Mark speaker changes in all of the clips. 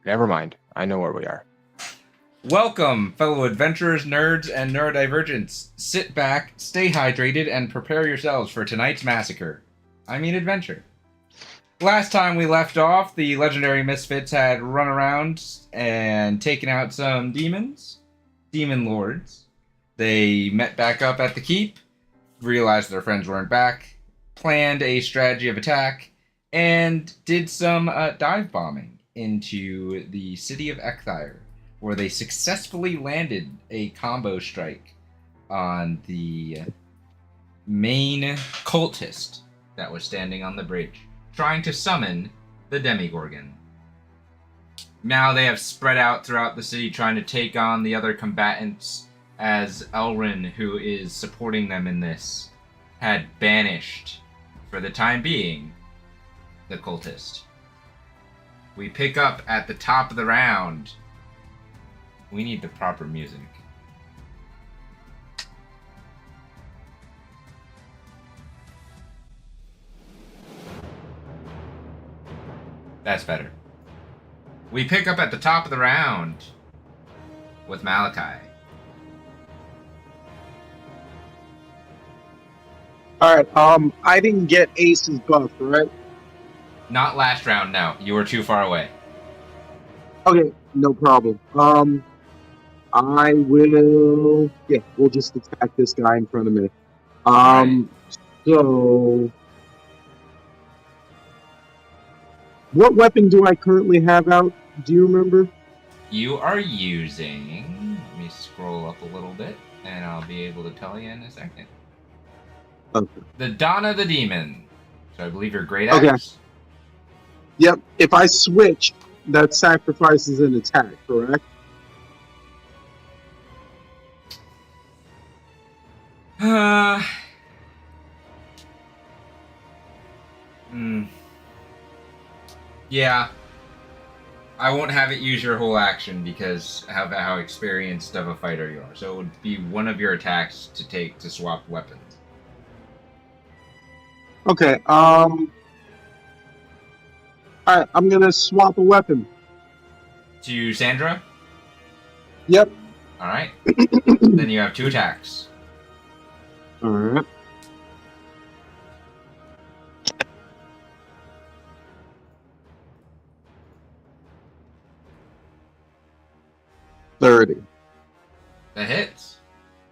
Speaker 1: Never mind. I know where we are.
Speaker 2: Welcome, fellow adventurers, nerds, and neurodivergents. Sit back, stay hydrated, and prepare yourselves for tonight's massacre. I mean adventure. Last time we left off, the legendary Misfits had run around and taken out some demon lords. They met back up at the keep, realized their friends weren't back, planned a strategy of attack, and did some dive bombing into the city of Ekthire, where they successfully landed a combo strike on the main cultist that was standing on the bridge, trying to summon the Demogorgon. Now they have spread out throughout the city trying to take on the other combatants, as Elrin, who is supporting them in this, had banished, for the time being, the cultist. We pick up at the top of the round. We need the proper music. That's better. We pick up at the top of the round with Malachi.
Speaker 3: Alright, I didn't get Ace's buff, right?
Speaker 2: Not last round, no. You were too far away.
Speaker 3: Okay, no problem. I will... Yeah, we'll just attack this guy in front of me.
Speaker 2: Right.
Speaker 3: So... What weapon do I currently have out? Do you remember?
Speaker 2: You are using... Let me scroll up a little bit, and I'll be able to tell you in a second.
Speaker 3: Okay.
Speaker 2: The Donna the Demon. So I believe you're great
Speaker 3: Okay.
Speaker 2: axe.
Speaker 3: Yep, if I switch, that sacrifices an attack, correct?
Speaker 2: Yeah. I won't have it use your whole action because of how experienced of a fighter you are. So it would be one of your attacks to take to swap weapons.
Speaker 3: Okay, alright, I'm gonna swap a weapon.
Speaker 2: To Sandra?
Speaker 3: Yep.
Speaker 2: Alright. Then you have two attacks.
Speaker 3: Alright. $30.
Speaker 2: That hits.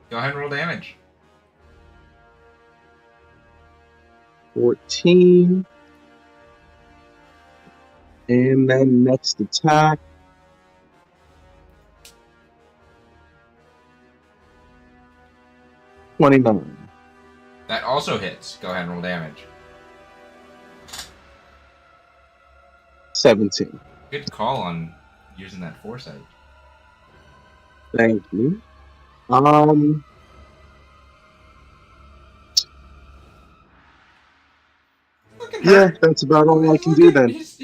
Speaker 2: Go ahead and roll damage.
Speaker 3: 14. And then next attack. 29.
Speaker 2: That also hits. Go ahead and roll damage.
Speaker 3: 17.
Speaker 2: Good call on using that foresight.
Speaker 3: Thank you. Yeah, that's about all I can do then.
Speaker 2: He's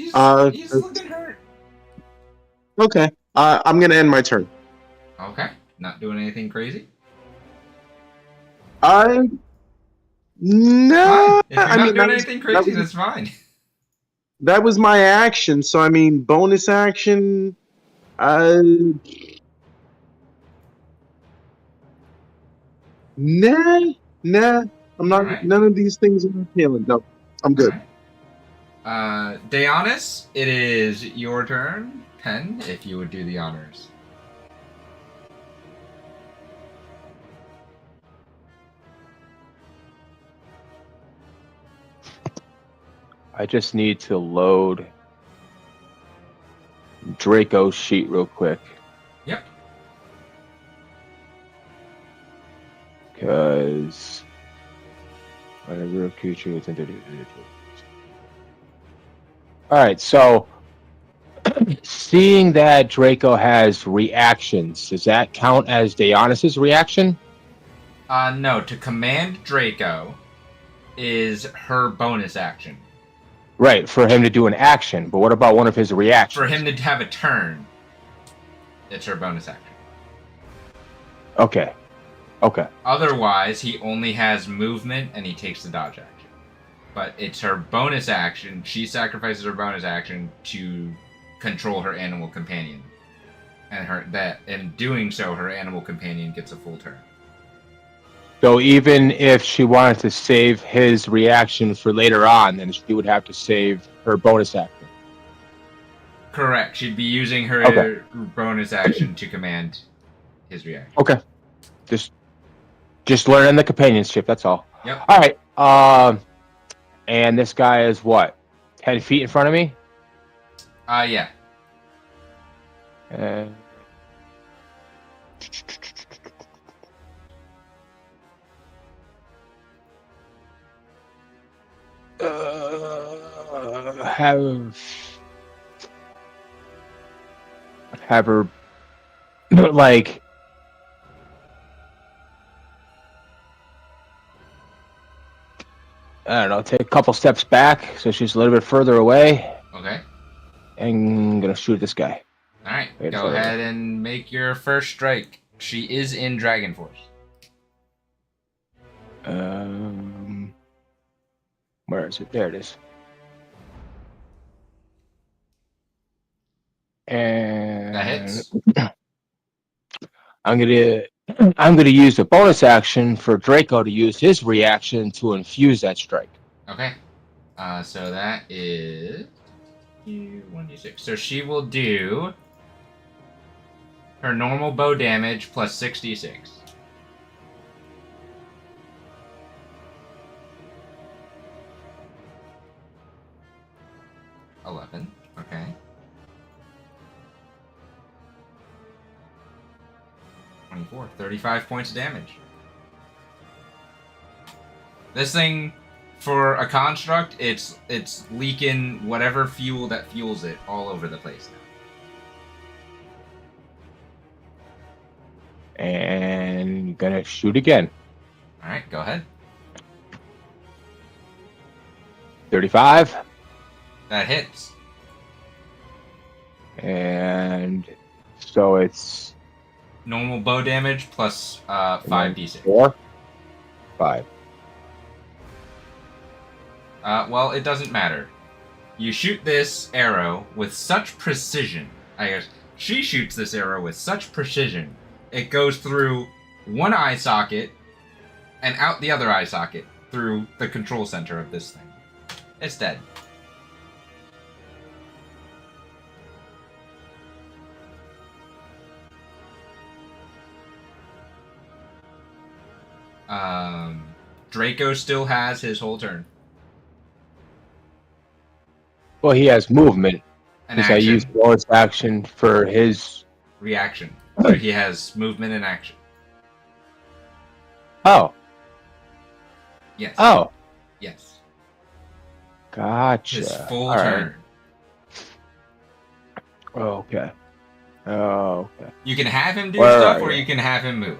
Speaker 2: looking hurt.
Speaker 3: Okay, I'm gonna end my turn.
Speaker 2: Okay. Not doing anything crazy?
Speaker 3: No.
Speaker 2: Fine. If you're not doing
Speaker 3: that
Speaker 2: anything crazy, that's fine.
Speaker 3: That was my action, so I mean, bonus action. Nah. I'm not.
Speaker 2: Right.
Speaker 3: None of these things are appealing. No, I'm good.
Speaker 2: Right. Deonis, it is your turn. Pen, if you would do the honors.
Speaker 1: I just need to load Draco's sheet real quick.
Speaker 2: Yep.
Speaker 1: Because whatever creature is Alright, so seeing that Draco has reactions, does that count as Deonis' reaction?
Speaker 2: No, to command Draco is her bonus action.
Speaker 1: Right, for him to do an action, but what about one of his reactions?
Speaker 2: For him to have a turn, it's her bonus action.
Speaker 1: Okay.
Speaker 2: Otherwise, he only has movement and he takes the dodge action. But it's her bonus action. She sacrifices her bonus action to control her animal companion, and in doing so, her animal companion gets a full turn.
Speaker 1: So even if she wanted to save his reaction for later on, then she would have to save her bonus action.
Speaker 2: Correct. She'd be using her bonus action to command his reaction.
Speaker 1: Okay. Just learning the companionship, that's all.
Speaker 2: Yep.
Speaker 1: All right. And this guy is what? 10 feet in front of me?
Speaker 2: Yeah.
Speaker 1: Have her like I don't know, take a couple steps back so she's a little bit further away.
Speaker 2: Okay.
Speaker 1: And gonna shoot this guy.
Speaker 2: All right. Go ahead and make your first strike. She is in Dragon Force.
Speaker 1: Where is it? There it is. And
Speaker 2: That hits.
Speaker 1: I'm gonna use the bonus action for Draco to use his reaction to infuse that strike.
Speaker 2: Okay. So that is 1d6. So she will do her normal bow damage plus 6d6. Okay. 24. 35 points of damage. This thing, for a construct, it's leaking whatever fuel that fuels it all over the place now.
Speaker 1: And gonna shoot again.
Speaker 2: Alright, go ahead.
Speaker 1: 35.
Speaker 2: That hits.
Speaker 1: And so it's
Speaker 2: Normal bow damage plus 5d6.
Speaker 1: 4, 5.
Speaker 2: Well, it doesn't matter. You shoot this arrow with such precision. I guess she shoots this arrow with such precision. It goes through one eye socket and out the other eye socket through the control center of this thing. It's dead. Draco still has his whole turn.
Speaker 1: Well, he has movement.
Speaker 2: An
Speaker 1: Because I
Speaker 2: action.
Speaker 1: used bonus action for his
Speaker 2: Reaction. So he has movement and action.
Speaker 1: Oh.
Speaker 2: Yes.
Speaker 1: Oh.
Speaker 2: Yes.
Speaker 1: Gotcha.
Speaker 2: His full
Speaker 1: All right.
Speaker 2: turn.
Speaker 1: Okay. Oh, okay.
Speaker 2: You can have him do
Speaker 1: Where
Speaker 2: stuff,
Speaker 1: are
Speaker 2: or
Speaker 1: you?
Speaker 2: you can have him move.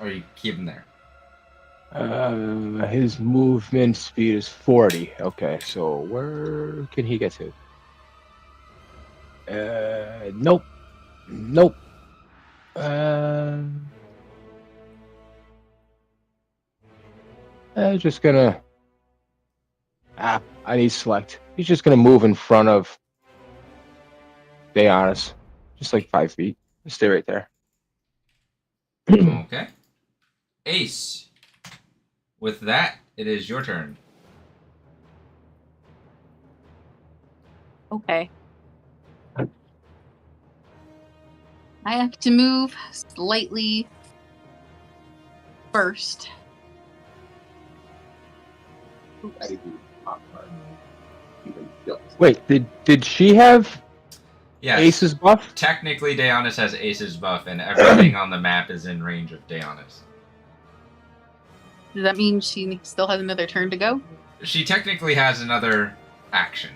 Speaker 2: Or you keep him there.
Speaker 1: His movement speed is 40. Okay, so where can he get to? Nope. Nope. I'm just gonna. I need select. He's just gonna move in front of. Stay honest. Just like 5 feet. Just stay right there.
Speaker 2: Okay. Ace. With that, it is your turn.
Speaker 4: Okay. I have to move slightly first.
Speaker 1: Wait, did she have
Speaker 2: Yes.
Speaker 1: Ace's buff?
Speaker 2: Technically, Daeonis has Ace's buff, and everything on the map is in range of Daeonis.
Speaker 4: Does that mean she still has another turn to go?
Speaker 2: She technically has another action.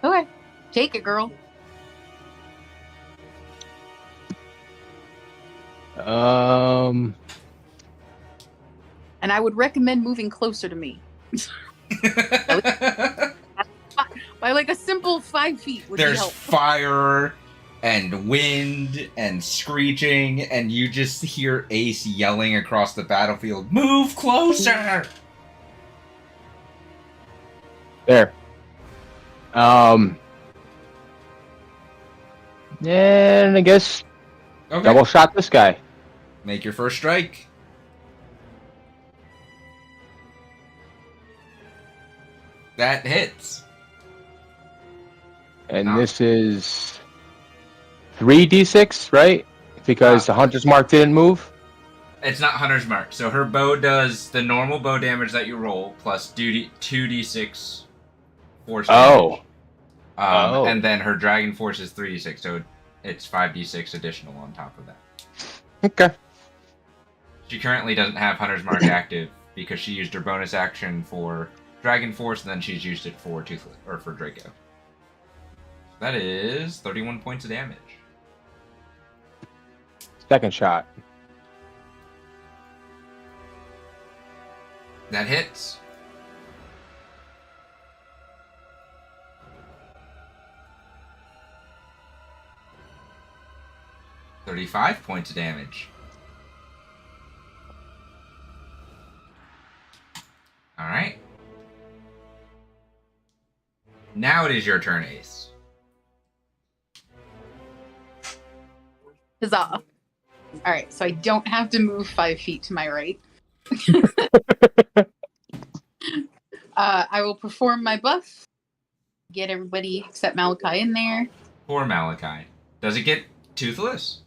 Speaker 4: Okay. Take it, girl.
Speaker 1: Um.
Speaker 4: And I would recommend moving closer to me. By like a simple 5 feet would be
Speaker 2: There's
Speaker 4: helpful.
Speaker 2: fire and wind and screeching, and you just hear Ace yelling across the battlefield, "Move closer!"
Speaker 1: There. And I guess
Speaker 2: Okay.
Speaker 1: double shot this guy.
Speaker 2: Make your first strike. That hits.
Speaker 1: And
Speaker 2: Ah.
Speaker 1: this is 3d6, right? Because the hunter's mark didn't move.
Speaker 2: It's not Hunter's Mark. So her bow does the normal bow damage that you roll plus 2d6 force damage.
Speaker 1: Oh.
Speaker 2: And then her Dragon Force is 3d6, so it's 5d6 additional on top of that.
Speaker 1: Okay.
Speaker 2: She currently doesn't have Hunter's Mark active because she used her bonus action for Dragon Force, and then she's used it for for Draco. That is 31 points of damage.
Speaker 1: Second shot.
Speaker 2: That hits. $35 points of damage. All right. Now it is your turn, Ace.
Speaker 4: Huzzah. Alright, so I don't have to move 5 feet to my right. I will perform my buff. Get everybody except Malachi in there.
Speaker 2: Poor Malachi. Does it get toothless?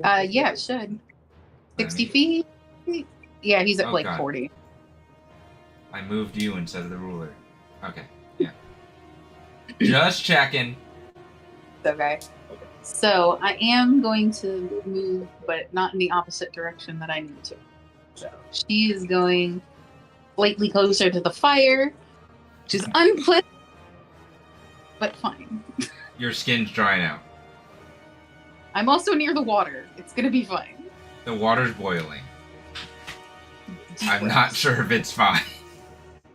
Speaker 4: Yeah, it should. 60 feet? Yeah, he's at
Speaker 2: Oh,
Speaker 4: like
Speaker 2: God.
Speaker 4: 40.
Speaker 2: I moved you instead of the ruler. Okay, yeah. Just checking.
Speaker 4: Okay. So I am going to move, but not in the opposite direction that I need to. So she is going slightly closer to the fire, which is unpleasant, but fine.
Speaker 2: Your skin's drying out.
Speaker 4: I'm also near the water. It's gonna be fine.
Speaker 2: The water's boiling.
Speaker 4: Deep
Speaker 2: I'm not
Speaker 4: breaths.
Speaker 2: sure if it's fine.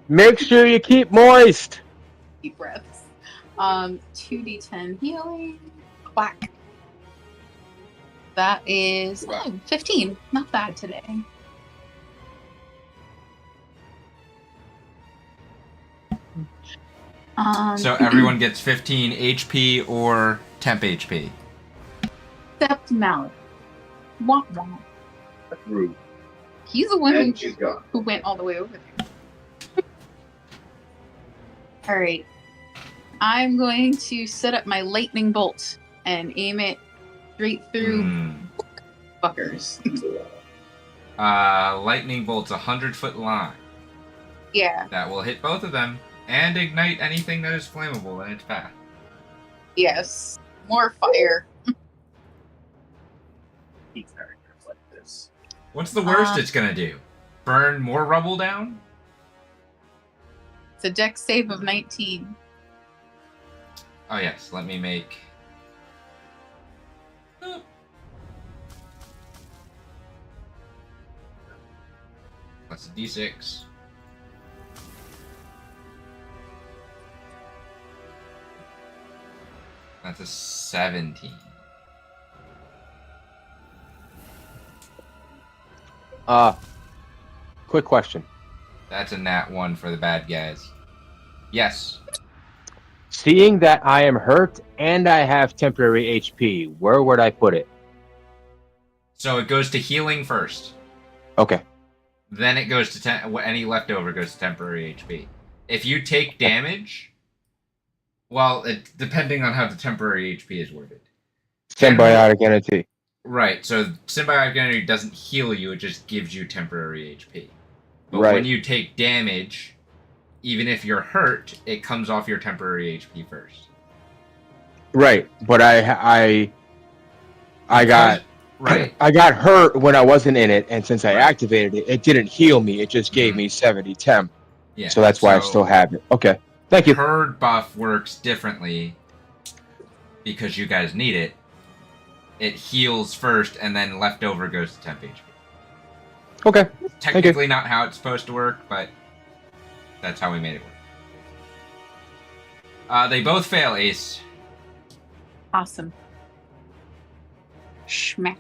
Speaker 1: Make sure you keep moist.
Speaker 4: Deep breaths. 2d10 healing. Whack. That is 15. Not bad today.
Speaker 2: So everyone gets 15 HP or temp HP.
Speaker 4: Except Mallet. Womp womp.
Speaker 3: Rude.
Speaker 4: He's the one
Speaker 3: And she's gone.
Speaker 4: who went all the way over there. Alright. I'm going to set up my lightning bolt and aim it straight through fuckers.
Speaker 2: Lightning bolt's 100-foot line.
Speaker 4: Yeah,
Speaker 2: That will hit both of them and ignite anything that is flammable in its path.
Speaker 4: yes. More fire.
Speaker 2: What's the worst it's gonna do? Burn more rubble down?
Speaker 4: It's a dex save of 19.
Speaker 2: Oh yes, let me make... That's a d6. That's a 17.
Speaker 1: Quick question.
Speaker 2: That's a nat 1 for the bad guys. Yes.
Speaker 1: Seeing that I am hurt and I have temporary HP, where would I put it?
Speaker 2: So it goes to healing first.
Speaker 1: Okay.
Speaker 2: Then it goes to any leftover goes to temporary HP. If you take damage, well, depending on how the temporary HP is worded.
Speaker 1: Symbiotic entity.
Speaker 2: Right. So symbiotic energy doesn't heal you; it just gives you temporary HP. But
Speaker 1: Right.
Speaker 2: when you take damage, even if you're hurt, it comes off your temporary HP first.
Speaker 1: Right, but I got
Speaker 2: Right.
Speaker 1: I got hurt when I wasn't in it, and since I
Speaker 2: Right.
Speaker 1: activated it, it didn't heal me. It just gave me 70 temp.
Speaker 2: Yeah.
Speaker 1: So that's why I still have it. Okay. Thank you.
Speaker 2: Her buff works differently because you guys need it. It heals first, and then leftover goes to temp HP.
Speaker 1: Okay.
Speaker 2: Technically not how it's supposed to work, but that's how we made it work. They both fail, Ace.
Speaker 4: Awesome. Schmack.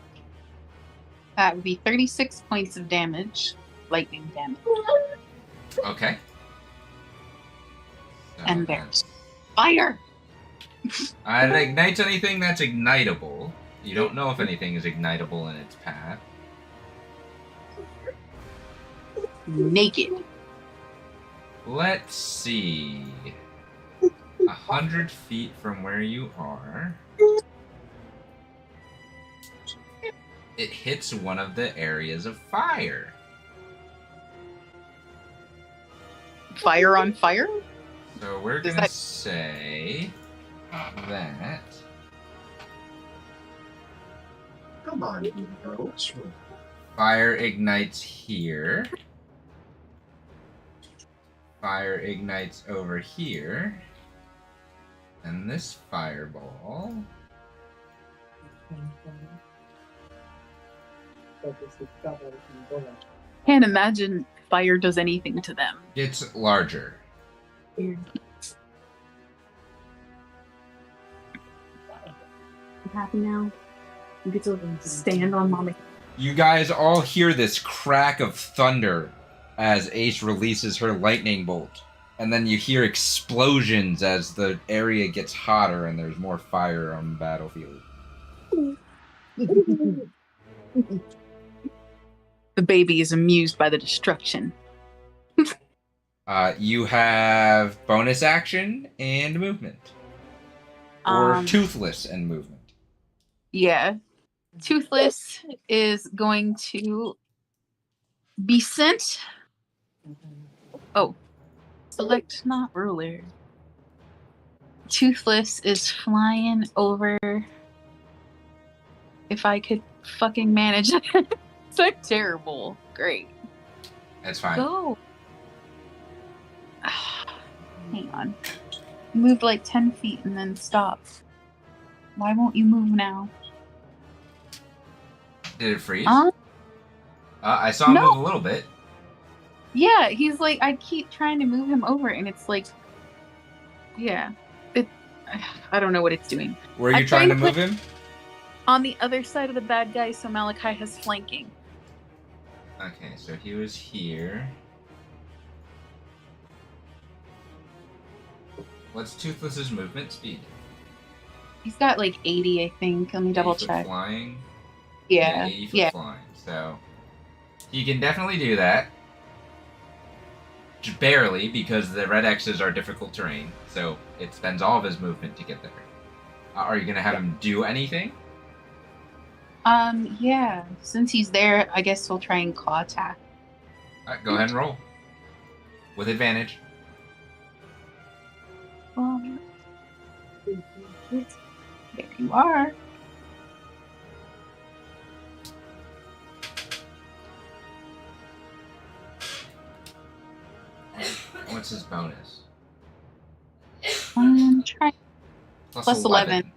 Speaker 4: That would be 36 points of damage. Lightning damage.
Speaker 2: Okay. So
Speaker 4: And
Speaker 2: that's
Speaker 4: theirs. Fire!
Speaker 2: It ignites anything that's ignitable. You don't know if anything is ignitable in its path.
Speaker 4: Naked.
Speaker 2: Let's see. 100 feet from where you are, it hits one of the areas of fire.
Speaker 4: Fire on fire?
Speaker 2: So we're
Speaker 4: Does
Speaker 2: gonna
Speaker 4: that-
Speaker 2: say that
Speaker 3: Come on, bro.
Speaker 2: fire ignites here. Fire ignites over here. And this fireball
Speaker 4: Can't imagine fire does anything to them.
Speaker 2: gets larger.
Speaker 4: You happy now? You get to stand on mommy.
Speaker 2: You guys all hear this crack of thunder as Ace releases her lightning bolt. And then you hear explosions as the area gets hotter and there's more fire on the battlefield.
Speaker 4: The baby is amused by the destruction.
Speaker 2: You have bonus action and movement. Or toothless and movement.
Speaker 4: Yeah. Toothless is going to be sent. Oh. Select not ruler. Toothless is flying over. If I could fucking manage it. It's like terrible. Great.
Speaker 2: That's fine.
Speaker 4: Go. Hang on. You moved like 10 feet and then stopped. Why won't you move now?
Speaker 2: Did it freeze?
Speaker 4: Um,
Speaker 2: I saw him
Speaker 4: no.
Speaker 2: move a little bit.
Speaker 4: Yeah, he's like, I keep trying to move him over and it's like, yeah. I don't know what it's doing.
Speaker 2: Were you
Speaker 4: I'm
Speaker 2: trying to
Speaker 4: trying
Speaker 2: move
Speaker 4: to
Speaker 2: him?
Speaker 4: On the other side of the bad guy, so Malachi has flanking.
Speaker 2: Okay, so he was here. What's Toothless's movement speed?
Speaker 4: He's got like 80, I think. Let me double
Speaker 2: 80 foot
Speaker 4: check.
Speaker 2: Flying.
Speaker 4: Yeah.
Speaker 2: 80 foot
Speaker 4: Yeah.
Speaker 2: flying. So he can definitely do that. Just barely, because the red X's are difficult terrain. So it spends all of his movement to get there. Are you gonna have him do anything?
Speaker 4: Yeah. Since he's there, I guess we'll try and claw attack.
Speaker 2: Alright, go ahead and roll. With advantage.
Speaker 4: There you are.
Speaker 2: What's his bonus?
Speaker 4: Try. Plus 11.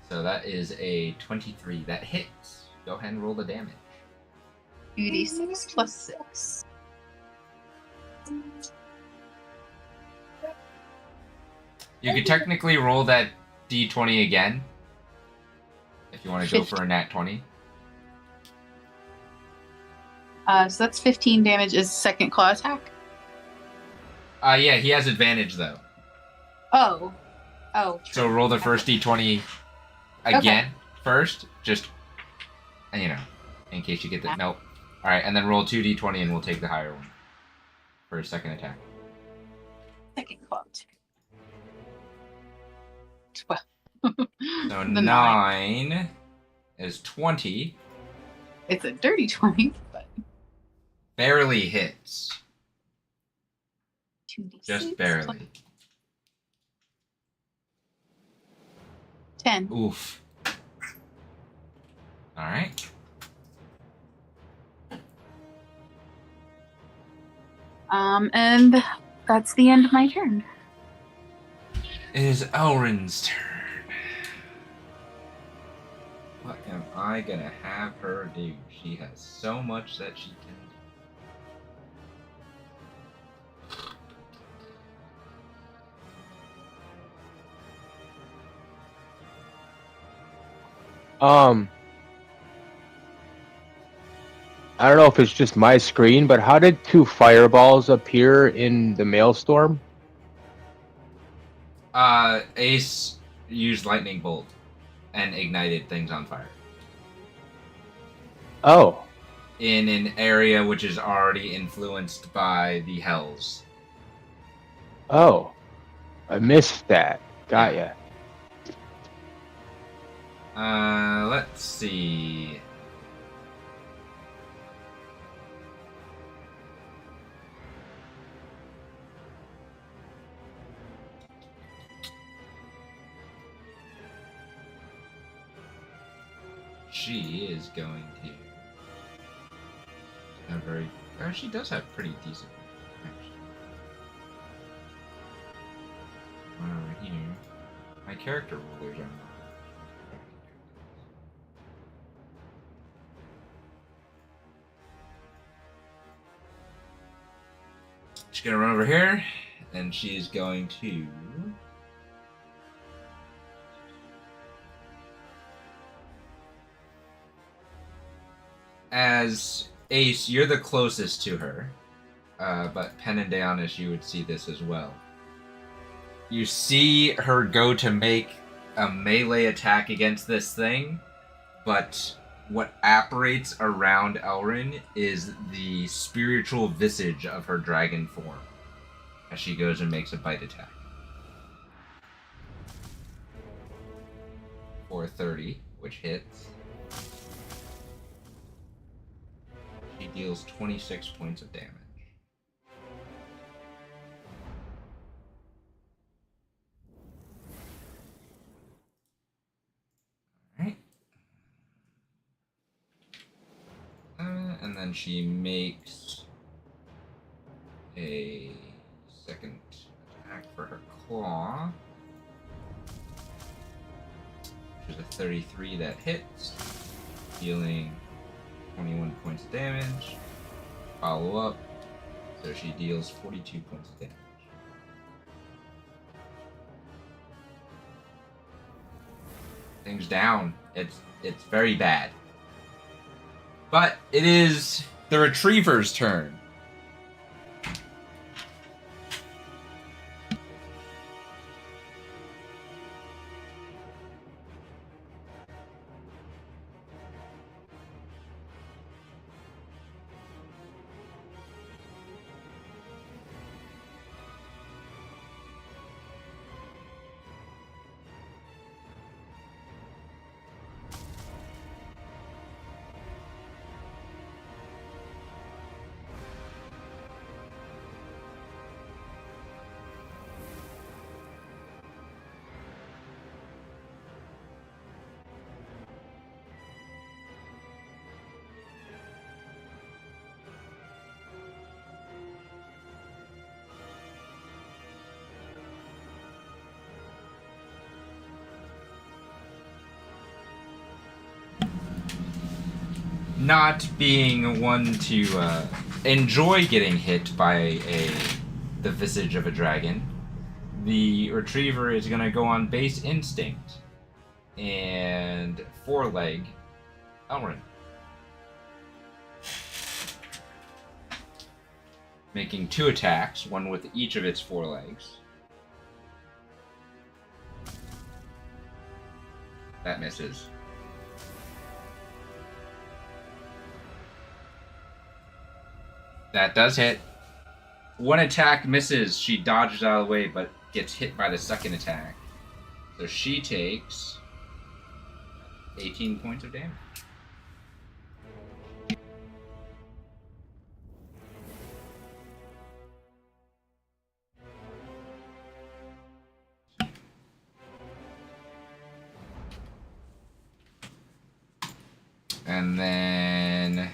Speaker 2: So that is a 23. That hits. Go ahead and roll the damage.
Speaker 4: 2d6 plus 6.
Speaker 2: You could technically roll that d20 again. If you want to go for a nat 20.
Speaker 4: So that's 15 damage is second claw attack.
Speaker 2: Yeah, he has advantage though.
Speaker 4: Oh. Oh.
Speaker 2: So roll the first d20 again first, just, you know, in case you get the nope. All right, and then roll 2d20 and we'll take the higher one for a second attack.
Speaker 4: Second claw attack. 12.
Speaker 2: So
Speaker 4: The
Speaker 2: 9 is 20.
Speaker 4: It's a dirty 20, but
Speaker 2: Barely hits.
Speaker 4: 2d6
Speaker 2: Just barely.
Speaker 4: 10.
Speaker 2: Oof. Alright.
Speaker 4: And that's the end of my turn.
Speaker 2: It is Elrin's turn. What am I gonna have her do? She has so much that she can
Speaker 1: I don't know if it's just my screen, but how did two fireballs appear in the maelstrom?
Speaker 2: Ace used lightning bolt and ignited things on fire
Speaker 1: Oh,
Speaker 2: in an area which is already influenced by the hells.
Speaker 1: oh, I missed that. Got
Speaker 2: Yeah.
Speaker 1: ya.
Speaker 2: Let's see. She is going to have very. Oh, she does have pretty decent. Actually. One over here. My character rulers are not. She's gonna run over here, and she's going to. As Ace, you're the closest to her, but Pen and Deonis, you would see this as well. You see her go to make a melee attack against this thing, but what apparates around Elrin is the spiritual visage of her dragon form as she goes and makes a bite attack. For 30, which hits. She deals 26 points of damage. Alright. And then she makes a second attack for her claw. Which is a 33 that hits, dealing 21 points of damage. Follow up, so she deals 42 points of damage. Things down. It's very bad. But it is the Retriever's turn. Not being one to enjoy getting hit by the visage of a dragon, the Retriever is going to go on base instinct and foreleg Elrin. Making 2 attacks, one with each of its forelegs. That misses. That does hit. One attack misses. She dodges out of the way, but gets hit by the second attack. So she takes 18 points of damage. And then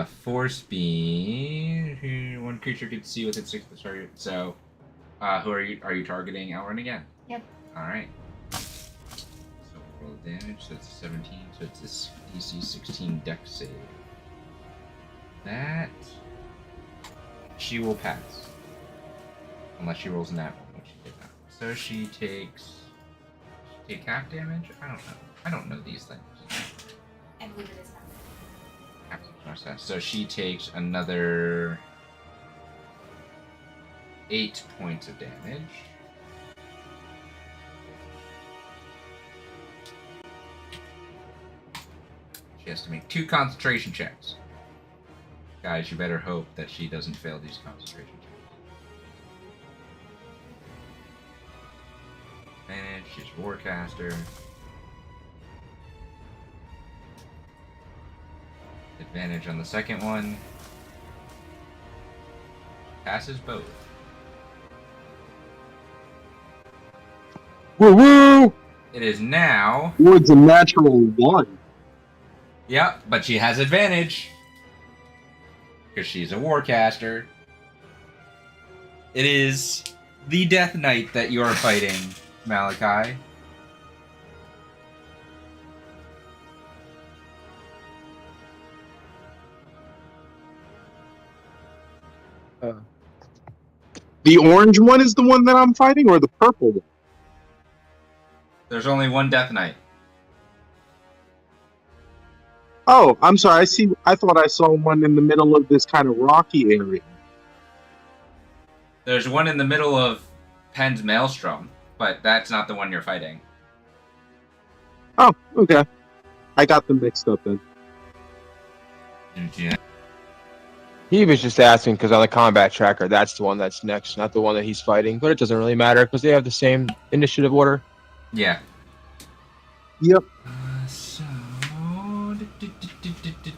Speaker 2: force beam. One creature can see within 6 of the target. So, who are you? Are you targeting Elrin again?
Speaker 4: Yep.
Speaker 2: All right. So roll damage. So it's 17. So it's this DC 16 Dex save. That she will pass, unless she rolls in that one, which she did not. So she takes. Take half damage. I don't know. I don't know these things.
Speaker 5: I believe it is
Speaker 2: So she takes another 8 points of damage. She has to make 2 concentration checks. Guys, you better hope that she doesn't fail these concentration checks. Advantage, she's a Warcaster. Advantage on the second one. Passes both.
Speaker 1: Woo woo!
Speaker 2: It is now.
Speaker 3: Wood's a natural 1.
Speaker 2: Yep, but she has advantage. Because she's a Warcaster. It is the Death Knight that you are fighting, Malachi.
Speaker 3: The orange one is the one that I'm fighting, or the purple one?
Speaker 2: There's only one Death Knight.
Speaker 3: Oh, I'm sorry. I thought I saw one in the middle of this kind of rocky area.
Speaker 2: There's one in the middle of Penn's Maelstrom, but that's not the one you're fighting.
Speaker 3: Oh, okay. I got them mixed up then.
Speaker 2: Yeah.
Speaker 1: He was just asking because on the combat tracker, that's the one that's next, not the one that he's fighting. But it doesn't really matter because they have the same initiative order.
Speaker 2: Yeah.
Speaker 3: Yep.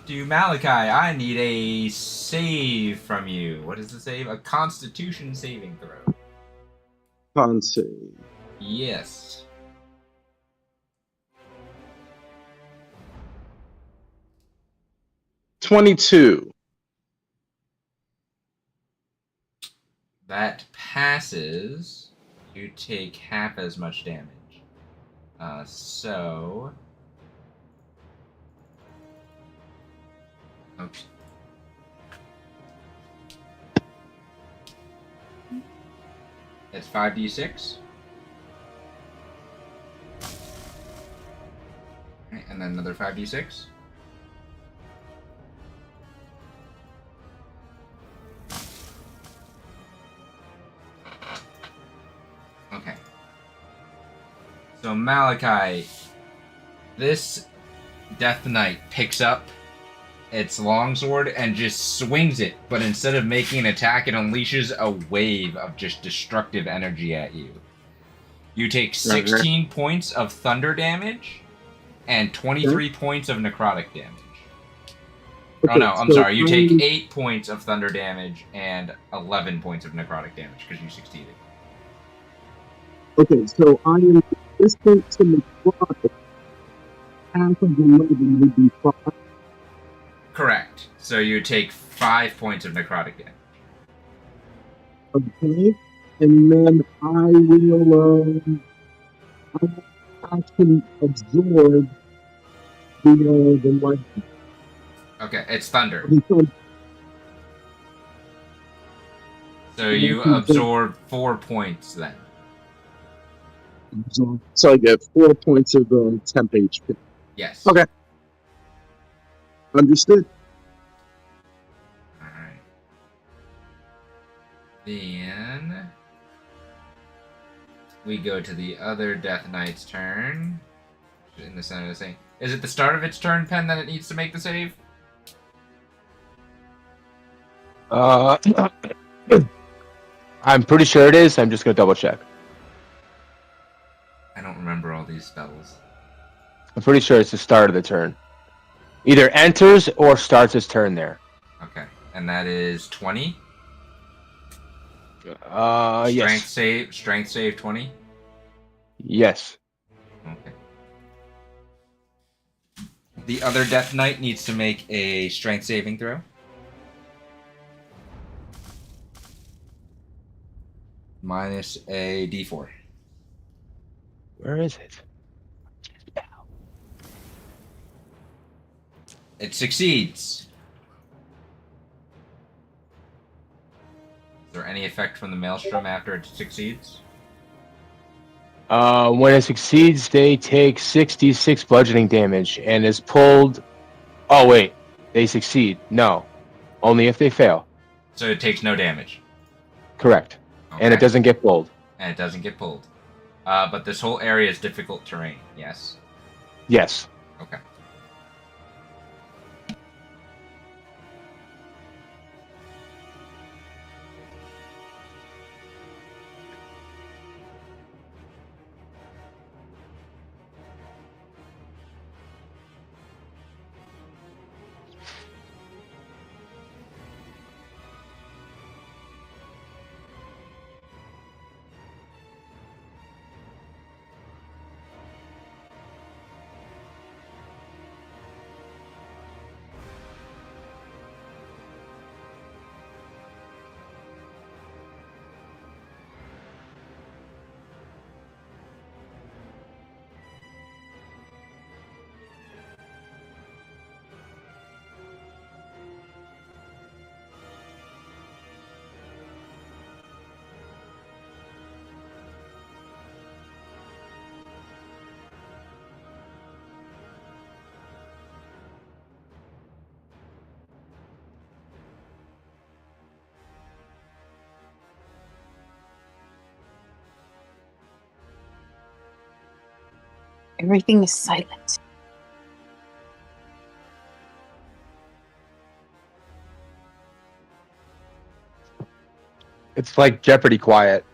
Speaker 2: Malachi, I need a save from you. What is the save? A Constitution saving throw.
Speaker 3: Con save.
Speaker 2: Yes.
Speaker 3: $22.
Speaker 2: That passes. You take half as much damage. So... Oops. It's 5d6. Okay, and then another 5d6. Okay. So Malachi, this Death Knight picks up its longsword and just swings it, but instead of making an attack, it unleashes a wave of just destructive energy at you. You take 16 points of thunder damage and 23 points of necrotic damage. Oh no, I'm sorry. You take 8 points of thunder damage and 11 points of necrotic damage because you succeeded.
Speaker 3: Okay, so I am resistant to necrotic. Half of the 11 would be 5.
Speaker 2: Correct. So you take 5 points of necrotic damage.
Speaker 3: Okay, and then I can absorb the lightning.
Speaker 2: Okay, it's thunder.
Speaker 3: Because
Speaker 2: So you absorb 4 points then.
Speaker 3: So I get 4 points of temp HP.
Speaker 2: Yes.
Speaker 3: Okay. Understood.
Speaker 2: Alright. Then we go to the other Death Knight's turn. In the center of the thing. Is it the start of its turn, Pen, that it needs to make the save?
Speaker 1: I'm pretty sure it is. I'm just gonna double check.
Speaker 2: I don't remember all these spells.
Speaker 1: I'm pretty sure it's the start of the turn. Either enters or starts his turn there.
Speaker 2: Okay. And that is 20?
Speaker 1: Yes.
Speaker 2: Strength save 20?
Speaker 1: Yes.
Speaker 2: Okay. The other Death Knight needs to make a strength saving throw. Minus a d4.
Speaker 1: Where is it?
Speaker 2: It succeeds. Is there any effect from the Maelstrom after it succeeds?
Speaker 1: When it succeeds, they take 66 bludgeoning damage and is pulled. Oh wait, they succeed. No, only if they fail.
Speaker 2: So it takes no damage.
Speaker 1: Correct. And it doesn't get pulled.
Speaker 2: And it doesn't get pulled. But this whole area is difficult terrain, yes?
Speaker 1: Yes.
Speaker 2: Okay.
Speaker 4: Everything is silent.
Speaker 1: It's like Jeopardy quiet.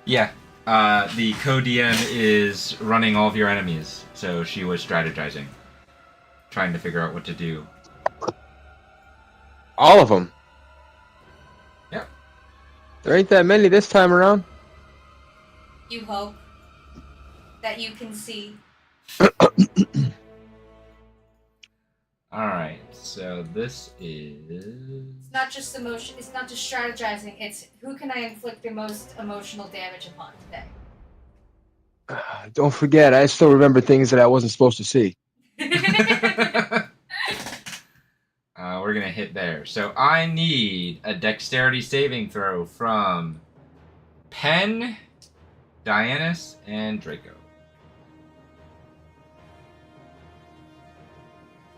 Speaker 2: Yeah. The co-DM is running all of your enemies, so she was strategizing. Trying to figure out what to do.
Speaker 1: All of them.
Speaker 2: Yep.
Speaker 1: There ain't that many this time around.
Speaker 5: You hope that you can see.
Speaker 2: Alright, so this is...
Speaker 5: It's not just emotion. It's not just strategizing. It's who can I inflict the most emotional damage upon today.
Speaker 1: Don't forget, I still remember things that I wasn't supposed to see.
Speaker 2: We're gonna hit there. So I need a dexterity saving throw from Penn, Dianus, and Draco.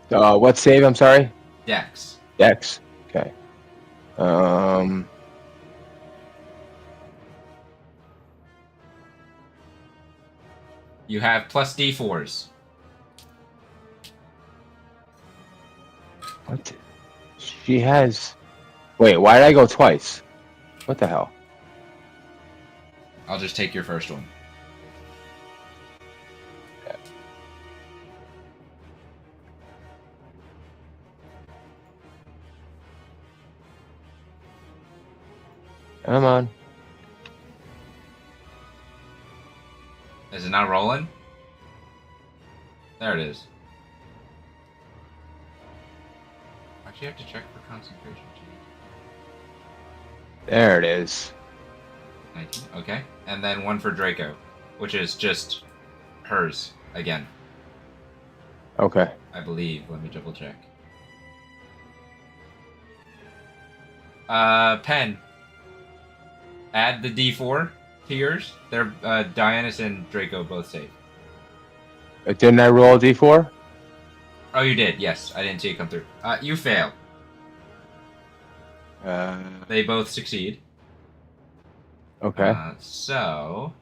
Speaker 1: What save? I'm sorry.
Speaker 2: Dex.
Speaker 1: Dex. Okay.
Speaker 2: You have plus D4s.
Speaker 1: What? She has. Wait, why did I go twice? What the hell?
Speaker 2: I'll just take your first one.
Speaker 1: Come on.
Speaker 2: Is it not rolling? There it is. Why'd you have to check for concentration?
Speaker 1: There it is.
Speaker 2: 19. Okay. And then one for Draco, which is just hers again,
Speaker 1: Okay.
Speaker 2: I believe. Let me double check. Pen. Add the D4 to yours. They're Dianus and Draco both safe.
Speaker 1: Didn't I roll a d4?
Speaker 2: Oh, you did. Yes, I didn't see it come through. You fail. They both succeed.
Speaker 1: Okay.
Speaker 2: So.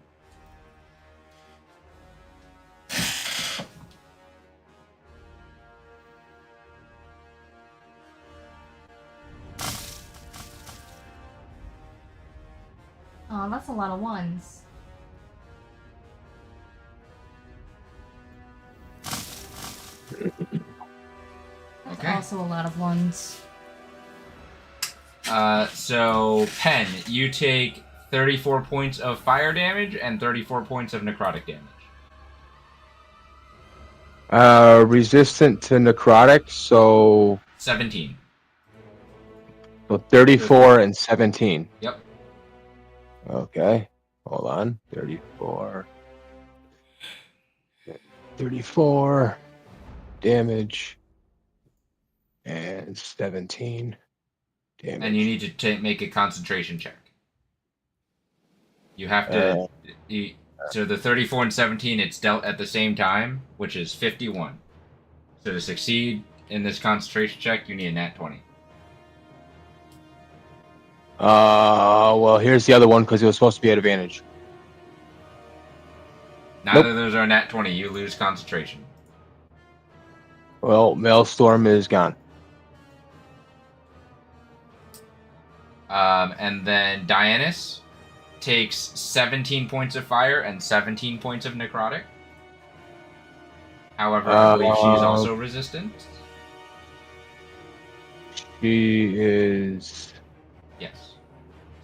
Speaker 5: Oh, that's a lot of ones. That's
Speaker 2: Okay.
Speaker 5: also a lot of ones.
Speaker 2: So, Pen, you take 34 points of fire damage and 34 points of necrotic damage.
Speaker 1: Resistant to necrotic, so
Speaker 2: 17.
Speaker 1: 34 and 17.
Speaker 2: Yep.
Speaker 1: Okay. Hold on. 34. 34 damage and 17 damage.
Speaker 2: And you need to make a concentration check. You have to. So the 34 and 17, it's dealt at the same time, which is 51. So to succeed in this concentration check, you need a nat 20.
Speaker 1: Well, here's the other one because it was supposed to be at advantage.
Speaker 2: Neither of those are nat 20. You lose concentration.
Speaker 1: Well, Maelstrom is gone.
Speaker 2: And then Dianus takes 17 points of fire and 17 points of necrotic. However, I believe she is also resistant.
Speaker 1: She is.
Speaker 2: Yes.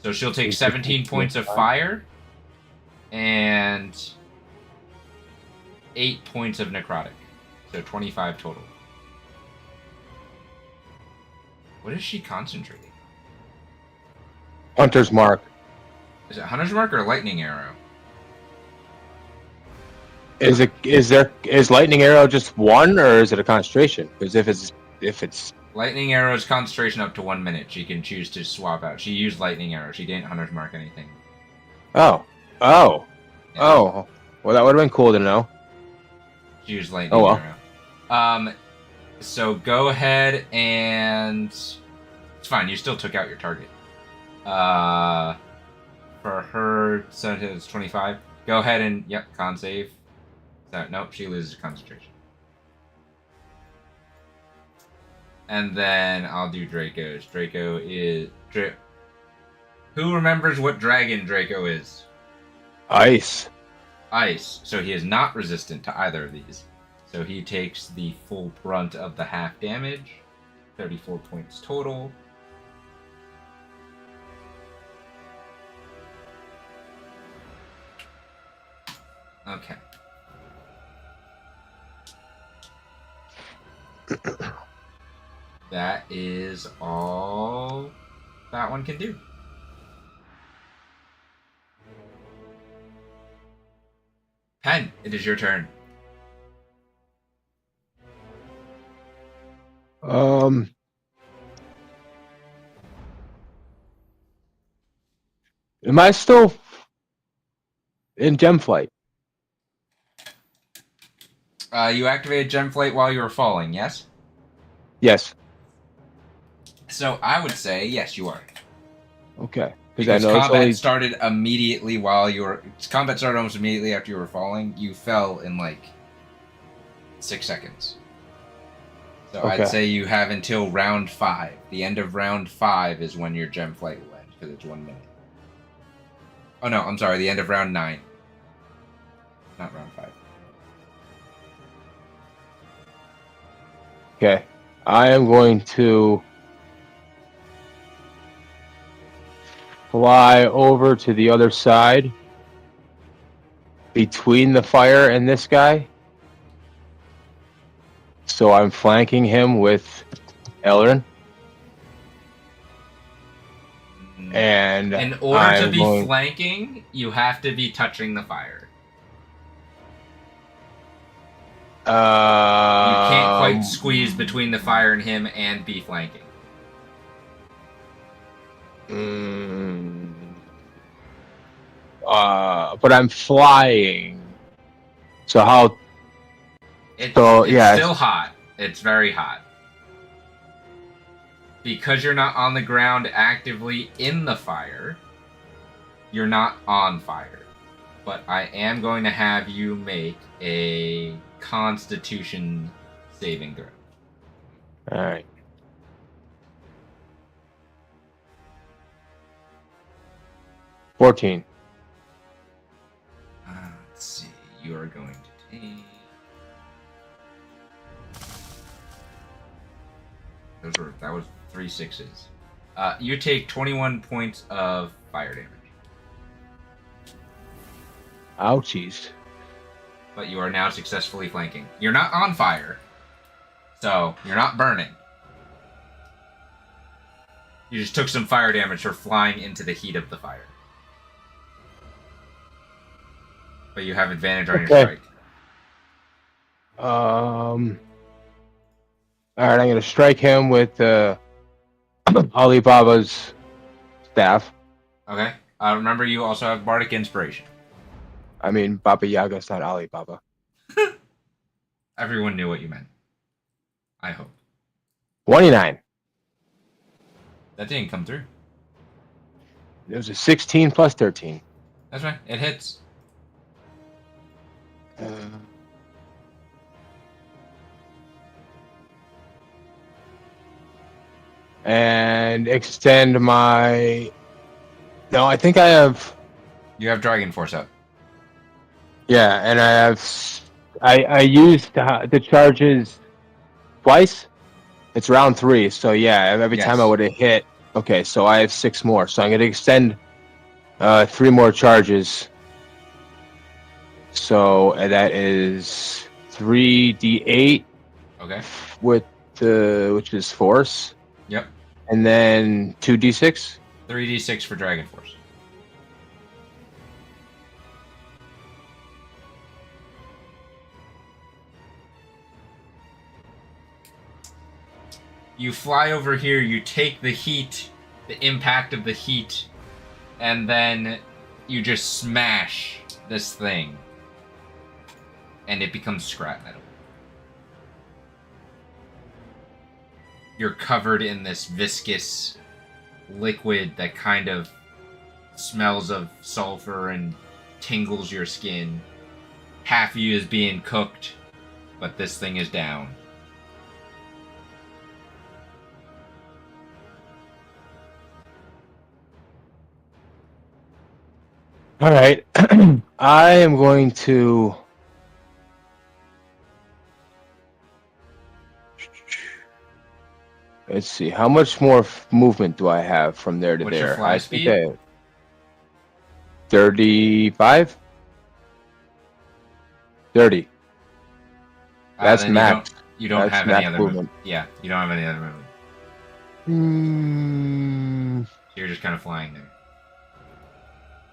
Speaker 2: So she'll take 17 points of fire and 8 points of necrotic. So 25 total. What is she concentrating?
Speaker 1: Hunter's Mark.
Speaker 2: Is it Hunter's Mark or Lightning Arrow?
Speaker 1: Is Lightning Arrow just one, or is it a concentration? Because if it's
Speaker 2: Lightning Arrow's concentration up to 1 minute. She can choose to swap out. She used Lightning Arrow. She didn't Hunter's Mark anything.
Speaker 1: oh.
Speaker 2: Yeah.
Speaker 1: Well, that would have been cool to know.
Speaker 2: She used Lightning Arrow. So go ahead and it's fine. You still took out your target. For her, so it's 25. Go ahead and con save. So, nope, she loses concentration. And then I'll do Draco's. Draco is who remembers what dragon Draco is?
Speaker 1: Ice.
Speaker 2: Ice. So he is not resistant to either of these. So he takes the full brunt of the half damage. 34 points total. Okay. That is all that one can do. Pen, it is your turn.
Speaker 1: Am I still in Gem Flight?
Speaker 2: You activated Gem Flight while you were falling, yes?
Speaker 1: Yes.
Speaker 2: So I would say yes, you are.
Speaker 1: Okay.
Speaker 2: Because
Speaker 1: I know
Speaker 2: combat started immediately while you were. Combat started almost immediately after you were falling. You fell in like 6 seconds. So
Speaker 1: Okay.
Speaker 2: I'd say you have until round 5. The end of round 5 is when your Gem Flight will end because it's 1 minute. Oh no, I'm sorry. The end of round 9, not round 5.
Speaker 1: Okay. I am going to fly over to the other side between the fire and this guy. So I'm flanking him with Elrin. And
Speaker 2: in order to be flanking, you have to be touching the fire. You can't quite squeeze between the fire and him and be flanking.
Speaker 1: But I'm flying. So how?
Speaker 2: It's
Speaker 1: yeah,
Speaker 2: still hot. It's very hot. Because you're not on the ground actively in the fire, you're not on fire. But I am going to have you make a Constitution saving throw.
Speaker 1: All right. $14.
Speaker 2: Let's see. You are going to take. That was 3 sixes. You take 21 points of fire damage.
Speaker 1: Ouchies.
Speaker 2: But you are now successfully flanking. You're not on fire, so you're not burning. You just took some fire damage for flying into the heat of the fire. But you have advantage on your strike.
Speaker 1: All right, I'm going to strike him with Alibaba's staff.
Speaker 2: Okay. Remember, you also have Bardic Inspiration.
Speaker 1: I mean, Baba Yaga's not Alibaba.
Speaker 2: Everyone knew what you meant. I hope.
Speaker 1: 29.
Speaker 2: That didn't come through.
Speaker 1: It was a 16 plus 13.
Speaker 2: That's right. It hits.
Speaker 1: And extend my. No, I think I have.
Speaker 2: You have Dragon Force up.
Speaker 1: Yeah, and I have. I used the charges twice. It's round 3, so yeah. Every time I
Speaker 2: Yes.
Speaker 1: would have hit. Okay, so I have 6 more. So I'm going to extend 3 more charges. So that is 3d8
Speaker 2: Okay.
Speaker 1: with which is force,
Speaker 2: Yep.
Speaker 1: and then 2d6.
Speaker 2: 3d6 for Dragon Force. You fly over here, you take the heat, the impact of the heat, and then you just smash this thing. And it becomes scrap metal. You're covered in this viscous liquid that kind of smells of sulfur and tingles your skin. Half of you is being cooked, but this thing is down.
Speaker 1: All right. I am going to. Let's see. How much more movement do I have from there to
Speaker 2: What's
Speaker 1: there?
Speaker 2: your fly
Speaker 1: I
Speaker 2: speed?
Speaker 1: think I have 35? 30. That's
Speaker 2: Then
Speaker 1: max.
Speaker 2: You don't
Speaker 1: That's
Speaker 2: have any
Speaker 1: max
Speaker 2: other
Speaker 1: movement.
Speaker 2: Yeah, you don't have any other movement. You're just kind of flying there.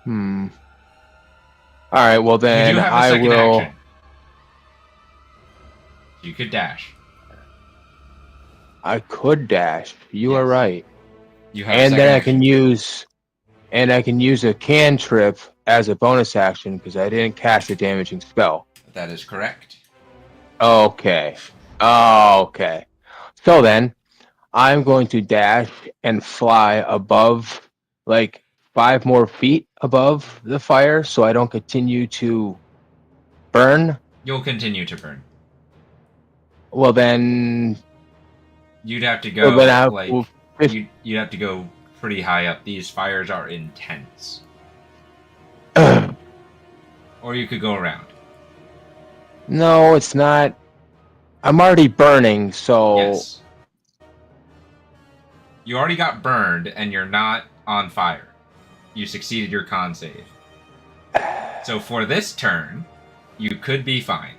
Speaker 1: All right. Well,
Speaker 2: You
Speaker 1: then
Speaker 2: do have a
Speaker 1: I
Speaker 2: second
Speaker 1: will.
Speaker 2: action. You could dash.
Speaker 1: I could dash. You are
Speaker 2: Yes.
Speaker 1: right.
Speaker 2: You have a
Speaker 1: And
Speaker 2: second
Speaker 1: then
Speaker 2: action.
Speaker 1: I can use a cantrip as a bonus action because I didn't cast a damaging spell.
Speaker 2: That is correct.
Speaker 1: Okay. Okay. So then I'm going to dash and fly above, like 5 more feet above the fire so I don't continue to burn.
Speaker 2: You'll continue to burn.
Speaker 1: Well, then.
Speaker 2: You'd have to
Speaker 1: Well,
Speaker 2: go
Speaker 1: then I
Speaker 2: like
Speaker 1: will.
Speaker 2: you'd have to go pretty high up. These fires are intense. Or you could go around.
Speaker 1: No, it's not. I'm already burning, so.
Speaker 2: Yes. You already got burned and you're not on fire. You succeeded your con save. So for this turn, you could be fine.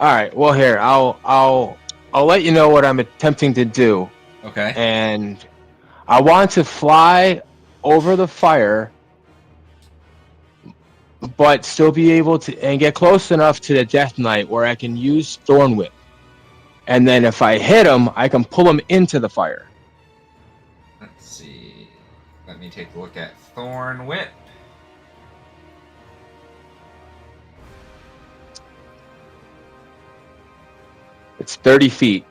Speaker 1: All right. Well, here I'll let you know what I'm attempting to do,
Speaker 2: Okay.
Speaker 1: and I want to fly over the fire, but still be able to and get close enough to the Death Knight where I can use Thorn Whip, and then if I hit him, I can pull him into the fire.
Speaker 2: Let's see. Let me take a look at Thorn Whip.
Speaker 1: It's 30 feet.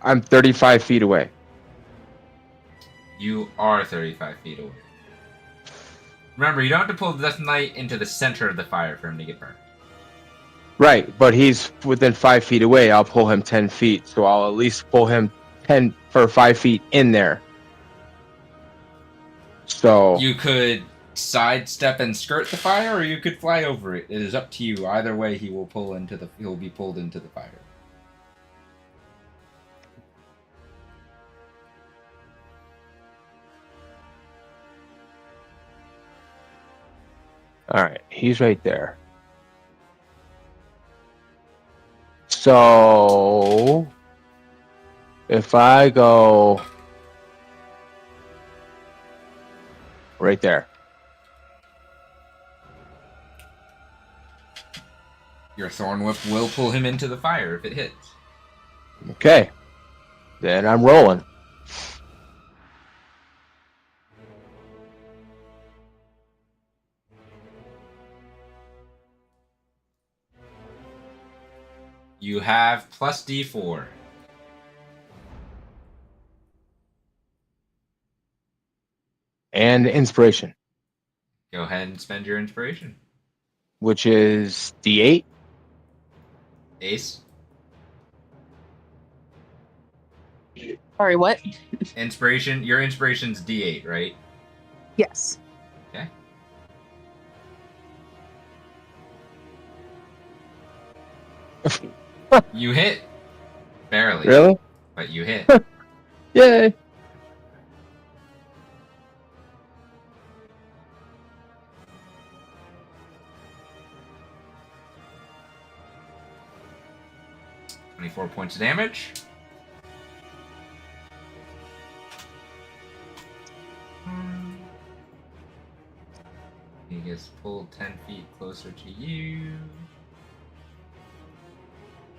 Speaker 1: I'm 35 feet away.
Speaker 2: You are 35 feet away. Remember, you don't have to pull the Death Knight into the center of the fire for him to get burned.
Speaker 1: Right, but he's within 5 feet away. I'll pull him 10 feet, so I'll at least pull him 5 feet in there. So
Speaker 2: You could sidestep and skirt the fire, or you could fly over it. It is up to you. Either way, he'll be pulled into the fire.
Speaker 1: all right, he's right there. So if I go right there.
Speaker 2: Your Thorn Whip will pull him into the fire if it hits.
Speaker 1: Okay. Then I'm rolling.
Speaker 2: You have plus D4.
Speaker 1: and inspiration,
Speaker 2: Go ahead and spend your inspiration.
Speaker 1: which is D8.
Speaker 2: Ace.
Speaker 4: Sorry, what?
Speaker 2: Inspiration. Your inspiration's D8, right?
Speaker 4: Yes.
Speaker 2: Okay. You hit. Barely.
Speaker 1: Really?
Speaker 2: But you hit.
Speaker 1: Yay!
Speaker 2: $24 points of damage. He gets pulled 10 feet closer to you.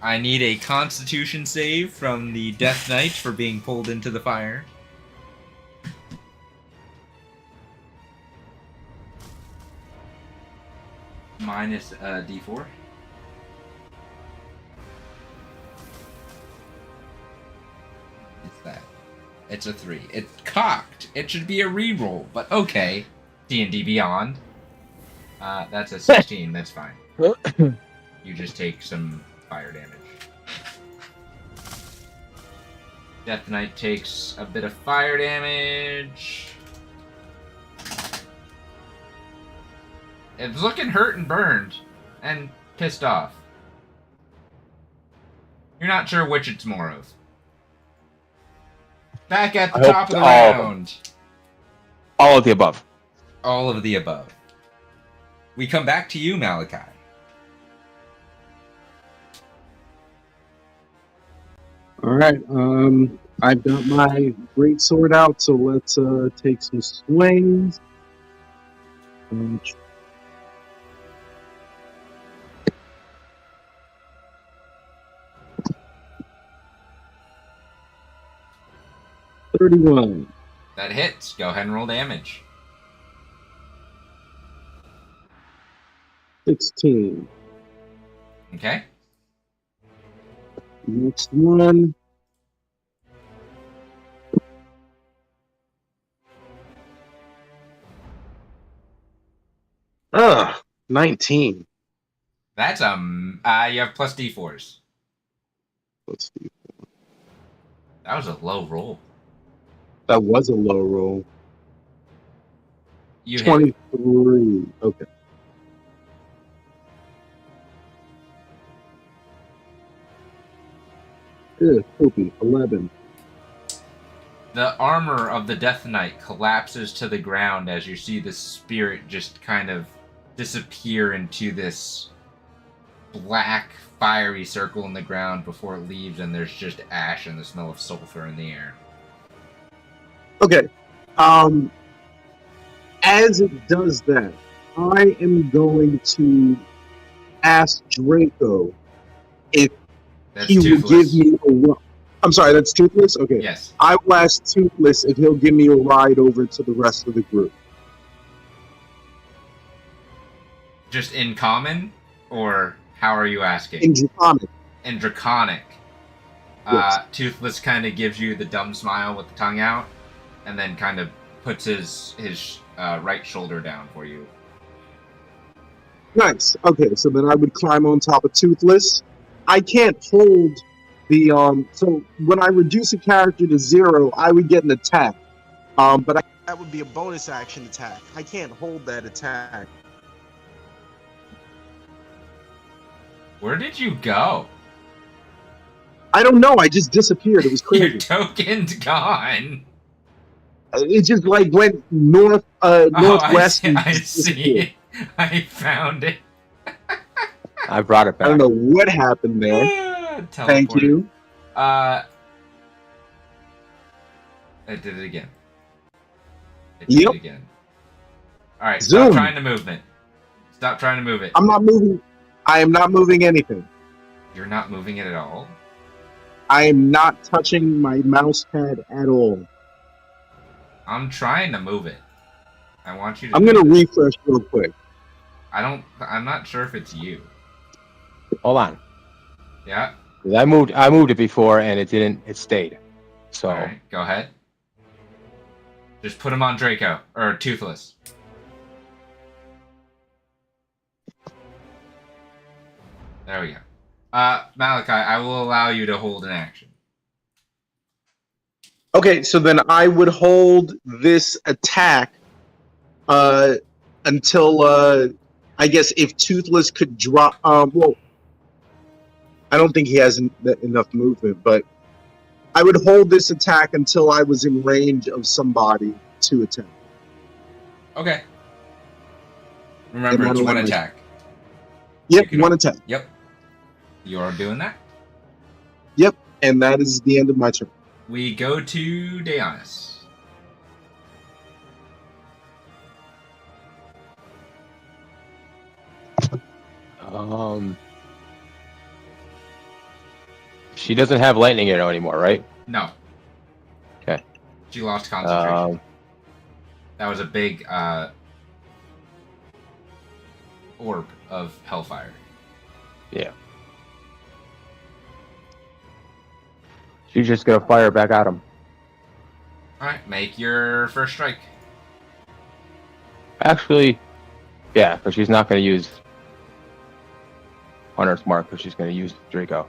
Speaker 2: I need a Constitution save from the Death Knight for being pulled into the fire. Minus D4. It's that. It's a 3. It's cocked. It should be a reroll, but okay. D&D Beyond. That's a 16. That's fine. You just take some fire damage. Death Knight takes a bit of fire damage. It's looking hurt and burned and pissed off. You're not sure which it's more of. Back at the
Speaker 1: I
Speaker 2: top of
Speaker 1: hope
Speaker 2: the
Speaker 1: all of them.
Speaker 2: round.
Speaker 1: All of the above.
Speaker 2: All of the above. We come back to you, Malachi.
Speaker 3: All right. I've got my great sword out, so let's take some swings. 31.
Speaker 2: That hits. Go ahead and roll damage.
Speaker 3: 16.
Speaker 2: Okay.
Speaker 3: Next one. Ugh, 19.
Speaker 2: That's you have plus D4s.
Speaker 3: Let's see.
Speaker 2: That was a low roll.
Speaker 3: That was a low roll.
Speaker 2: You hit.
Speaker 3: 23. Okay. Kopi, 11.
Speaker 2: The armor of the Death Knight collapses to the ground as you see the spirit just kind of disappear into this black, fiery circle in the ground before it leaves, and there's just ash and the smell of sulfur in the air.
Speaker 3: Okay. As it does that, I am going to ask Draco if
Speaker 2: That's
Speaker 3: he will
Speaker 2: toothless.
Speaker 3: give me a ride. I'm sorry, that's Toothless? Okay.
Speaker 2: Yes.
Speaker 3: I will ask Toothless if he'll give me a ride over to the rest of the group.
Speaker 2: Just in common? Or how are you asking?
Speaker 3: In Draconic.
Speaker 2: In Draconic.
Speaker 3: Yes.
Speaker 2: Toothless kind of gives you the dumb smile with the tongue out, and then kind of puts his right shoulder down for you.
Speaker 3: Nice. Okay, so then I would climb on top of Toothless. I can't hold the so when I reduce a character to 0, I would get an attack. But that would be a bonus action attack. I can't hold that attack.
Speaker 2: Where did you go?
Speaker 3: I don't know, I just disappeared. It was
Speaker 2: Your
Speaker 3: crazy.
Speaker 2: token's gone.
Speaker 3: It just like went northwest.
Speaker 2: Oh, I
Speaker 3: and
Speaker 2: see. I found it.
Speaker 1: I brought it
Speaker 3: I don't
Speaker 1: back.
Speaker 3: know what happened there. Thank
Speaker 2: Teleported.
Speaker 3: you.
Speaker 2: I did it again. I did
Speaker 3: Yep.
Speaker 2: it again. Alright,
Speaker 3: Zoom.
Speaker 2: stop trying to move it. Stop trying to move it.
Speaker 3: I'm not moving. I am not moving anything.
Speaker 2: You're not moving it at all?
Speaker 3: I am not touching my mouse pad at all.
Speaker 2: I'm trying to move it. I want you to.
Speaker 3: I'm
Speaker 2: do
Speaker 3: gonna
Speaker 2: it.
Speaker 3: refresh real quick.
Speaker 2: I'm not sure if it's you.
Speaker 1: Hold on.
Speaker 2: Yeah?
Speaker 1: 'Cause I moved it before and it didn't. It stayed. So
Speaker 2: Alright, go ahead. Just put him on Draco or Toothless. There we go. Malachi, I will allow you to hold an action.
Speaker 3: Okay, so then I would hold this attack until I guess if Toothless could drop. Well, I don't think he has enough movement, but I would hold this attack until I was in range of somebody to attack.
Speaker 2: Okay. Remember, it's one attack.
Speaker 3: Yep, one attack.
Speaker 2: Yep. You're doing that?
Speaker 3: Yep, and that is the end of my turn.
Speaker 2: We go to Deonis.
Speaker 1: She doesn't have lightning arrow anymore, right?
Speaker 2: No.
Speaker 1: Okay.
Speaker 2: She lost concentration. That was a big orb of hellfire.
Speaker 1: Yeah. She's just gonna fire back at him.
Speaker 2: Alright, make your first strike.
Speaker 1: Actually, yeah, because she's not gonna use Hunter's Mark, because she's gonna use Draco.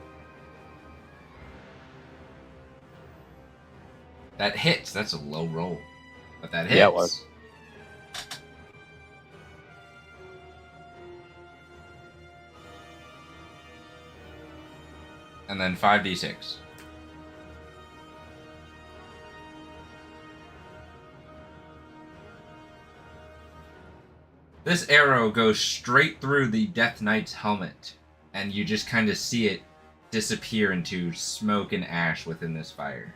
Speaker 2: That hits. That's a low roll. But that hits.
Speaker 1: Yeah, it was.
Speaker 2: And then 5d6. This arrow goes straight through the Death Knight's helmet, and you just kind of see it disappear into smoke and ash within this fire.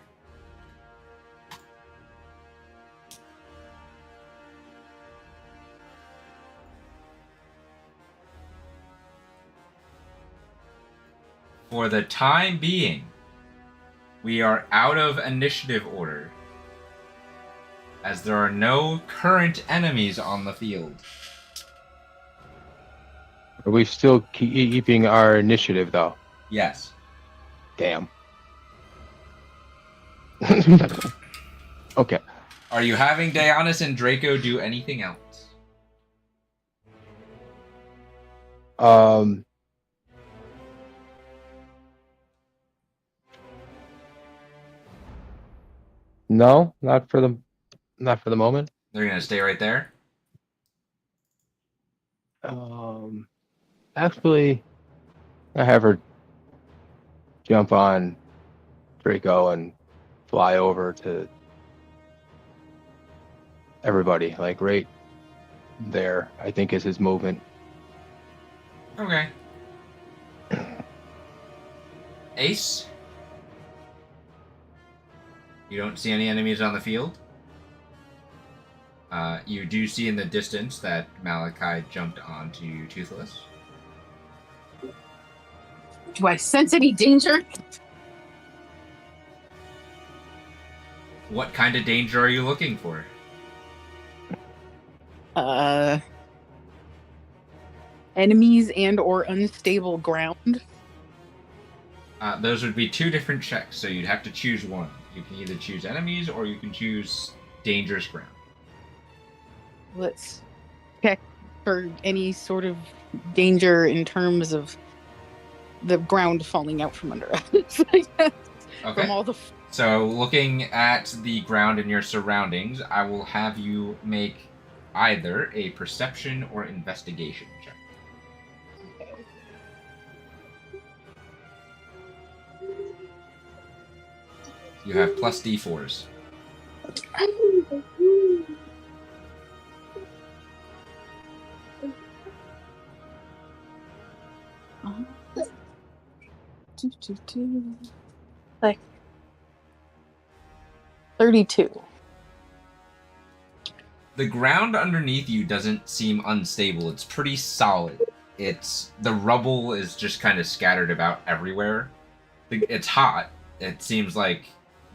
Speaker 2: For the time being, we are out of initiative order, as there are no current enemies on the field.
Speaker 1: Are we still keeping our initiative, though?
Speaker 2: Yes.
Speaker 1: Damn. Okay.
Speaker 2: Are you having Deonis and Draco do anything else?
Speaker 1: No, not for the moment.
Speaker 2: They're gonna stay right there?
Speaker 1: Actually, I have her jump on Draco and fly over to everybody, like right there, I think is his movement.
Speaker 2: Okay. Ace? You don't see any enemies on the field. You do see in the distance that Malachi jumped onto Toothless.
Speaker 4: Do I sense any danger?
Speaker 2: What kind of danger are you looking for?
Speaker 6: Enemies and or unstable ground.
Speaker 2: Those would be two different checks, so you'd have to choose one. You can either choose enemies or you can choose dangerous ground.
Speaker 6: Let's check for any sort of danger in terms of the ground falling out from under us. I guess.
Speaker 2: Okay.
Speaker 6: From all the
Speaker 2: So looking at the ground and your surroundings, I will have you make either a perception or investigation check. You have plus D4s.
Speaker 6: Like 32.
Speaker 2: The ground underneath you doesn't seem unstable. It's pretty solid. The rubble is just kind of scattered about everywhere. It's hot. It seems like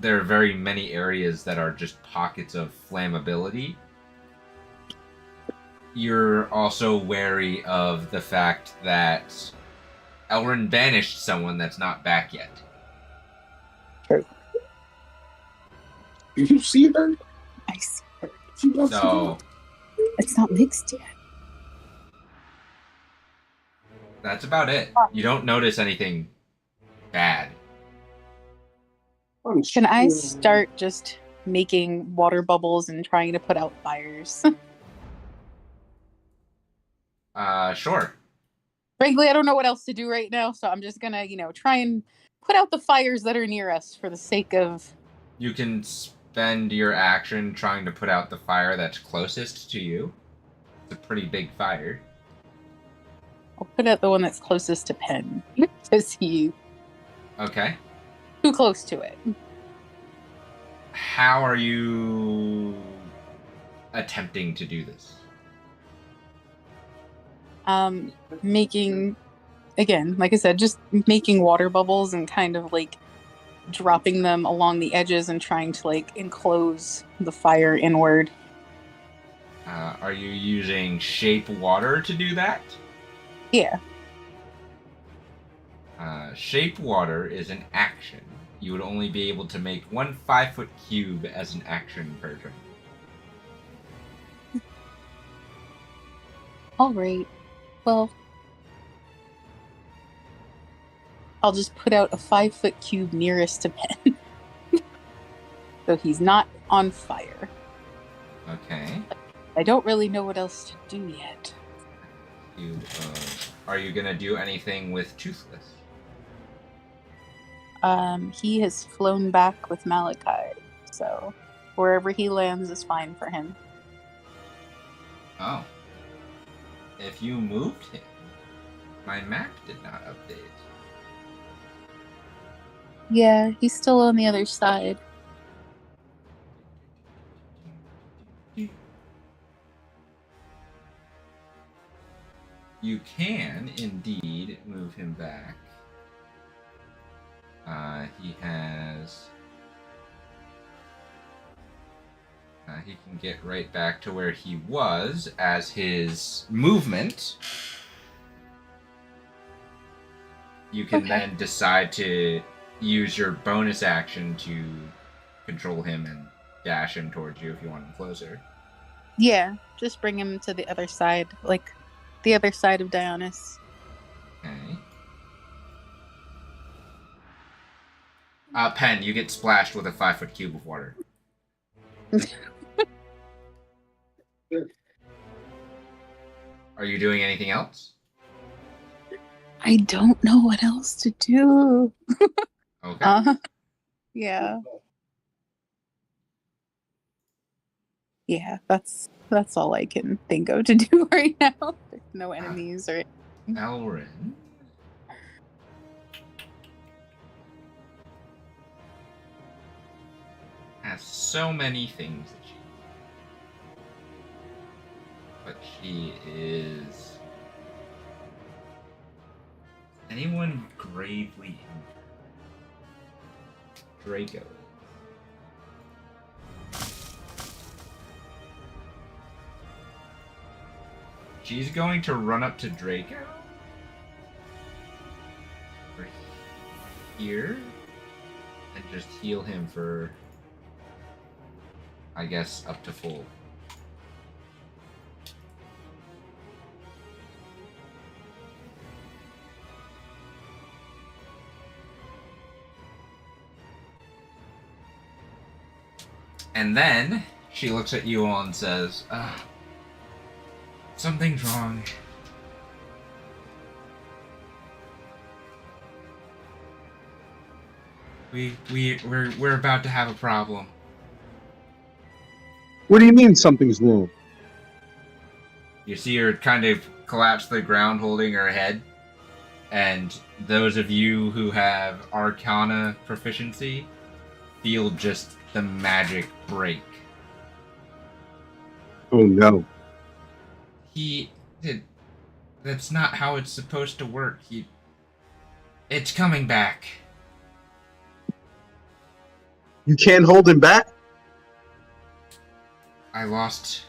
Speaker 2: there are very many areas that are just pockets of flammability. You're also wary of the fact that Elrin banished someone that's not back yet.
Speaker 3: Did you see her?
Speaker 6: I see
Speaker 2: So
Speaker 6: It's not mixed yet.
Speaker 2: that's about it. You don't notice anything bad.
Speaker 6: Can I start just making water bubbles and trying to put out fires?
Speaker 2: Sure.
Speaker 6: Frankly, I don't know what else to do right now, so I'm just gonna, try and put out the fires that are near us for the sake of.
Speaker 2: You can spend your action trying to put out the fire that's closest to you. It's a pretty big fire.
Speaker 6: I'll put out the one that's closest to Penn because he's
Speaker 2: Okay.
Speaker 6: too close to it.
Speaker 2: How are you attempting to do this?
Speaker 6: Making, again, like I said, just making water bubbles and kind of like dropping them along the edges and trying to like enclose the fire inward.
Speaker 2: Are you using shape water to do that?
Speaker 6: Yeah.
Speaker 2: Shape water is an action. You would only be able to make 1 5-foot cube as an action per turn.
Speaker 6: All right. Well, I'll just put out a 5-foot cube nearest to Penn. So he's not on fire.
Speaker 2: Okay.
Speaker 6: I don't really know what else to do yet.
Speaker 2: Are you gonna do anything with Toothless?
Speaker 6: He has flown back with Malachi, so wherever he lands is fine for him.
Speaker 2: Oh. If you moved him, my map did not update.
Speaker 6: Yeah, he's still on the other side.
Speaker 2: You can indeed move him back. He has... he can get right back to where he was as his movement. You can then decide to use your bonus action to control him and dash him towards you if you want him closer.
Speaker 6: Yeah, just bring him to the other side, like the other side of Dionys.
Speaker 2: Okay. Pen, you get splashed with a 5-foot cube of water. Are you doing anything else?
Speaker 6: I don't know what else to do.
Speaker 2: Okay.
Speaker 6: Yeah. Yeah, that's all I can think of to do right now. There's no enemies or
Speaker 2: Elrin. Has so many things that she... But she is... Anyone gravely injured? Draco. She's going to run up to Draco. Over here. And just heal him for... I guess up to full. And then she looks at you all and says, something's wrong. We're about to have a problem.
Speaker 3: What do you mean something's wrong?
Speaker 2: You see her kind of collapse to the ground holding her head. And those of you who have Arcana proficiency feel just the magic break.
Speaker 3: Oh no.
Speaker 2: That's not how it's supposed to work. It's coming back.
Speaker 3: You can't hold him back?
Speaker 2: I lost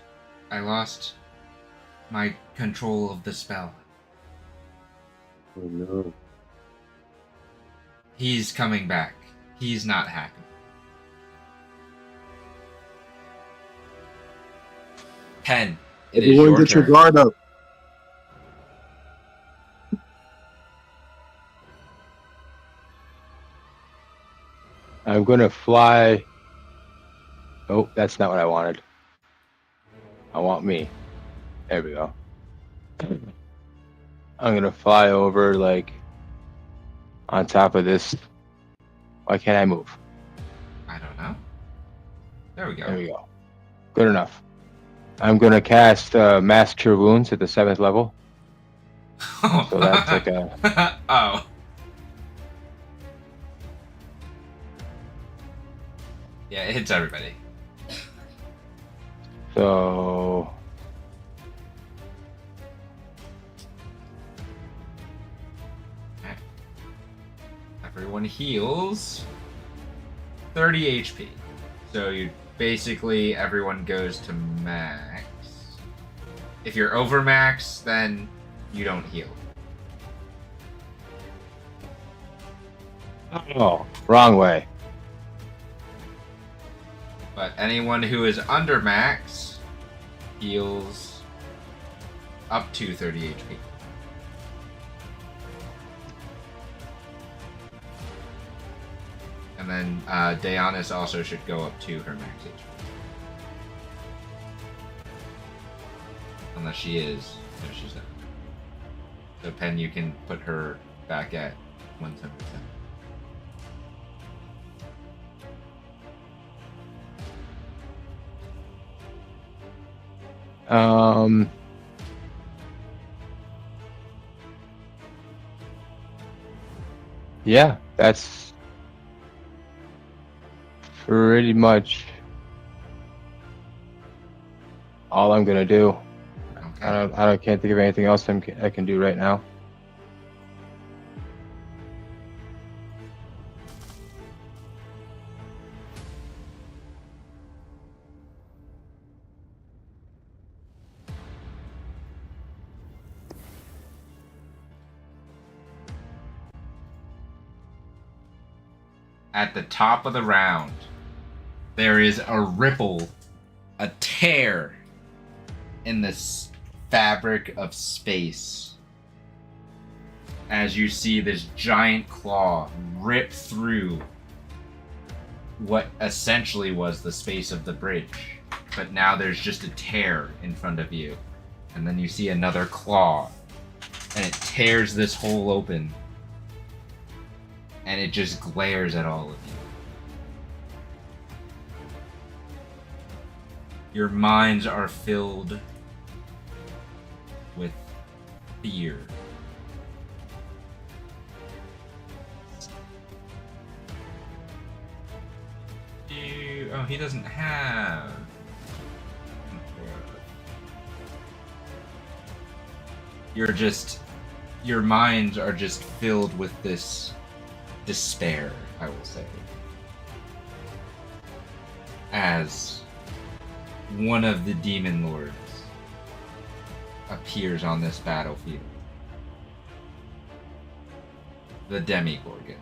Speaker 2: my control of the spell.
Speaker 3: Oh no.
Speaker 2: He's coming back. He's not happy. Pen, it is
Speaker 3: Everyone
Speaker 2: your
Speaker 3: get your
Speaker 2: turn.
Speaker 3: guard up.
Speaker 1: I'm gonna fly. Oh, that's not what I wanted. I want me. There we go. I'm gonna fly over like on top of this. Why can't I move?
Speaker 2: I don't know. There we go.
Speaker 1: There we go. Good enough. I'm gonna cast Mass Cure Wounds at the 7th level. So that's like a.
Speaker 2: Oh. Yeah, it hits everybody.
Speaker 1: So.
Speaker 2: Everyone heals 30 HP. So you basically everyone goes to max. If you're over max, then you don't heal.
Speaker 1: Oh, wrong way.
Speaker 2: But anyone who is under max heals up to 30 HP. And then Daenerys also should go up to her max HP. Unless she is. No, she's not. So Pen, you can put her back at 177.
Speaker 1: Yeah, that's pretty much all I'm gonna do.
Speaker 2: Okay.
Speaker 1: I can't think of anything else I can do right now.
Speaker 2: At the top of the round, there is a ripple, a tear in this fabric of space. As you see this giant claw rip through what essentially was the space of the bridge. But now there's just a tear in front of you. And then you see another claw. And it tears this hole open. And it just glares at all of you. Your minds are filled with fear. Oh, he doesn't have. Your minds are just filled with this despair, I will say. As one of the demon lords appears on this battlefield. The Demogorgon.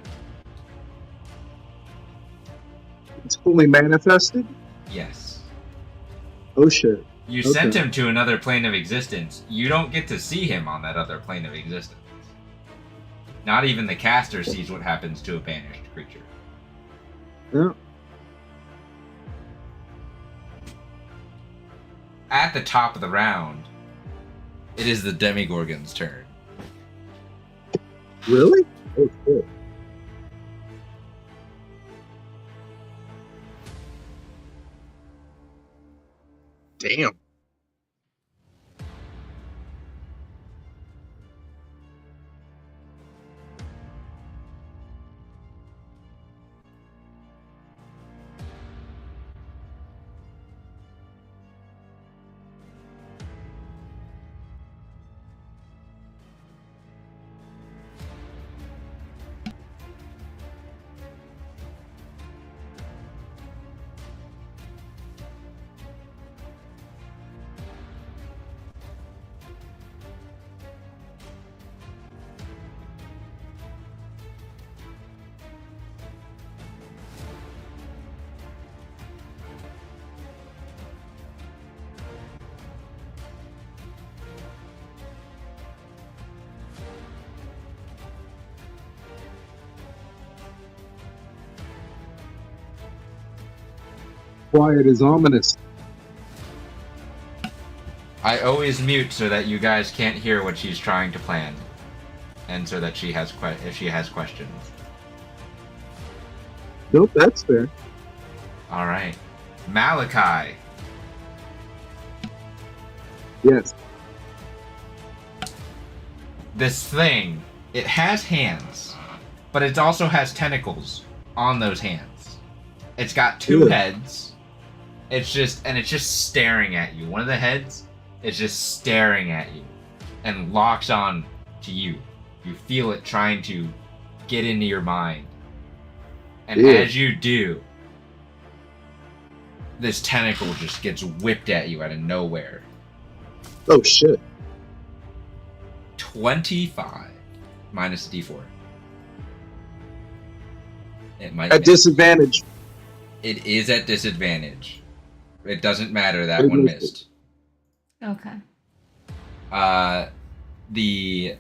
Speaker 3: It's fully manifested?
Speaker 2: Yes.
Speaker 3: Oh shit.
Speaker 2: You
Speaker 3: Okay.
Speaker 2: sent him to another plane of existence. You don't get to see him on that other plane of existence. Not even the caster sees what happens to a banished creature.
Speaker 3: Yeah.
Speaker 2: At the top of the round, it is the Demogorgon's turn.
Speaker 3: Really? Oh shit. Damn. quiet is ominous.
Speaker 2: I always mute so that you guys can't hear what she's trying to plan, and so that if she has questions.
Speaker 3: Nope, that's fair.
Speaker 2: All right, Malachi.
Speaker 3: Yes.
Speaker 2: This thing, it has hands, but it also has tentacles on those hands. It's got two
Speaker 3: Ew.
Speaker 2: heads. It's just staring at you. One of the heads is just staring at you and locks on to you. You feel it trying to get into your mind. And
Speaker 3: Ew.
Speaker 2: as you do, this tentacle just gets whipped at you out of nowhere.
Speaker 3: Oh shit.
Speaker 2: 25 minus a d4. It might
Speaker 3: At
Speaker 2: miss.
Speaker 3: disadvantage.
Speaker 2: It is at disadvantage. It doesn't matter. That
Speaker 3: It
Speaker 2: one
Speaker 3: missed.
Speaker 2: missed.
Speaker 5: Okay.
Speaker 2: The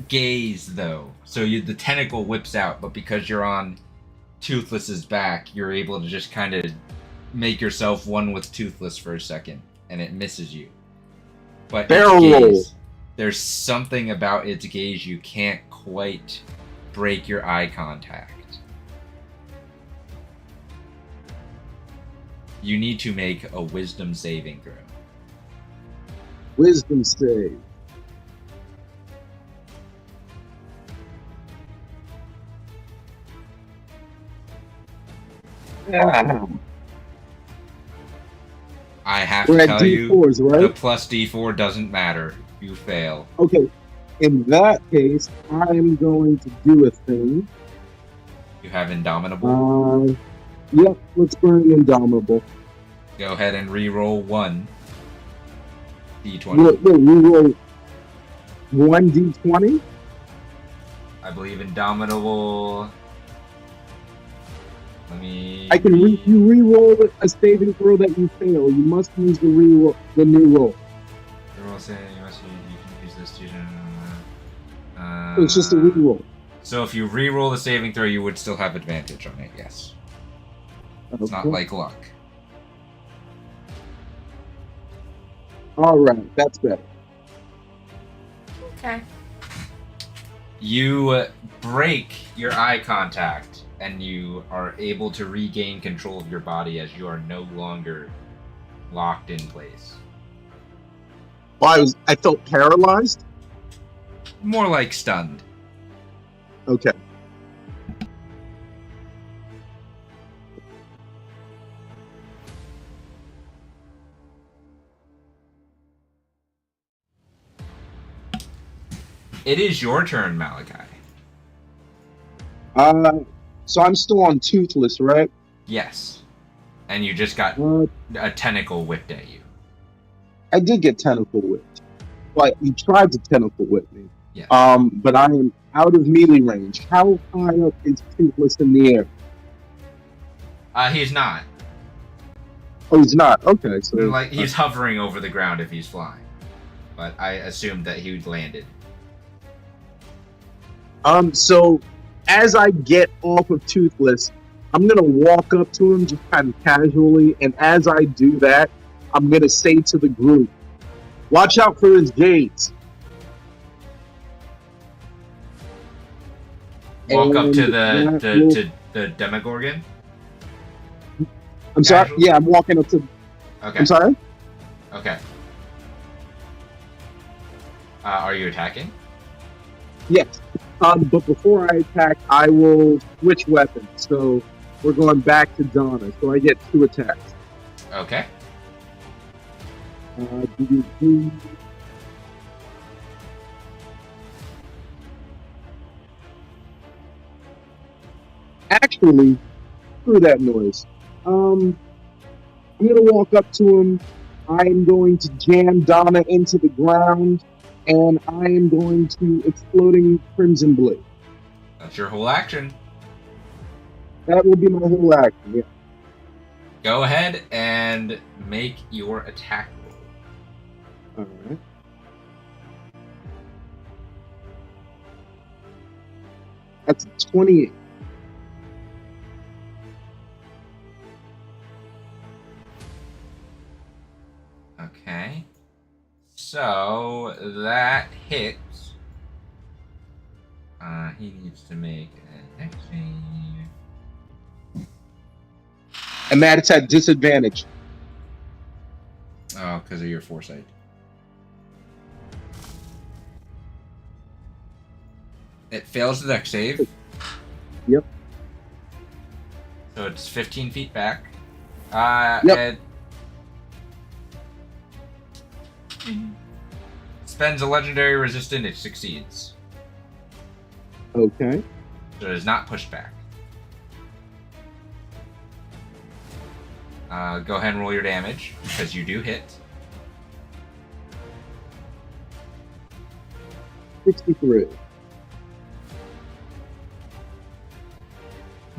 Speaker 2: gaze, though. So the tentacle whips out, but because you're on Toothless's back, you're able to just kind of make yourself one with Toothless for a second, and it misses you. But
Speaker 3: Barrel
Speaker 2: its
Speaker 3: roll.
Speaker 2: gaze, there's something about its gaze you can't quite break your eye contact. You need to make a wisdom saving throw.
Speaker 3: Wisdom save.
Speaker 2: I have
Speaker 3: We're
Speaker 2: to
Speaker 3: at
Speaker 2: tell you,
Speaker 3: D4s,
Speaker 2: the
Speaker 3: right?
Speaker 2: plus d4 doesn't matter. You fail.
Speaker 3: Okay. In that case, I am going to do a thing.
Speaker 2: You have Indomitable.
Speaker 3: Yep, let's burn Indomitable.
Speaker 2: Go ahead and re-roll 1 d20.
Speaker 3: Wait, we roll 1d20?
Speaker 2: I believe Indomitable. Let me.
Speaker 3: I can you re-roll a saving throw that you fail. You must use the new roll.
Speaker 2: Re-roll say you can use this to.
Speaker 3: So it's just a re-roll.
Speaker 2: So if you re-roll the saving throw, you would still have advantage on it. Yes. It's not
Speaker 3: Okay.
Speaker 2: like luck.
Speaker 3: All right, that's better.
Speaker 5: Okay.
Speaker 2: You break your eye contact, and you are able to regain control of your body as you are no longer locked in place.
Speaker 3: Well, I felt paralyzed.
Speaker 2: More like stunned.
Speaker 3: Okay.
Speaker 2: It is your turn, Malachi.
Speaker 3: So I'm still on Toothless, right?
Speaker 2: Yes. And you just got a tentacle whipped at you.
Speaker 3: I did get tentacle whipped. Like, you tried to tentacle whip me.
Speaker 2: Yes.
Speaker 3: But I am out of melee range. How high up is Toothless in the air?
Speaker 2: He's not.
Speaker 3: Oh, he's not. Okay, so
Speaker 2: Like, he's hovering over the ground if he's flying. But I assumed that he landed.
Speaker 3: So as I get off of Toothless, I'm gonna walk up to him just kind of casually, and as I do that, I'm gonna say to the group, "Watch out for his gaze."
Speaker 2: Walk up to
Speaker 3: And
Speaker 2: the Demogorgon?
Speaker 3: I'm sorry.
Speaker 2: Casually?
Speaker 3: Yeah, I'm walking up to.
Speaker 2: Okay.
Speaker 3: I'm sorry.
Speaker 2: Okay. Are you attacking?
Speaker 3: Yes. But before I attack, I will switch weapons. So we're going back to Donna. So I get 2 attacks.
Speaker 2: Okay.
Speaker 3: Actually, screw that noise. I'm gonna walk up to him. I'm going to jam Donna into the ground, and I am going to exploding Crimson Blade.
Speaker 2: That's your whole action.
Speaker 3: That will be my whole action. Yeah.
Speaker 2: Go ahead and make your attack roll.
Speaker 3: All right. That's 28.
Speaker 2: So that hits. He needs to make an X save.
Speaker 3: And that it's at disadvantage.
Speaker 2: Oh, because of your foresight. It fails the dex save.
Speaker 3: Yep.
Speaker 2: So it's 15 feet back.
Speaker 3: Yep.
Speaker 2: It spends a legendary resistant, it succeeds.
Speaker 3: Okay.
Speaker 2: So it is not pushed back. Go ahead and roll your damage, because you do hit.
Speaker 3: 63.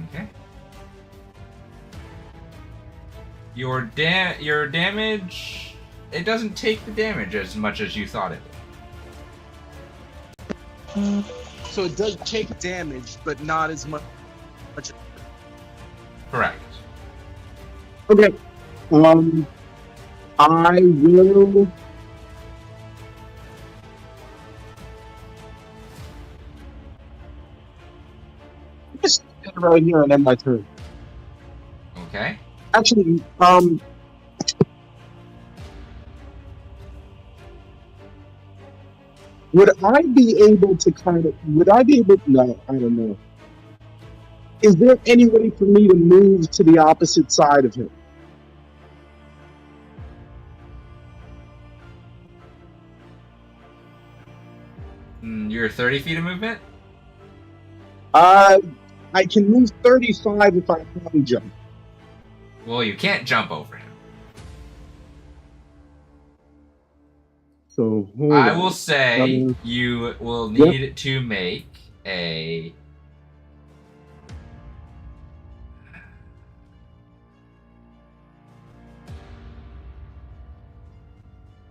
Speaker 2: Okay. Your damage, it doesn't take the damage as much as you thought it would.
Speaker 3: So it does take damage, but not as much.
Speaker 2: Correct.
Speaker 3: Okay. I will. Just stand right here and end my turn.
Speaker 2: Okay.
Speaker 3: Actually, would I be able to would I be able, no, I don't know. Is there any way for me to move to the opposite side of him?
Speaker 2: You're 30 feet of movement?
Speaker 3: I can move 35 if I long jump.
Speaker 2: Well, you can't jump over him.
Speaker 3: So hold
Speaker 2: I
Speaker 3: on.
Speaker 2: will say you will need to make an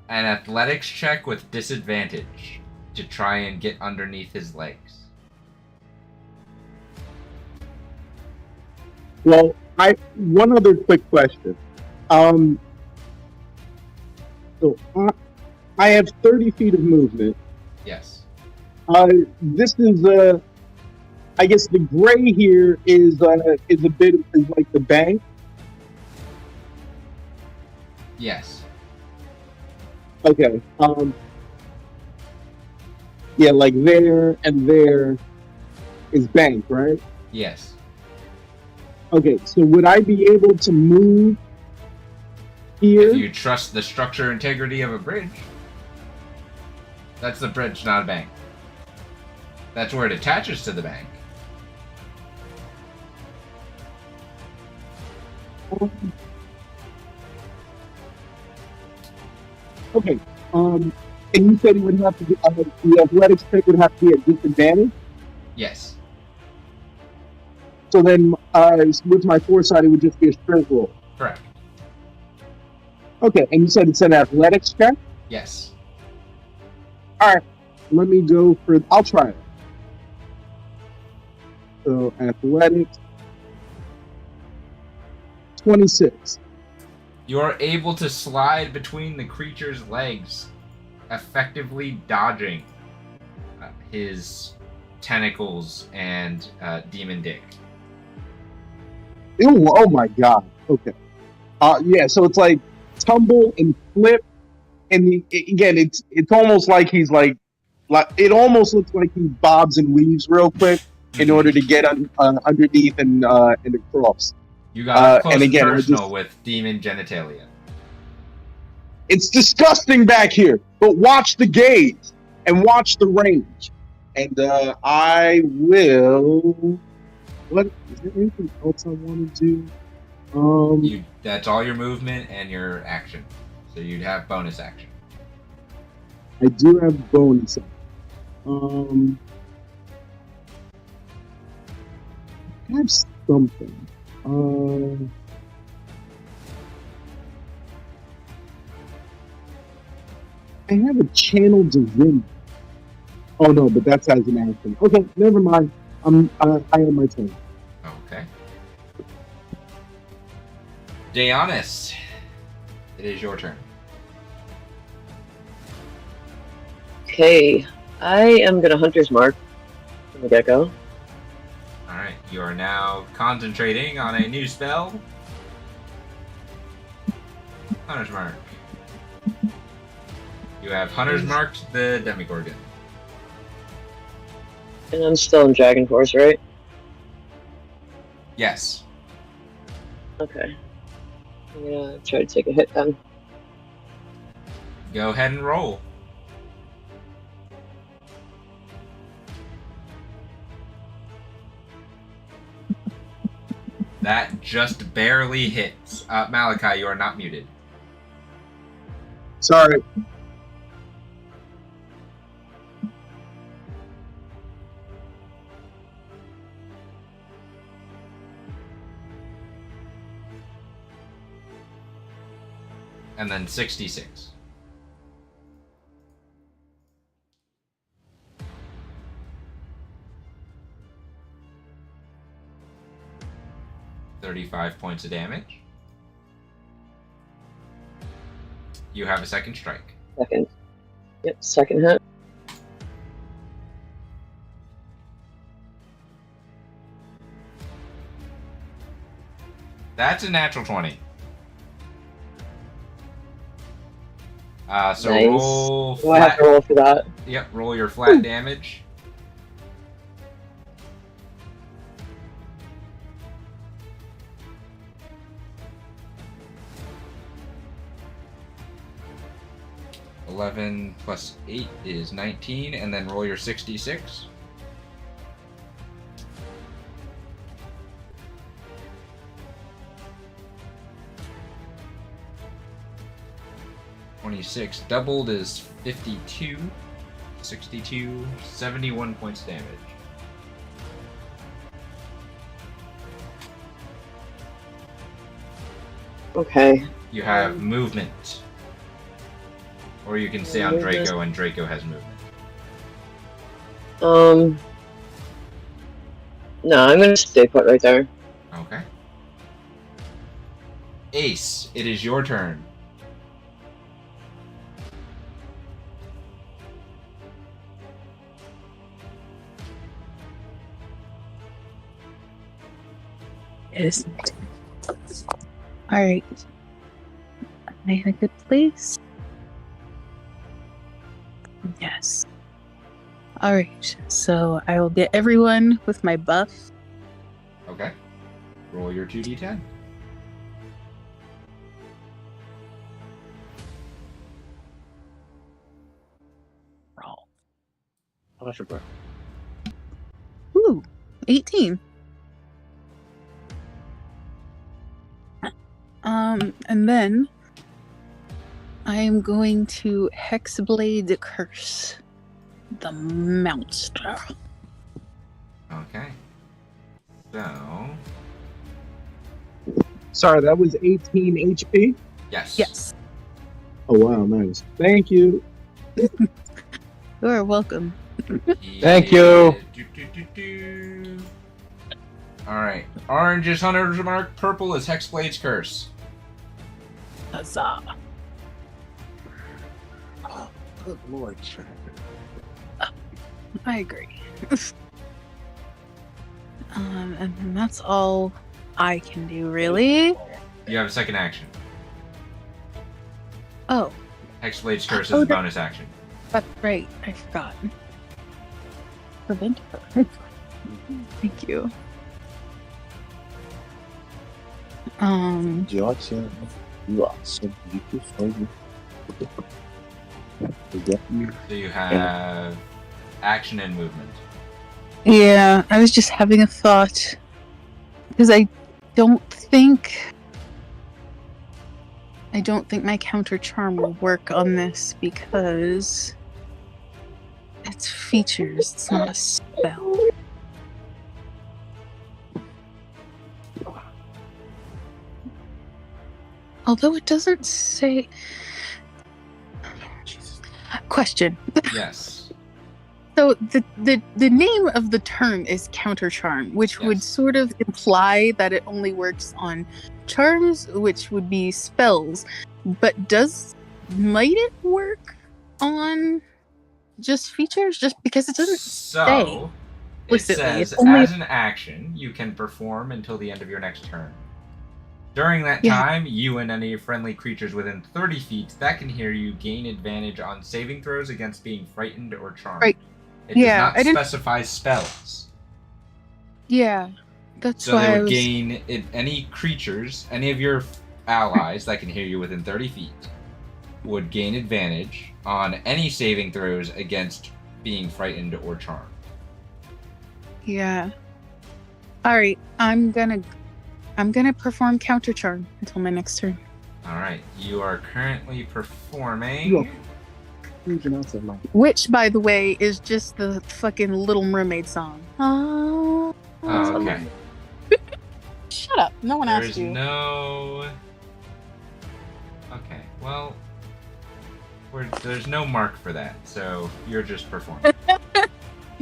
Speaker 2: athletics check with disadvantage to try and get underneath his legs.
Speaker 3: Well, one other quick question. So I have 30 feet of movement.
Speaker 2: Yes.
Speaker 3: This is I guess the gray here is a bit is like the bank.
Speaker 2: Yes.
Speaker 3: Okay. Yeah, like there and there is bank, right?
Speaker 2: Yes.
Speaker 3: Okay, so would I be able to move here?
Speaker 2: If you trust the structure integrity of a bridge. That's the bridge, not a bank. That's where it attaches to the bank.
Speaker 3: Okay. And you said it would have to be the athletics check would have to be at disadvantage.
Speaker 2: Yes.
Speaker 3: So then, with my foresight, it would just be a strength roll.
Speaker 2: Correct.
Speaker 3: Okay, and you said it's an athletics check?
Speaker 2: Yes.
Speaker 3: Alright, let me go for... I'll try it. So, athletics... 26.
Speaker 2: You're able to slide between the creature's legs, effectively dodging his tentacles and demon dick.
Speaker 3: Ew, oh my god. Okay. Yeah, so it's like tumble and flip, and again, it's almost like he's like it almost looks like he bobs and weaves real quick in order to get underneath and across.
Speaker 2: You got close
Speaker 3: and again,
Speaker 2: personal with demon genitalia.
Speaker 3: It's disgusting back here, but watch the gaze and watch the range, and I will. What is there anything else I want to do?
Speaker 2: That's all your movement and your action. So you'd have bonus action.
Speaker 3: I do have bonus. I have something. I have a channel divinity. Oh no, but that's as an action. Okay, never mind. I am my turn.
Speaker 2: Okay. Deonis, it is your turn.
Speaker 7: Okay, I am gonna Hunter's Mark from the get-go.
Speaker 2: Alright, you are now concentrating on a new spell. Hunter's Mark. You have Hunter's Marked the Demogorgon.
Speaker 7: And I'm still in Dragon Force, right?
Speaker 2: Yes.
Speaker 7: Okay. I'm gonna try to take a hit then.
Speaker 2: Go ahead and roll. That just barely hits. Malachi, you are not muted.
Speaker 3: Sorry.
Speaker 2: And then 66. $35 points of damage. You have a second strike.
Speaker 7: Second. Yep, second hit.
Speaker 2: That's a natural 20. So
Speaker 7: Nice.
Speaker 2: roll
Speaker 7: Do I have
Speaker 2: flat.
Speaker 7: to roll for that?
Speaker 2: Yep, roll your flat damage. $11 plus 8 is 19, and then roll your 66. $26 doubled is 52, 62, 71 points damage.
Speaker 7: Okay.
Speaker 2: You have movement. Or you can stay on Draco, and Draco has movement.
Speaker 7: No, I'm gonna stay put right there.
Speaker 2: Okay. Ace, it is your turn.
Speaker 6: Yes. Alright. Am I in a good place? Yes. Alright, so I will get everyone with my buff.
Speaker 2: Okay. Roll your 2d10.
Speaker 6: Roll.
Speaker 1: How much your buff?
Speaker 6: Ooh, 18. And then I am going to Hexblade Curse the monster.
Speaker 2: Okay. So,
Speaker 3: Sorry, that was 18 HP.
Speaker 2: yes.
Speaker 6: Yes,
Speaker 3: Oh wow, nice. Thank you.
Speaker 6: you are welcome.
Speaker 1: Thank you.
Speaker 2: Alright. Orange is Hunter's Mark, purple is Hexblade's Curse.
Speaker 6: Huzzah.
Speaker 1: Oh, good lord.
Speaker 6: I agree. And then that's all I can do, really.
Speaker 2: You have a second action.
Speaker 6: Oh,
Speaker 2: Hexblade's Curse
Speaker 6: Oh,
Speaker 2: is a
Speaker 6: that-
Speaker 2: bonus action.
Speaker 6: that's right. I forgot. Prevent her. Thank you.
Speaker 8: Georgia, you are so beautiful.
Speaker 2: So you have action and movement.
Speaker 6: Yeah, I was just having a thought. Because I don't think my counter charm will work on this because it's features, it's not a spell. Although it doesn't say. Question.
Speaker 2: Yes.
Speaker 6: So the name of the term is counter charm, which would
Speaker 2: Yes.
Speaker 6: sort of imply that it only works on charms, which would be spells. But might it work on just features? Just because it doesn't say.
Speaker 2: So, it
Speaker 6: Explicitly,
Speaker 2: says,
Speaker 6: it's only-
Speaker 2: as an action, you can perform until the end of your next turn. During that
Speaker 6: Yeah.
Speaker 2: time, you and any friendly creatures within 30 feet that can hear you gain advantage on saving throws against being frightened or charmed.
Speaker 6: Right.
Speaker 2: It
Speaker 6: Yeah,
Speaker 2: does not
Speaker 6: I didn't-
Speaker 2: specify spells.
Speaker 6: Yeah, that's
Speaker 2: So
Speaker 6: why
Speaker 2: they
Speaker 6: I
Speaker 2: would
Speaker 6: was.
Speaker 2: gain any creatures, any of your allies that can hear you within 30 feet would gain advantage on any saving throws against being frightened or charmed.
Speaker 6: Yeah. All right, I'm gonna perform counter charm until my next turn.
Speaker 2: All right, you are currently performing.
Speaker 6: Which, by the way, is just the fucking Little Mermaid song.
Speaker 2: Oh, okay.
Speaker 6: Shut up! No one
Speaker 2: There's
Speaker 6: asked you.
Speaker 2: no. Okay, well, there's no mark for that, so you're just performing.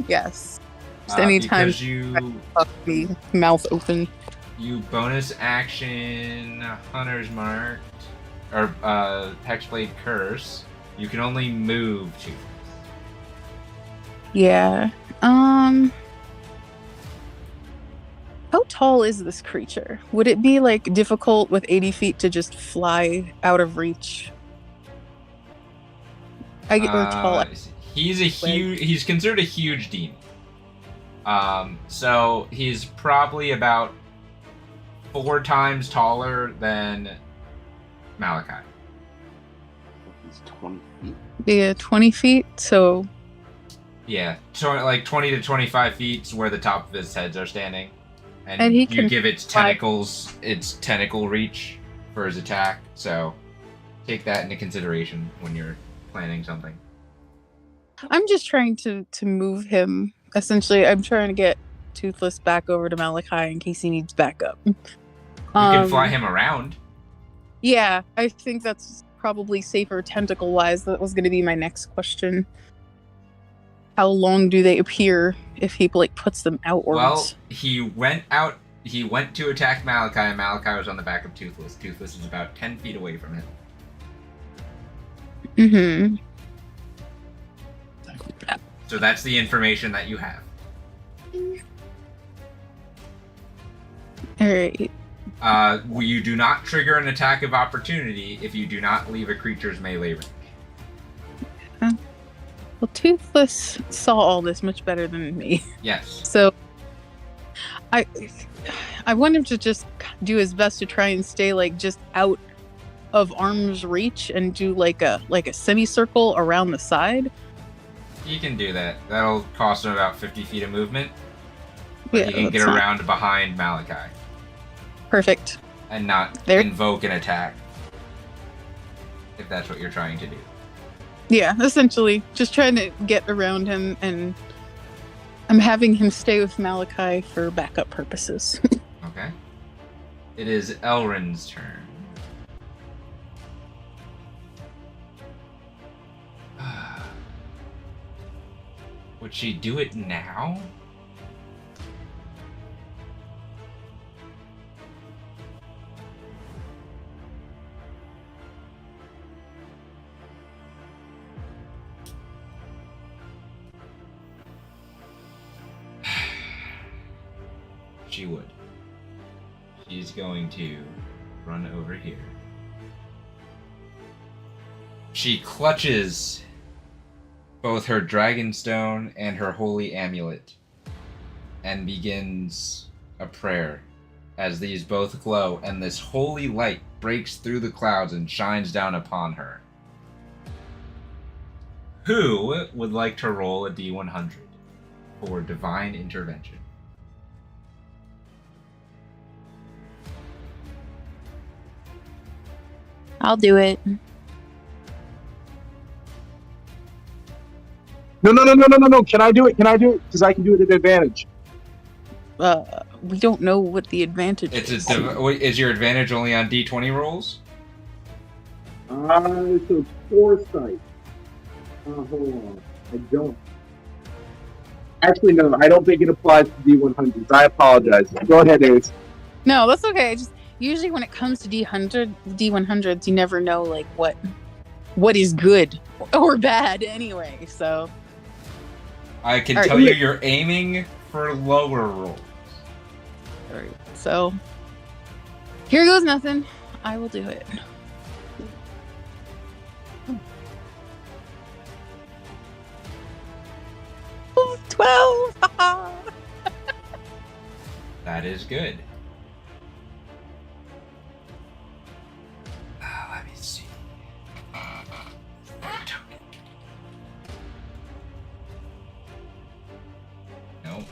Speaker 6: Yes. Just anytime
Speaker 2: Because you
Speaker 6: fuck me, mouth open.
Speaker 2: bonus action Hunter's Mark or Hexblade Curse. You can only move 2.
Speaker 6: Yeah. How tall is this creature? Would it be like difficult with 80 feet to just fly out of reach? Or tall.
Speaker 2: He's a huge. He's considered a huge demon. So he's probably about 4 times taller than Malachi.
Speaker 8: He's 20 feet.
Speaker 6: Yeah, 20 feet. So
Speaker 2: Yeah, like 20 to 25 feet is where the top of his heads are standing.
Speaker 6: And he
Speaker 2: you
Speaker 6: can
Speaker 2: give its
Speaker 6: fly-
Speaker 2: tentacles its tentacle reach for his attack. So take that into consideration when you're planning something.
Speaker 6: I'm just trying to move him. Essentially, I'm trying to get Toothless back over to Malachi in case he needs backup.
Speaker 2: You can fly him around.
Speaker 6: Yeah, I think that's probably safer tentacle-wise. That was going to be my next question. How long do they appear if he like puts them outwards?
Speaker 2: Well, he went out. He went to attack Malachi, and Malachi was on the back of Toothless. Toothless is about 10 feet away from him.
Speaker 6: Mm-hmm.
Speaker 2: So that's the information that you have.
Speaker 6: All right.
Speaker 2: You do not trigger an attack of opportunity if you do not leave a creature's melee range.
Speaker 6: Well, Toothless saw all this much better than me.
Speaker 2: Yes.
Speaker 6: So I want him to just do his best to try and stay like just out of arm's reach and do like a semicircle around the side.
Speaker 2: You can do that. That'll cost him about 50 feet of movement. But
Speaker 6: Yeah,
Speaker 2: you can get
Speaker 6: that's not-
Speaker 2: around behind Malachi
Speaker 6: Perfect.
Speaker 2: and not
Speaker 6: There-
Speaker 2: invoke an attack. If that's what you're trying to do.
Speaker 6: Yeah, essentially just trying to get around him, and I'm having him stay with Malachi for backup purposes.
Speaker 2: Okay. It is Elrin's turn. Would she do it now? She would. She's going to run over here. She clutches both her Dragonstone and her Holy Amulet and begins a prayer as these both glow and this holy light breaks through the clouds and shines down upon her. Who would like to roll a D100 for Divine Intervention?
Speaker 6: I'll do it.
Speaker 3: No. Can I do it? Because I can do it at advantage.
Speaker 6: We don't know what the advantage is.
Speaker 2: Is your advantage only on D20 rolls?
Speaker 3: So foresight. Hold on. I don't. Actually, no. I don't think it applies to D100s. I apologize. Go ahead, Ace.
Speaker 6: No, that's okay. Just usually when it comes to D100s, you never know like what is good or bad anyway. So
Speaker 2: I can
Speaker 6: Alright.
Speaker 2: tell you you're aiming for lower rolls.
Speaker 6: Alright, so here goes nothing. I will do it. 12!
Speaker 2: That is good. Let me see. Nope.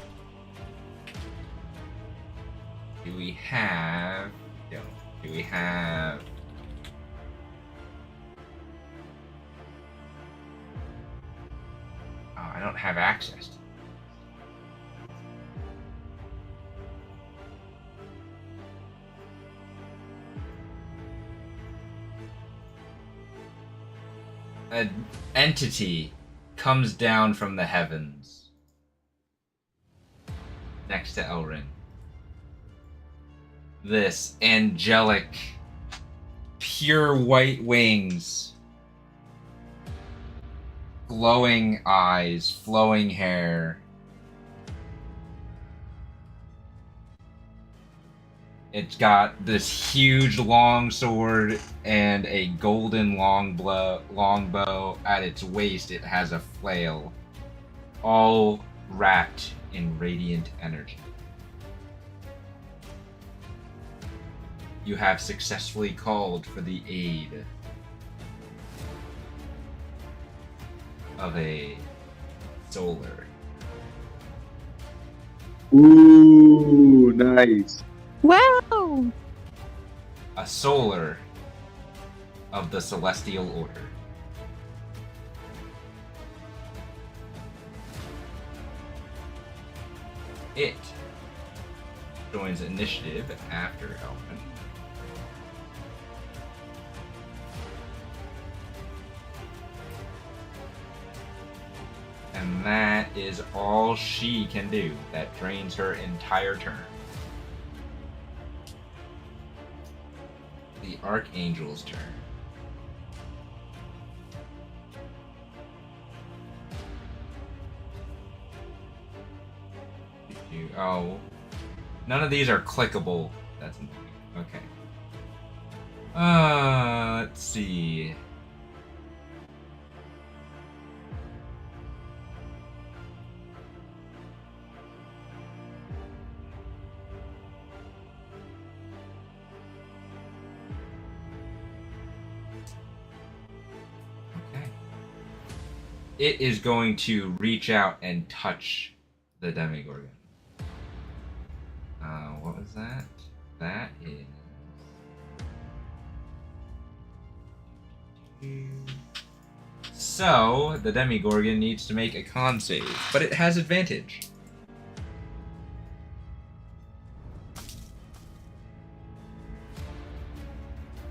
Speaker 2: Do we have... No. Do we have... Oh, I don't have access to... An entity comes down from the heavens next to Elrin. This angelic, pure white wings, glowing eyes, flowing hair. It's got this huge long sword and a golden longbow at its waist. It has a flail, all wrapped in radiant energy. You have successfully called for the aid of a solar.
Speaker 3: Ooh, nice.
Speaker 6: Wow!
Speaker 2: A solar of the celestial order. It joins initiative after Elfin. And that is all she can do. That drains her entire turn. The Archangel's turn. Oh, none of these are clickable. That's annoying. Okay. Let's see. Okay. It is going to reach out and touch the Demogorgon. What was that? That is... So, the Demogorgon needs to make a con save, but it has advantage.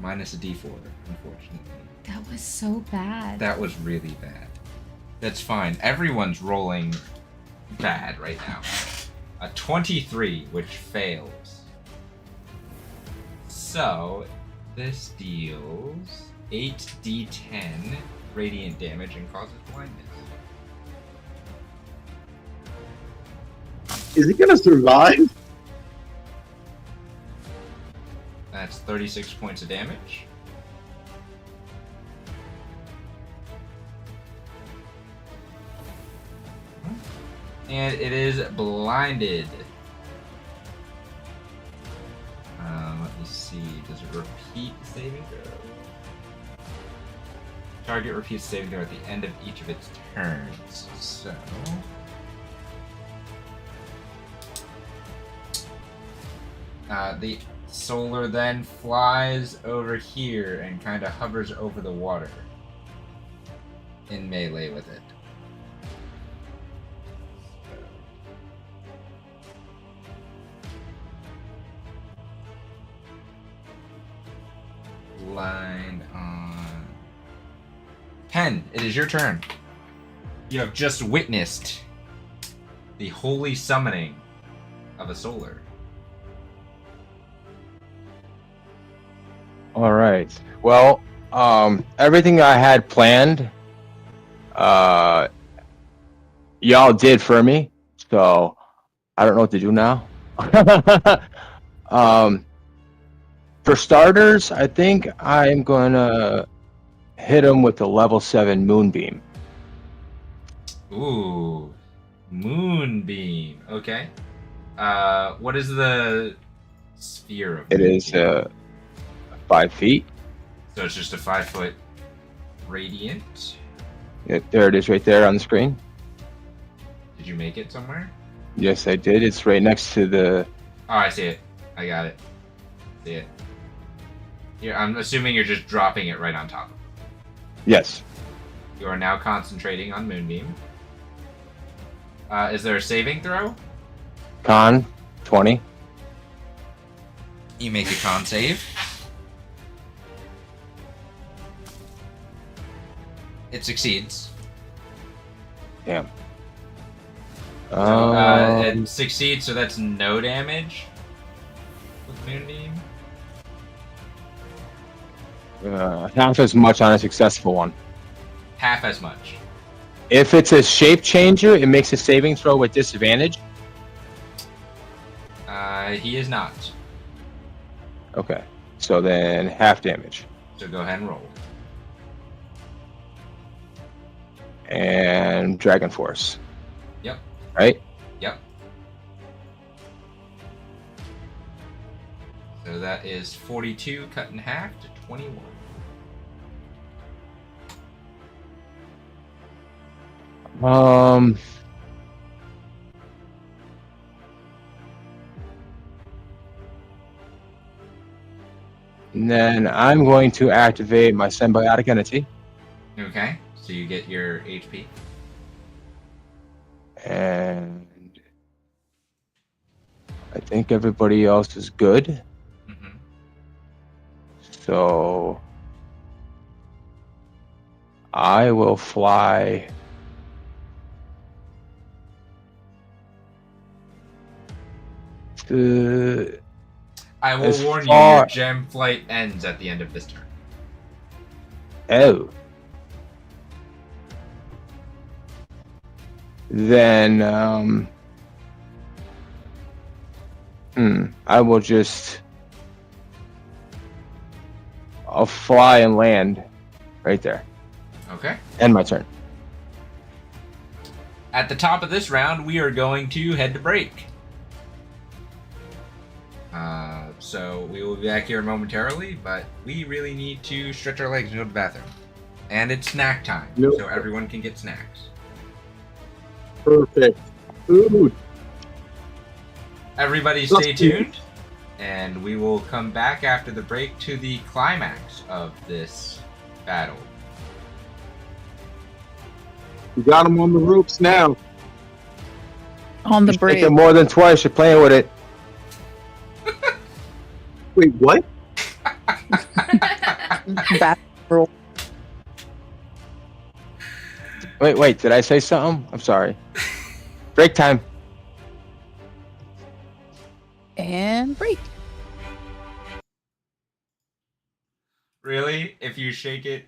Speaker 2: Minus a d4, unfortunately.
Speaker 5: That was so bad.
Speaker 2: That was really bad. That's fine. Everyone's rolling bad right now. A 23, which fails. So, this deals 8d10 radiant damage and causes blindness.
Speaker 3: Is he gonna survive?
Speaker 2: That's 36 points of damage. And it is blinded. Let me see. Does it repeat the saving throw? Target repeats saving throw at the end of each of its turns. So... the solar then flies over here and kind of hovers over the water. In melee with it. Line on... Pen, it is your turn. You have just witnessed the holy summoning of a solar.
Speaker 1: All right. Well, everything I had planned y'all did for me, so I don't know what to do now. um, for starters, I think I'm gonna hit him with the level 7 moonbeam.
Speaker 2: Ooh, moonbeam. Okay. What is the sphere of
Speaker 1: It is
Speaker 2: moonbeam?
Speaker 1: 5 feet.
Speaker 2: So it's just a 5-foot radiant.
Speaker 1: There it is, right there on the screen.
Speaker 2: Did you make it somewhere?
Speaker 1: Yes, I did. It's right next to the.
Speaker 2: Oh, I see it. I got it. See it. Here, I'm assuming you're just dropping it right on top of it.
Speaker 1: Yes.
Speaker 2: You are now concentrating on moonbeam. Is there a saving throw?
Speaker 1: Con 20.
Speaker 2: You make a con save. It succeeds.
Speaker 1: Damn.
Speaker 2: So, it succeeds, so that's no damage with moonbeam.
Speaker 1: Half as much on a successful one.
Speaker 2: Half as much.
Speaker 1: If it's a shape changer, it makes a saving throw with disadvantage.
Speaker 2: He is not.
Speaker 1: Okay. So then half damage.
Speaker 2: So go ahead and roll.
Speaker 1: And Dragon Force.
Speaker 2: Yep.
Speaker 1: Right?
Speaker 2: Yep. So that is 42 cut in half to 21.
Speaker 1: And then I'm going to activate my symbiotic entity.
Speaker 2: Okay, so you get your HP.
Speaker 1: And I think everybody else is good.
Speaker 2: Mm-hmm.
Speaker 1: So I will fly to
Speaker 2: I will
Speaker 1: as
Speaker 2: warn you,
Speaker 1: far-
Speaker 2: your gem flight ends at the end of this turn.
Speaker 1: Oh. Then I will just I'll fly and land right there.
Speaker 2: Okay.
Speaker 1: End my turn.
Speaker 2: At the top of this round, we are going to head to break. So we will be back here momentarily, but we really need to stretch our legs and go to the bathroom. And it's snack time,
Speaker 3: Nope.
Speaker 2: so everyone can get snacks.
Speaker 3: Perfect. Food.
Speaker 2: Everybody stay tuned, and we will come back after the break to the climax of this battle.
Speaker 3: You got him on the ropes now.
Speaker 6: On the
Speaker 1: You're
Speaker 6: bridge.
Speaker 1: thinking more than twice. You're playing with it.
Speaker 3: Wait, what?
Speaker 6: Back roll.
Speaker 1: Wait. Did I say something? I'm sorry. Break time.
Speaker 6: And break.
Speaker 2: Really? If you shake it.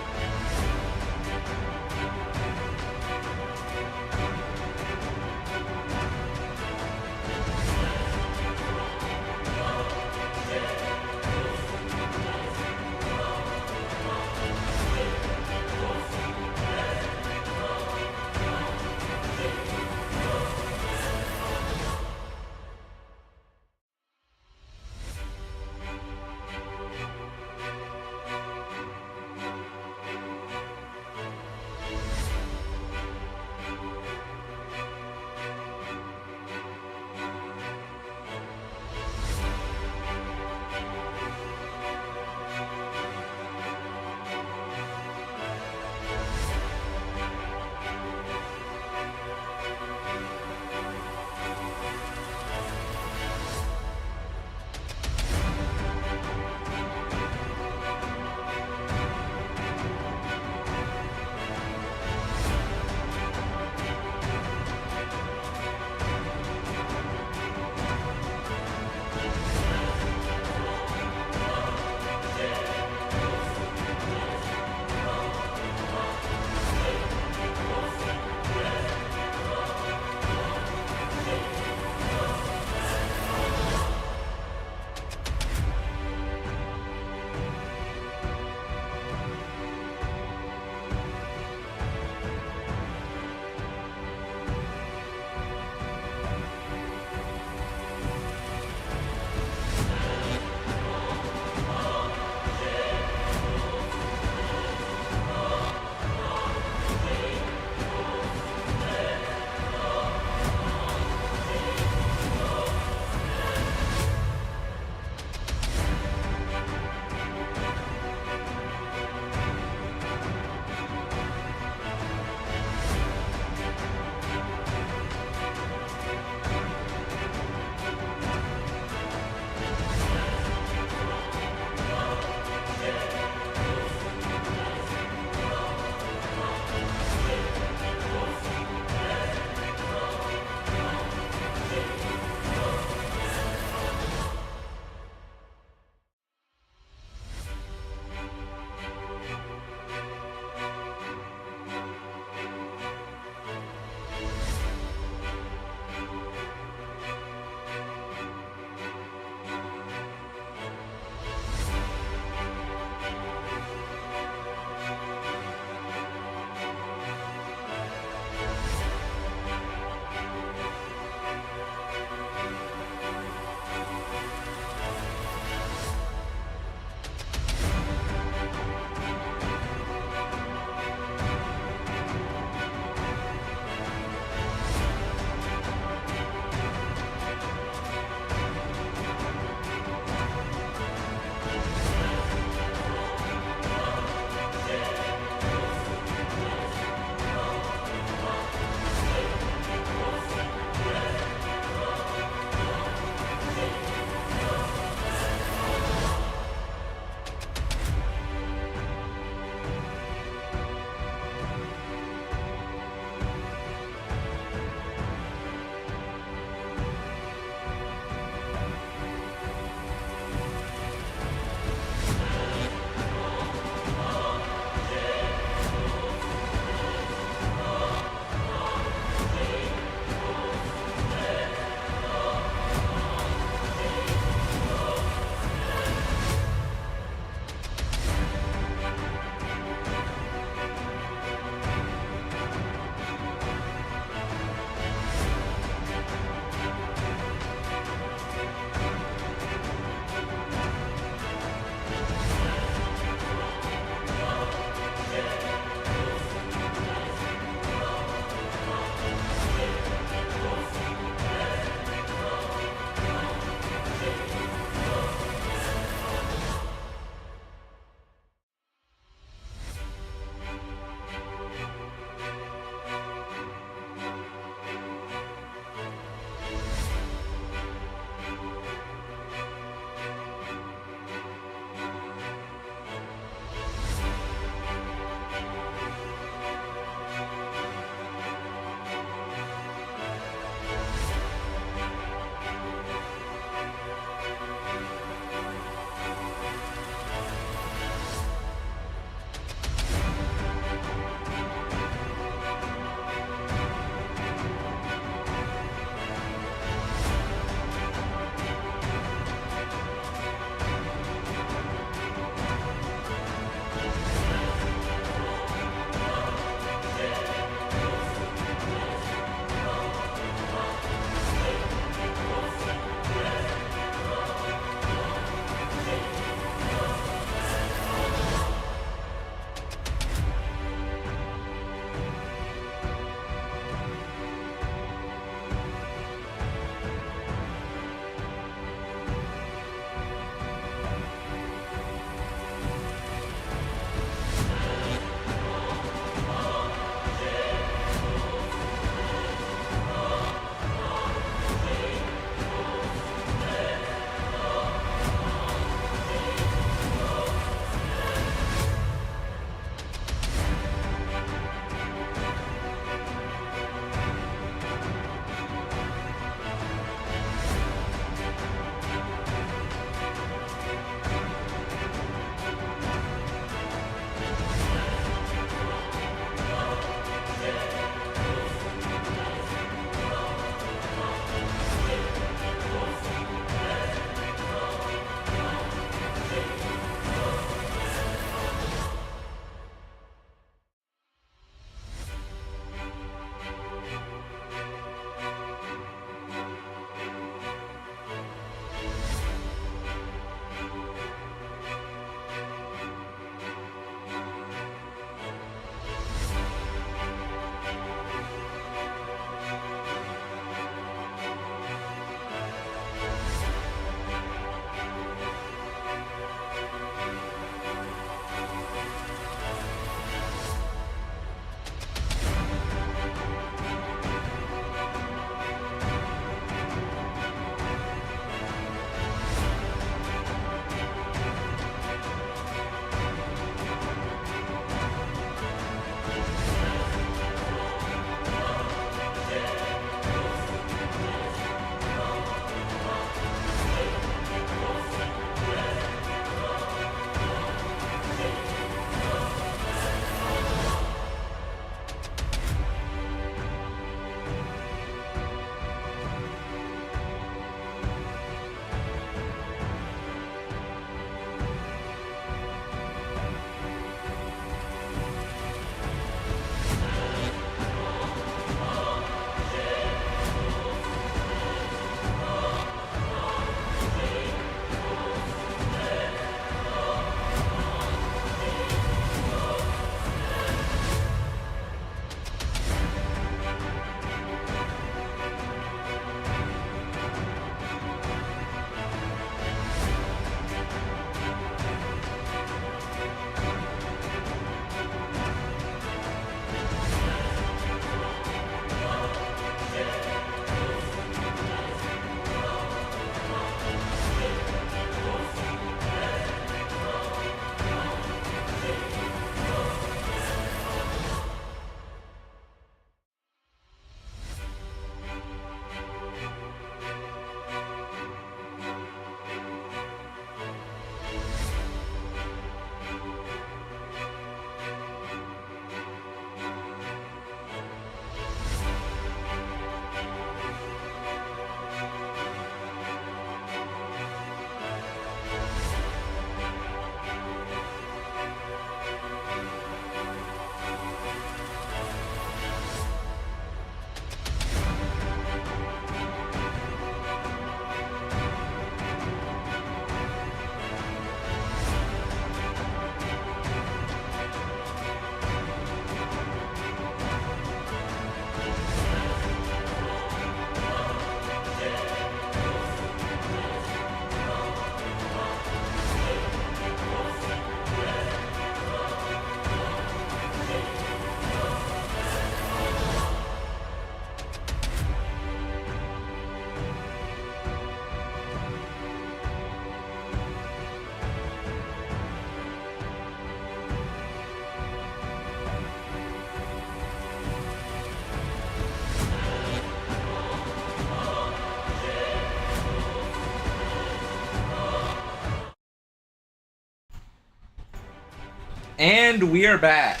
Speaker 2: And we are back.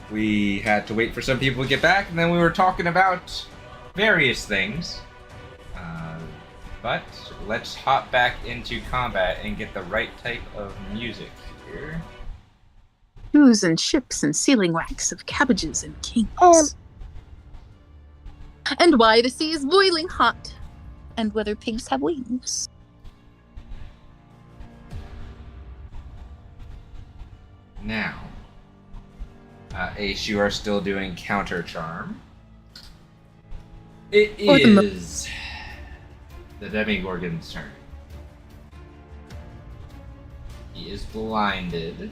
Speaker 2: We had to wait for some people to get back, and then we were talking about various things. But let's hop back into combat and get the right type of music here.
Speaker 6: Shoes and ships and sealing wax of cabbages and kings. And why the sea is boiling hot. And whether pigs have wings.
Speaker 2: Now, Ace, you are still doing counter charm. It is the Demogorgon's turn. He is blinded.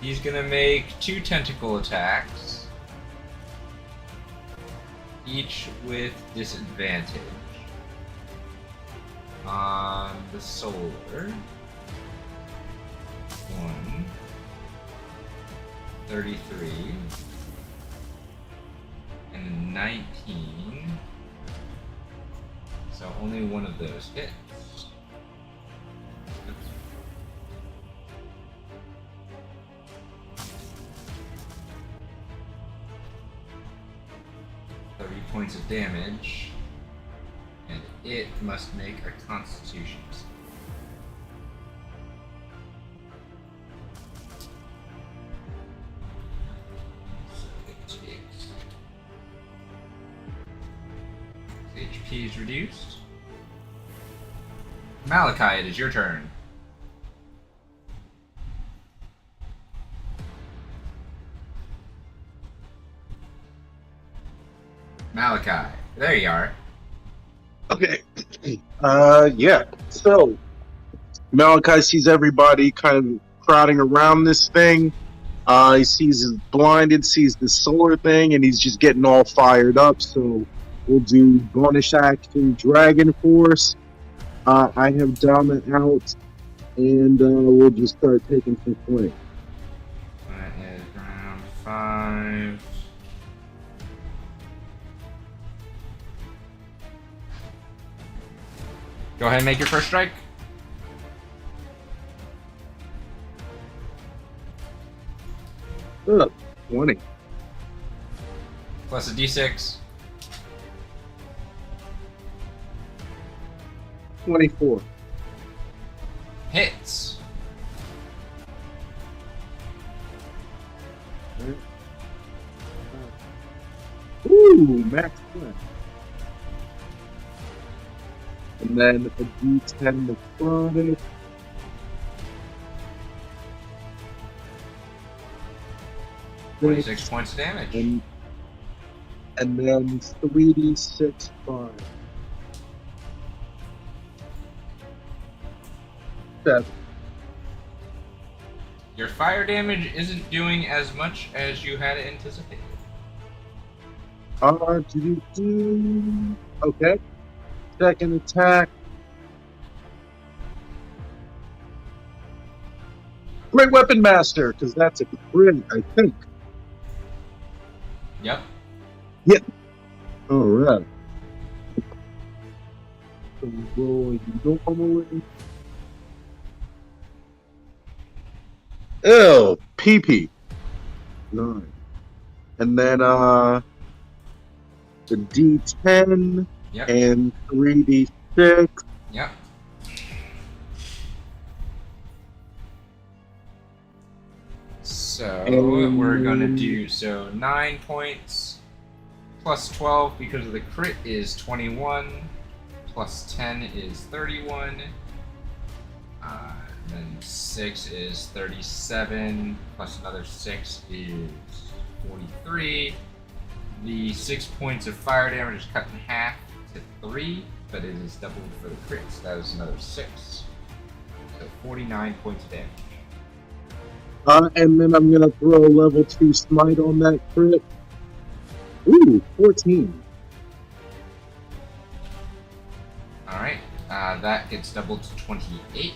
Speaker 2: He's gonna make 2 tentacle attacks, each with disadvantage. On the solar, 1, 33, and 19. So only one of those hits. 30 points of damage, and it must make a Constitution save. HP is reduced. Malachi, it is your turn. Malachi, there you are.
Speaker 3: Okay. Yeah. So Malachi sees everybody kind of crowding around this thing. He sees his blinded, sees the solar thing, and he's just getting all fired up. So we'll do bonus action Dragon Force. I have down it out, and we'll just start taking some swing.
Speaker 2: That is round 5. Go ahead and make your first strike.
Speaker 3: Ugh, 20.
Speaker 2: Plus a d6.
Speaker 3: 24.
Speaker 2: Hits.
Speaker 3: Ooh, max one. And then a D10 necrotic.
Speaker 2: Twenty-six points of damage.
Speaker 3: And then 3d6 5. 7.
Speaker 2: Your fire damage isn't doing as much as you had anticipated.
Speaker 3: Okay. Second attack. Great Weapon Master, because that's a crit, I think.
Speaker 2: Yep.
Speaker 3: Alright. So rolling normally. Ew, PP. 9. And then the D10
Speaker 2: Yep.
Speaker 3: and 3d6.
Speaker 2: Yep. So we're gonna do 9 points plus 12 because of the crit is 21, plus 10 is 31, then 6 is 37, plus another 6 is 43. The 6 points of fire damage is cut in half to 3, but it is doubled for the crit, so that is another 6. So 49 points of damage.
Speaker 3: And then I'm gonna throw a level 2 smite on that crit. Ooh, 14.
Speaker 2: Alright, that gets doubled to 28.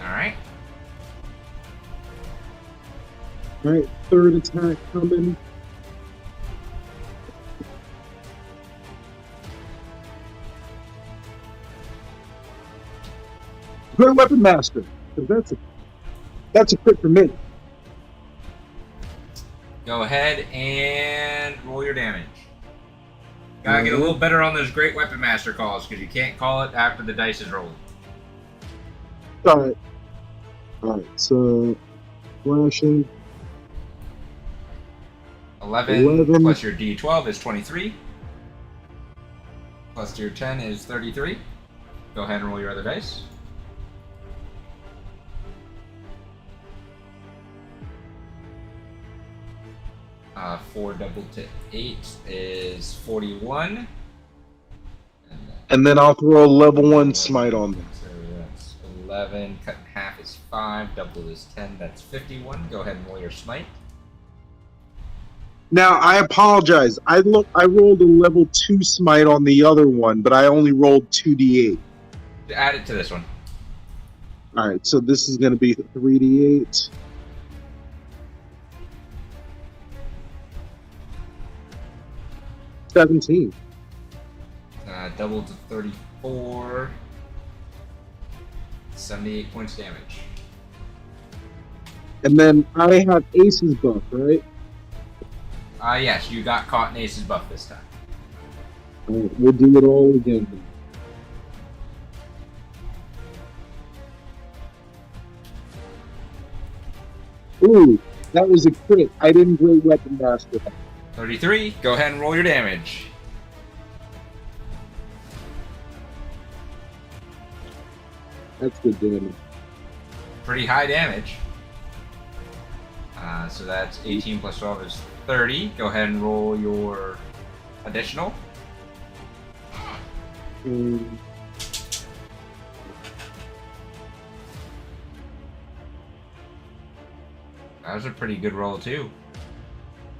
Speaker 2: Alright.
Speaker 3: Alright, third attack coming. Great Weapon Master. 'Cause that's a crit for me.
Speaker 2: Go ahead and roll your damage. Gotta get a little better on those Great Weapon Master calls, because you can't call it after the dice is rolled.
Speaker 3: Alright. Alright, so flashing.
Speaker 2: 11 plus your D12 is 23. Plus your 10 is 33. Go ahead and roll your other dice. 4 doubled to 8 is 41.
Speaker 3: And then I'll throw a level 1 smite on them.
Speaker 2: So that's 11, cut in half is 5, double is 10, that's 51. Go ahead and roll your smite.
Speaker 3: Now, I apologize. I rolled a level 2 smite on the other one, but I only rolled 2d8.
Speaker 2: Add it to this one.
Speaker 3: Alright, so this is going to be 3d8. $17.
Speaker 2: Double to 34. 78 points damage.
Speaker 3: And then I have Ace's buff, right?
Speaker 2: Yes, you got caught in Ace's buff this time.
Speaker 3: Alright, we'll do it all again then. Ooh, that was a crit. I didn't Great Weapon Master that.
Speaker 2: 33. Go ahead and roll your damage.
Speaker 3: That's good damage.
Speaker 2: Pretty high damage. So that's 18 plus 12 is 30. Go ahead and roll your additional. That was a pretty good roll too.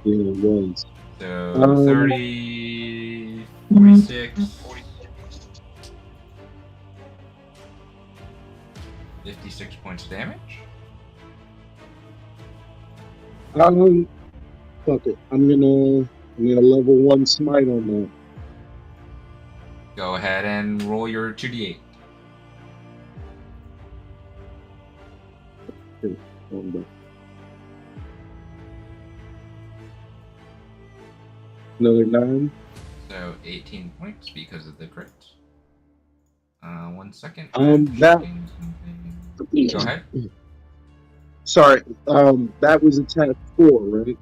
Speaker 3: Yeah, it was.
Speaker 2: So 30, 46, 56 points of damage.
Speaker 3: Fuck it. I'm gonna level 1 smite on that.
Speaker 2: Go ahead and roll your 2d8.
Speaker 3: Okay, one back. Another 9.
Speaker 2: So 18 points because of the crit. 1 second.
Speaker 3: That.
Speaker 2: Go ahead.
Speaker 3: Sorry. That was attack 4, right?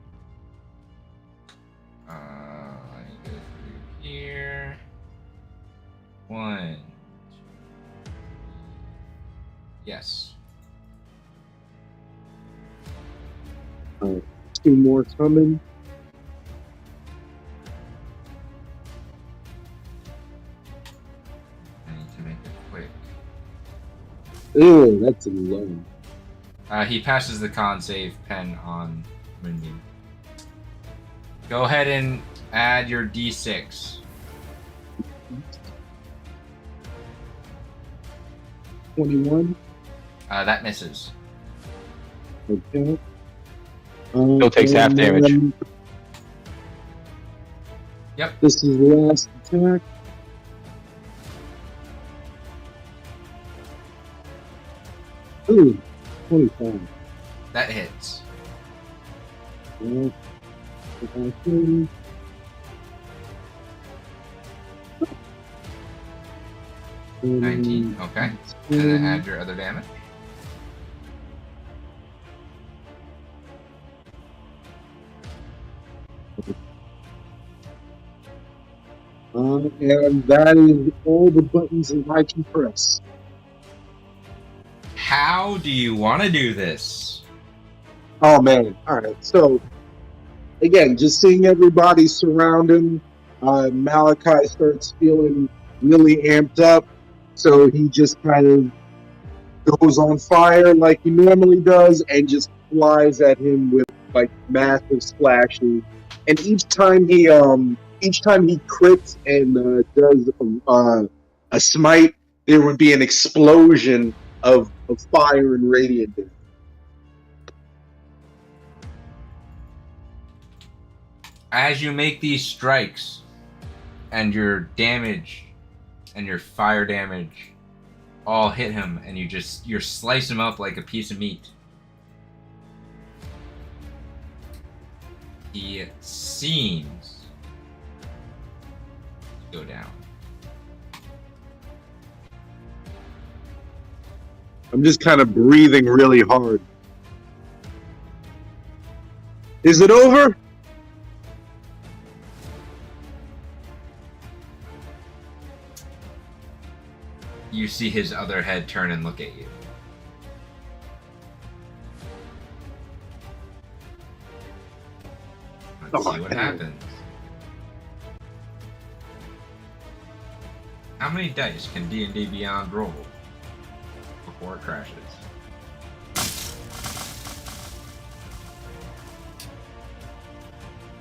Speaker 2: Let me go through here. 1. Yes.
Speaker 3: 2 more coming.
Speaker 2: I need to make it quick.
Speaker 3: Ew, that's a low.
Speaker 2: He passes the con save pen on Moonbeam. Go ahead and add your d6.
Speaker 3: 21.
Speaker 2: That misses.
Speaker 3: Okay.
Speaker 1: Still takes half damage.
Speaker 2: Yep.
Speaker 3: This is the last attack. Ooh, 25.
Speaker 2: That hits.
Speaker 3: Yeah. Okay.
Speaker 2: 19. Okay. And then add your other damage.
Speaker 3: And that is all the buttons that I can press.
Speaker 2: How do you want to do this?
Speaker 3: Oh man! All right. So again, just seeing everybody surrounding. Malachi starts feeling really amped up, so he just kind of goes on fire like he normally does and just flies at him with like massive splashes. And each time he crits and does a smite, there would be an explosion of fire and radiant.
Speaker 2: As you make these strikes, and your damage and your fire damage all hit him, and you slice him up like a piece of meat. He seems to go down.
Speaker 3: I'm just kind of breathing really hard. Is it over?
Speaker 2: You see his other head turn and look at you. Let's see what happens. How many dice can D&D Beyond roll before it crashes?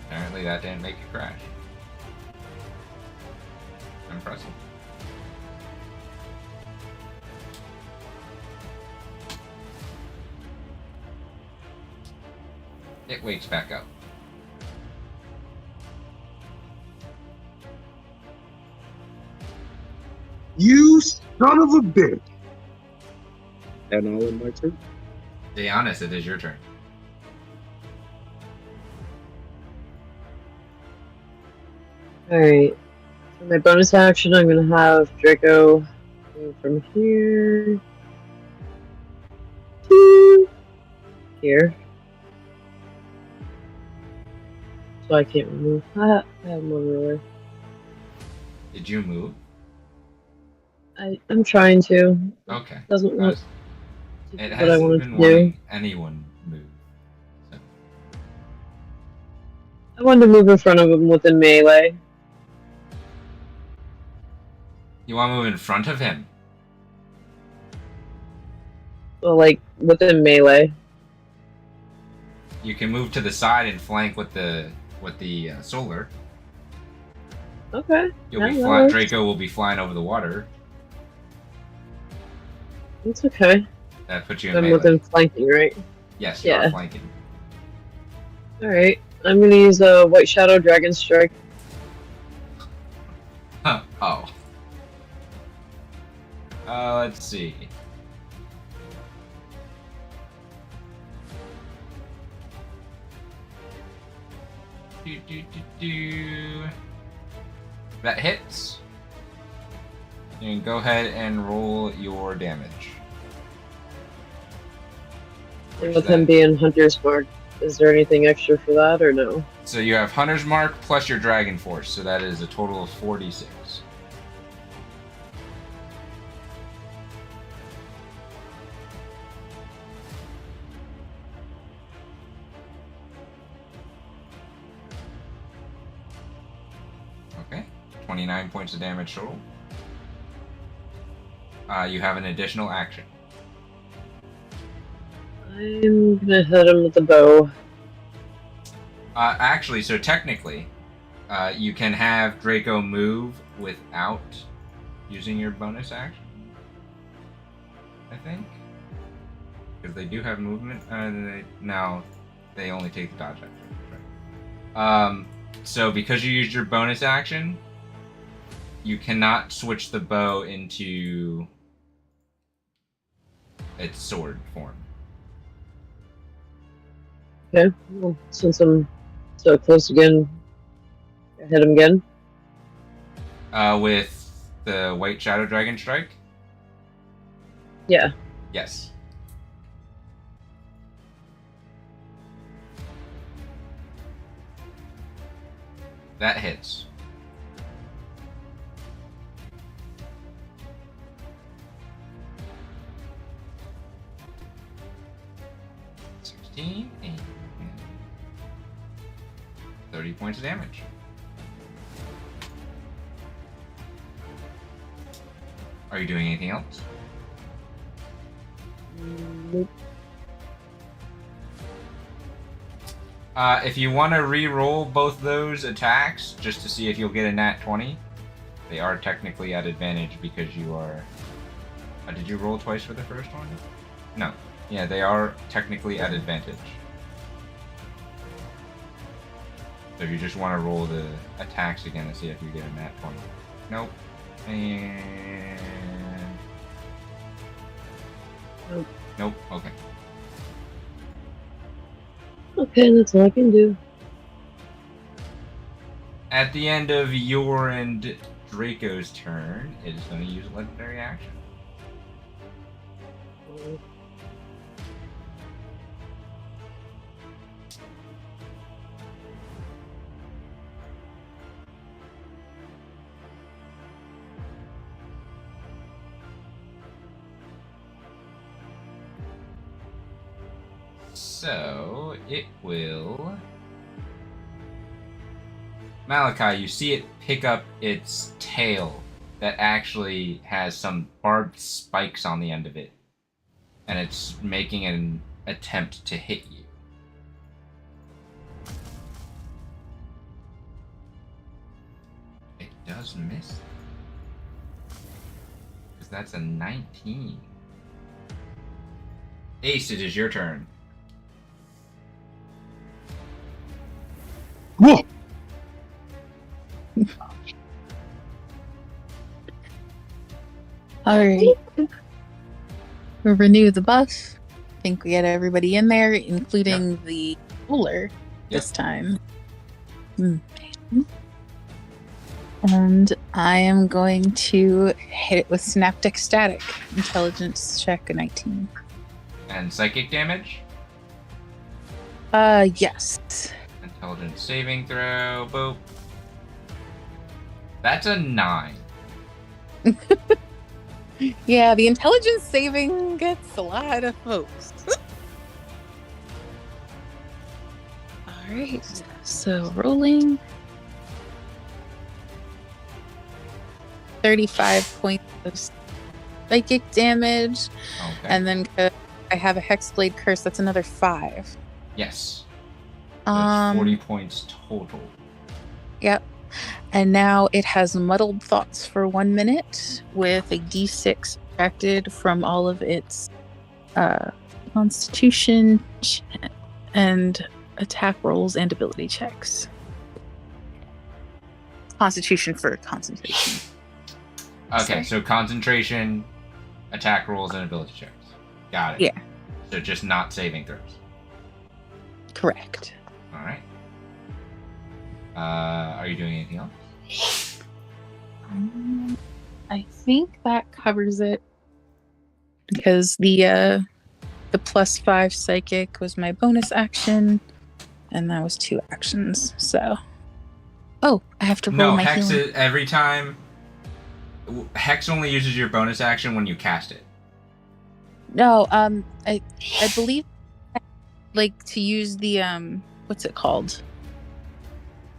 Speaker 2: Apparently that didn't make it crash. Impressive. It wakes back up.
Speaker 3: You son of a bitch! And all in my turn.
Speaker 2: Be honest, it is your turn.
Speaker 7: Alright. For my bonus action, I'm gonna have Draco go from here to here. So I can't remove that. I have one ruler.
Speaker 2: Did you move?
Speaker 7: I'm trying to.
Speaker 2: Okay.
Speaker 7: Doesn't want
Speaker 2: It
Speaker 7: what I
Speaker 2: hasn't
Speaker 7: wanted
Speaker 2: been
Speaker 7: to do.
Speaker 2: wanting anyone move. So.
Speaker 7: I wanted to move in front of him within melee.
Speaker 2: You want to move in front of him?
Speaker 7: Well, like within melee.
Speaker 2: You can move to the side and flank with the solar.
Speaker 7: Okay.
Speaker 2: You'll
Speaker 7: that
Speaker 2: be
Speaker 7: works.
Speaker 2: Draco will be flying over the water.
Speaker 7: It's okay.
Speaker 2: That puts you in
Speaker 7: I'm
Speaker 2: melee.
Speaker 7: within flanking, right?
Speaker 2: Yes, you're
Speaker 7: Yeah.
Speaker 2: flanking.
Speaker 7: Alright. I'm gonna use a White Shadow Dragon Strike.
Speaker 2: Huh. Oh. Let's see. That hits. You can go ahead and roll your damage.
Speaker 7: And with him being Hunter's Mark, is there anything extra for that or no?
Speaker 2: So you have Hunter's Mark plus your Dragon Force, so that is a total of 46. Okay, 29 points of damage total. You have an additional action.
Speaker 7: I'm gonna hit him with the bow.
Speaker 2: Actually, so technically, you can have Draco move without using your bonus action. I think. Because they do have movement. Now, they only take the dodge action. Right. So because you used your bonus action, you cannot switch the bow into its sword form.
Speaker 7: Okay, well, since I'm so close again, I hit him again.
Speaker 2: With the White Shadow Dragon Strike?
Speaker 7: Yeah.
Speaker 2: Yes. That hits. And 30 points of damage. Are you doing anything else?
Speaker 7: Nope.
Speaker 2: If you want to re-roll both those attacks, just to see if you'll get a nat 20, they are technically at advantage because you are... did you roll twice for the first one? No. Yeah, they are technically at advantage. So if you just want to roll the attacks again to see if you get a nat 20. Nope. And...
Speaker 7: Nope.
Speaker 2: Nope. Okay.
Speaker 7: Okay, that's all I can do.
Speaker 2: At the end of your and Draco's turn, it is going to use a legendary action. So, it will... Malachi, you see it pick up its tail that actually has some barbed spikes on the end of it. And it's making an attempt to hit you. It does miss. Because that's a 19. Ace, it is your turn.
Speaker 3: Whoa!
Speaker 6: Alright. We'll renew the buff. I think we get everybody in there, including the ruler this time. And I am going to hit it with Synaptic Static. Intelligence check a 19.
Speaker 2: And psychic damage?
Speaker 6: Yes.
Speaker 2: Intelligence saving throw. Boop. That's a 9.
Speaker 6: Yeah, the intelligence saving gets a lot of folks. Alright, so rolling. 35 points of psychic damage.
Speaker 2: Okay.
Speaker 6: And then I have a Hexblade Curse, that's another 5.
Speaker 2: Yes. That's 40 points total.
Speaker 6: Yep. And now it has muddled thoughts for 1 minute with a d6 subtracted from all of its constitution and attack rolls and ability checks. Constitution for concentration.
Speaker 2: Okay,
Speaker 6: Sorry.
Speaker 2: so concentration, attack rolls, and ability checks. Got it.
Speaker 6: Yeah.
Speaker 2: So just not saving throws.
Speaker 6: Correct.
Speaker 2: Alright. Are you doing anything else?
Speaker 6: I think that covers it because the +5 psychic was my bonus action, and that was 2 actions. So, I have to roll
Speaker 2: No,
Speaker 6: my
Speaker 2: Hex
Speaker 6: healing.
Speaker 2: is every time. Hex only uses your bonus action when you cast it.
Speaker 6: No, I believe like to use the what's it called?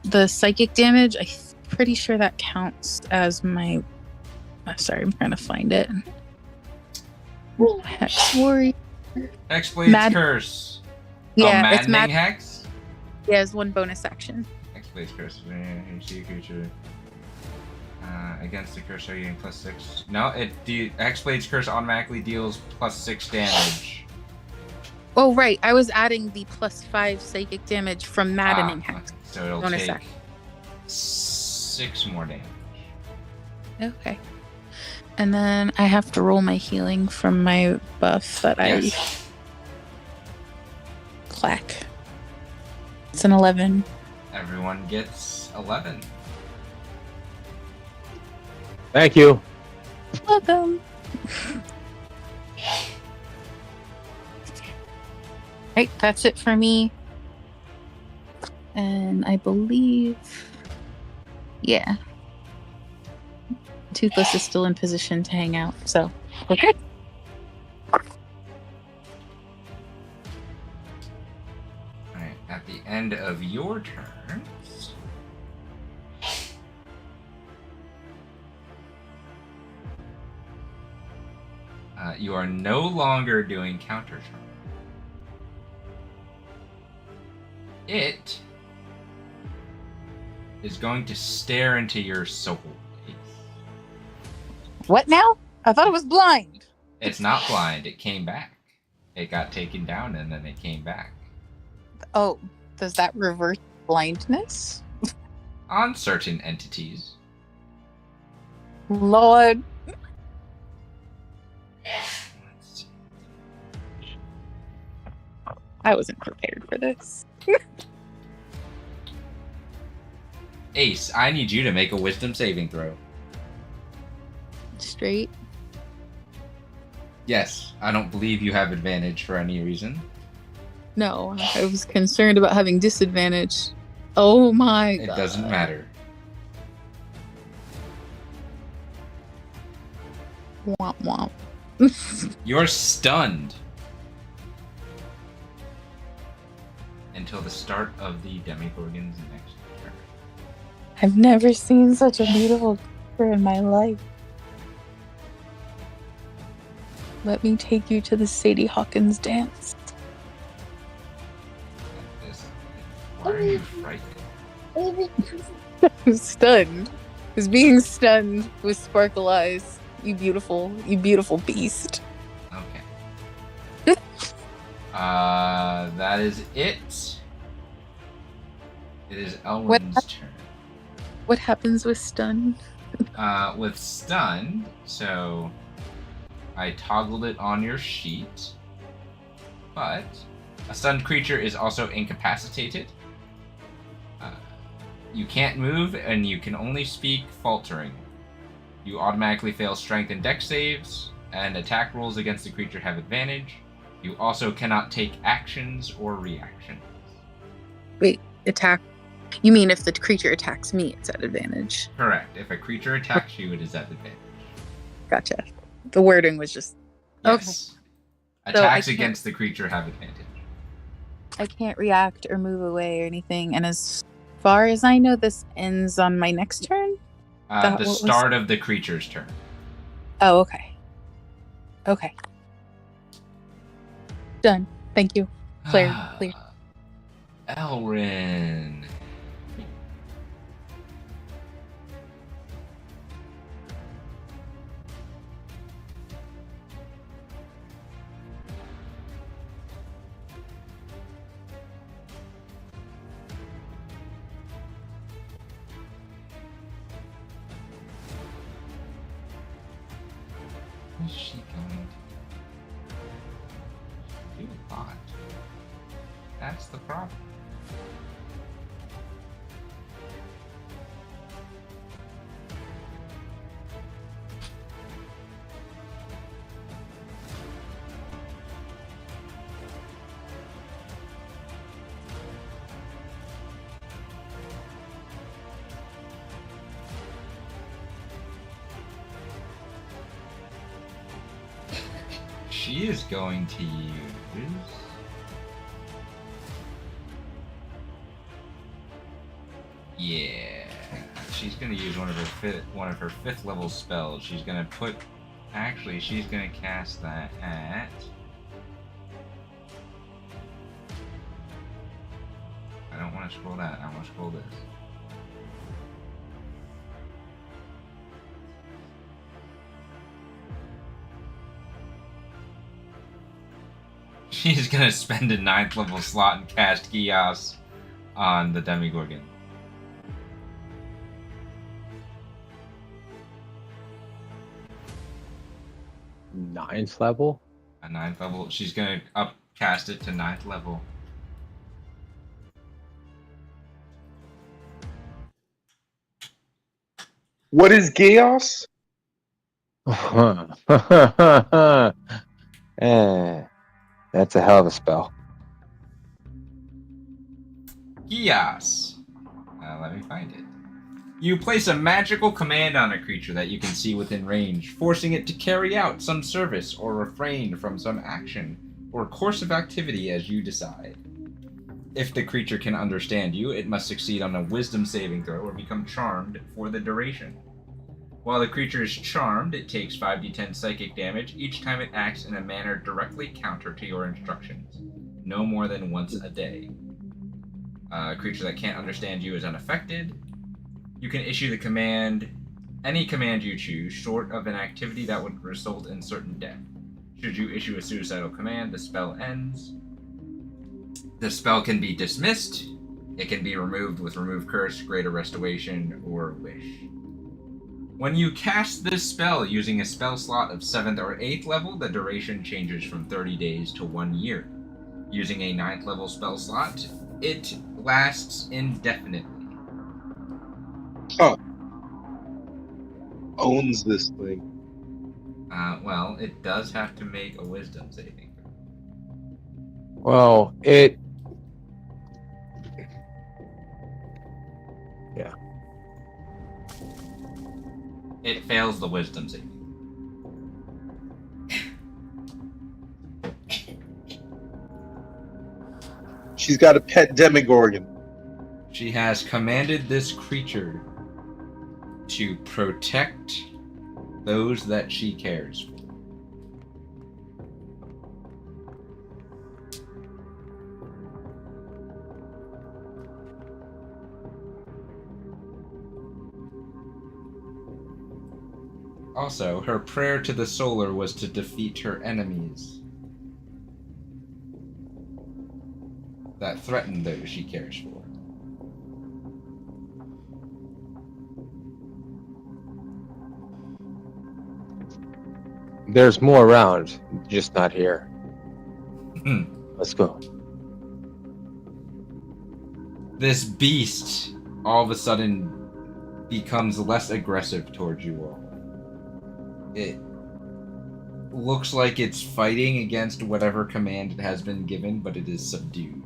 Speaker 6: The psychic damage. I'm pretty sure that counts as my. Sorry, I'm trying to find it. Hex warrior.
Speaker 2: Hexblade's Curse.
Speaker 6: Yeah,
Speaker 2: Maddening
Speaker 6: it's mad.
Speaker 2: Hex?
Speaker 6: Yeah, it's 1 bonus action.
Speaker 2: Hexblade's Curse. You see a creature. Against the curse, are you getting +6? No, Hexblade's Curse automatically deals +6 damage.
Speaker 6: Oh, right. I was adding the +5 psychic damage from Maddening Hex.
Speaker 2: So it'll
Speaker 6: Bonus
Speaker 2: take
Speaker 6: action.
Speaker 2: 6 more damage.
Speaker 6: Okay. And then I have to roll my healing from my buff that I clack. It's an 11.
Speaker 2: Everyone gets 11.
Speaker 1: Thank you.
Speaker 6: Welcome. Right, that's it for me. And I believe, yeah, Toothless is still in position to hang out. So, okay.
Speaker 2: Alright, at the end of your turns, You are no longer doing counter charm. It is going to stare into your soul.
Speaker 6: What now? I thought it was blind.
Speaker 2: It's not blind. It came back. It got taken down and then it came back.
Speaker 6: Oh, does that reverse blindness?
Speaker 2: On certain entities.
Speaker 6: Lord.
Speaker 2: Let's see.
Speaker 6: I wasn't prepared for this.
Speaker 2: Ace, I need you to make a wisdom saving throw.
Speaker 6: Straight.
Speaker 2: Yes, I don't believe you have advantage for any reason.
Speaker 6: No, I was concerned about having disadvantage. Oh my god.
Speaker 2: It doesn't matter.
Speaker 6: Womp womp.
Speaker 2: You're stunned. Until the start of the Demogorgon's next turn.
Speaker 6: I've never seen such a beautiful creature in my life. Let me take you to the Sadie Hawkins dance.
Speaker 2: Why are you frightened?
Speaker 6: I was stunned. I was being stunned with sparkle eyes. You beautiful beast.
Speaker 2: Okay. That is it. It is Elwyn's turn.
Speaker 6: What happens with stun?
Speaker 2: With stunned, so I toggled it on your sheet, but a stunned creature is also incapacitated. You can't move, and you can only speak faltering. You automatically fail strength and dex saves, and attack rolls against the creature have advantage. You also cannot take actions or reactions.
Speaker 6: Wait, attack? You mean if the creature attacks me, it's at advantage?
Speaker 2: Correct. If a creature attacks you, it is at advantage.
Speaker 6: Gotcha. The wording was just...
Speaker 2: Yes.
Speaker 6: Okay.
Speaker 2: Attacks
Speaker 6: So
Speaker 2: against the creature have advantage.
Speaker 6: I can't react or move away or anything, and as far as I know, this ends on my next turn?
Speaker 2: The start of the creature's turn.
Speaker 6: Oh, okay. Okay. Done. Thank you. Clear.
Speaker 2: Elrin. What is she going to do? A lot. That's the problem. She is going to use... Yeah, she's gonna use one of her fifth level spells. She's gonna put... Actually, she's gonna cast that at... I don't want to scroll that. I want to scroll this. She's gonna spend a 9th level slot and cast Chaos on the Demogorgon.
Speaker 1: Ninth level?
Speaker 2: A 9th level. She's gonna upcast it to 9th level.
Speaker 3: What is chaos?
Speaker 1: That's a hell of a spell.
Speaker 2: Chaos. Let me find it. You place a magical command on a creature that you can see within range, forcing it to carry out some service or refrain from some action or course of activity as you decide. If the creature can understand you, it must succeed on a wisdom saving throw or become charmed for the duration. While the creature is charmed, it takes 5d10 psychic damage each time it acts in a manner directly counter to your instructions. No more than once a day. A creature that can't understand you is unaffected. You can issue the command, any command you choose, short of an activity that would result in certain death. Should you issue a suicidal command, the spell ends. The spell can be dismissed. It can be removed with Remove Curse, Greater Restoration, or Wish. When you cast this spell using a spell slot of 7th or 8th level, the duration changes from 30 days to 1 year. Using a 9th level spell slot, it lasts indefinitely.
Speaker 3: Huh. Owns this thing.
Speaker 2: Well, it does have to make a wisdom saving throw.
Speaker 1: Well, it. Yeah.
Speaker 2: It fails the wisdom saving.
Speaker 3: She's got a pet Demogorgon.
Speaker 2: She has commanded this creature to protect those that she cares for. Also, her prayer to the Solar was to defeat her enemies that threaten those she cares for.
Speaker 1: There's more around, just not here.
Speaker 2: Hmm.
Speaker 1: Let's go.
Speaker 2: This beast all of a sudden becomes less aggressive towards you all. It looks like it's fighting against whatever command it has been given, but it is subdued.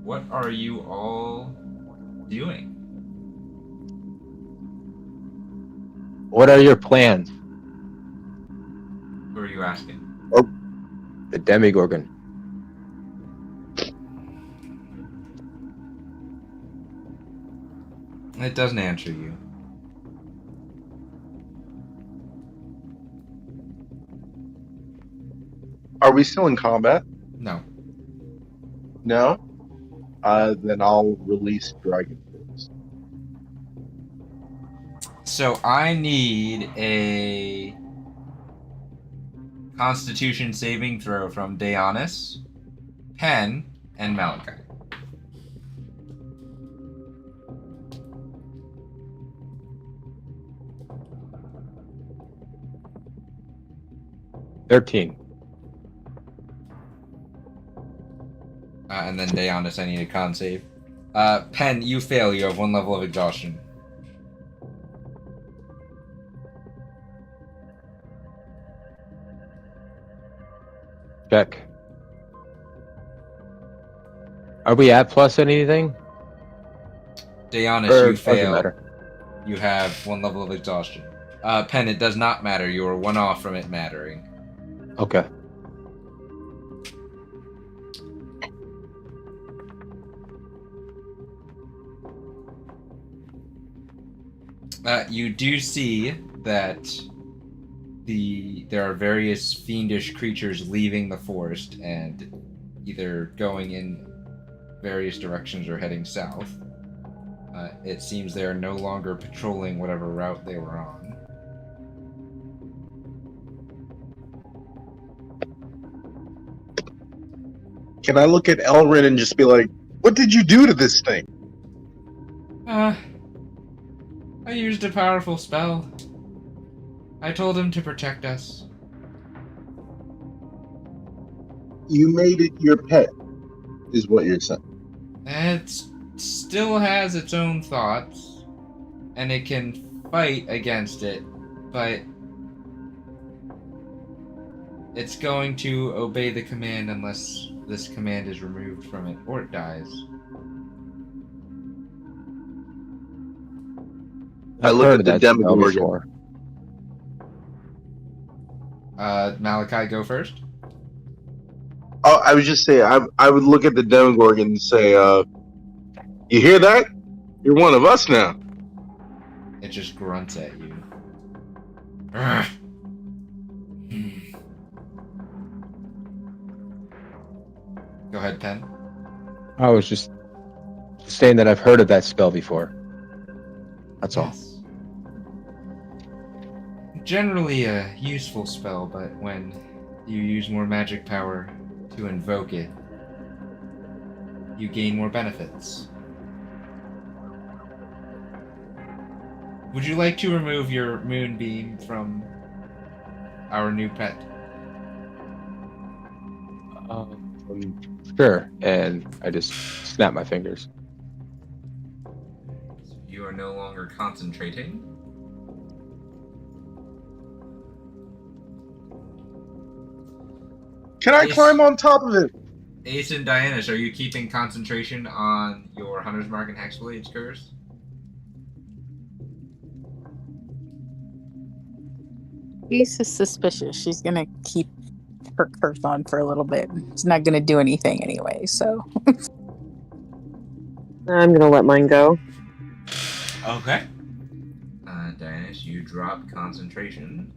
Speaker 2: What are you all doing?
Speaker 1: What are your plans?
Speaker 2: Who are you asking?
Speaker 1: The Demogorgon.
Speaker 2: It doesn't answer you.
Speaker 3: Are we still in combat?
Speaker 2: No.
Speaker 3: No? Then I'll release Dragon Force.
Speaker 2: So I need a Constitution saving throw from Deonis, Pen, and Malachi.
Speaker 1: $13.
Speaker 2: And then Deonis, I need a con save. Pen, you fail. You have 1 level of exhaustion.
Speaker 1: Check. Are we at plus anything?
Speaker 2: Deonis,
Speaker 1: Or
Speaker 2: you
Speaker 1: doesn't
Speaker 2: fail.
Speaker 1: matter?
Speaker 2: You have 1 level of exhaustion. Pen, it does not matter. You are 1 off from it mattering.
Speaker 1: Okay.
Speaker 2: You do see that there are various fiendish creatures leaving the forest and either going in various directions or heading south. It seems they are no longer patrolling whatever route they were on.
Speaker 3: Can I look at Elrin and just be like, what did you do to this thing?
Speaker 2: I used a powerful spell. I told him to protect us.
Speaker 3: You made it your pet, is what you're saying.
Speaker 2: It still has its own thoughts, and it can fight against it, but it's going to obey the command unless this command is removed from it, or it dies.
Speaker 3: I
Speaker 1: I've
Speaker 3: look
Speaker 1: heard
Speaker 3: at the
Speaker 1: that spell
Speaker 3: Demogorgon.
Speaker 1: before.
Speaker 2: Malachi, go first.
Speaker 3: Oh, I was just saying, I would look at the Demogorgon and say, "You hear that? You're one of us now."
Speaker 2: It just grunts at you. Urgh. Go ahead, Pen.
Speaker 1: I was just saying that I've heard of that spell before. That's all.
Speaker 2: Yes. Generally a useful spell, but when you use more magic power to invoke it, you gain more benefits. Would you like to remove your moonbeam from our new pet?
Speaker 1: Sure. And I just snap my fingers.
Speaker 2: You are no longer concentrating.
Speaker 3: Can I
Speaker 2: Ace.
Speaker 3: climb on top of it?
Speaker 2: Ace and Dianus, are you keeping concentration on your Hunter's Mark and Hexblade's curse?
Speaker 6: Ace is suspicious. She's gonna keep her curse on for a little bit. It's not gonna do anything anyway, so.
Speaker 7: I'm gonna let mine go.
Speaker 2: Okay. Dianus, you drop concentration.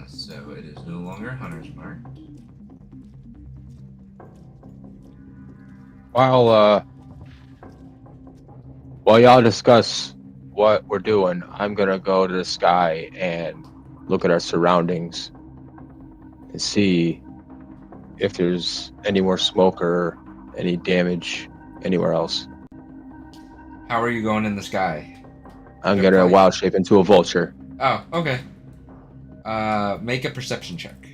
Speaker 2: So it is no longer Hunter's Mark.
Speaker 1: While y'all discuss what we're doing, I'm gonna go to the sky and look at our surroundings and see if there's any more smoke or any damage anywhere else.
Speaker 2: How are you going in the sky?
Speaker 1: I'm
Speaker 2: Good
Speaker 1: gonna
Speaker 2: point.
Speaker 1: wild shape into a vulture.
Speaker 2: Oh, okay. Make a perception check.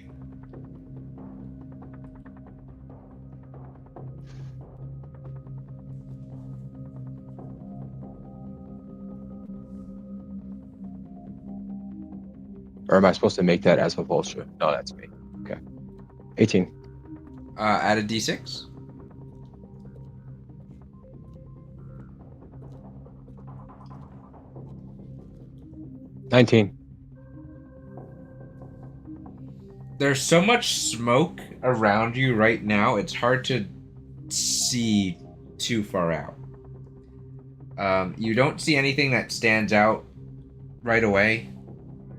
Speaker 1: Or am I supposed to make that as a vulture? No, that's me. Okay. 18.
Speaker 2: Add a d6.
Speaker 1: $19.
Speaker 2: There's so much smoke around you right now, it's hard to see too far out. You don't see anything that stands out right away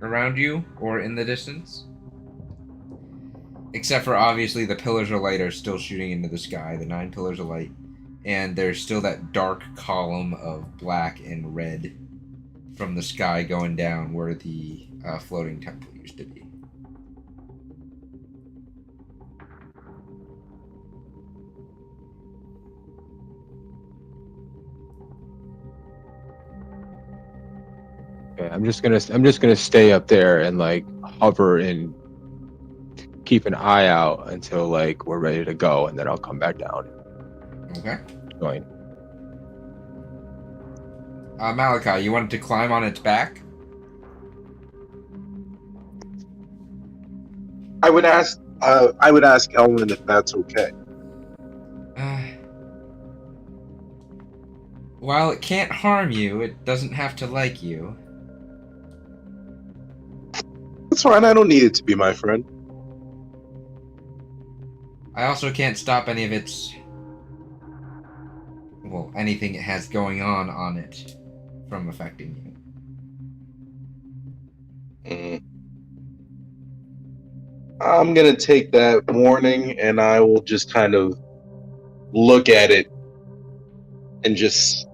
Speaker 2: around you or in the distance. Except for obviously the pillars of light are still shooting into the sky, the 9 pillars of light. And there's still that dark column of black and red from the sky going down where the floating temple used to be.
Speaker 1: Okay, I'm just gonna stay up there and like hover and keep an eye out until like we're ready to go, and then I'll come back down.
Speaker 2: Okay.
Speaker 1: Join.
Speaker 2: Malachi, you wanted to climb on its back?
Speaker 3: I would ask Elwyn if that's okay.
Speaker 2: While it can't harm you, it doesn't have to like you.
Speaker 3: That's fine. I don't need it to be my friend.
Speaker 2: I also can't stop any of its... well, anything it has going on it from affecting you.
Speaker 3: I'm gonna take that warning, and I will just kind of look at it and just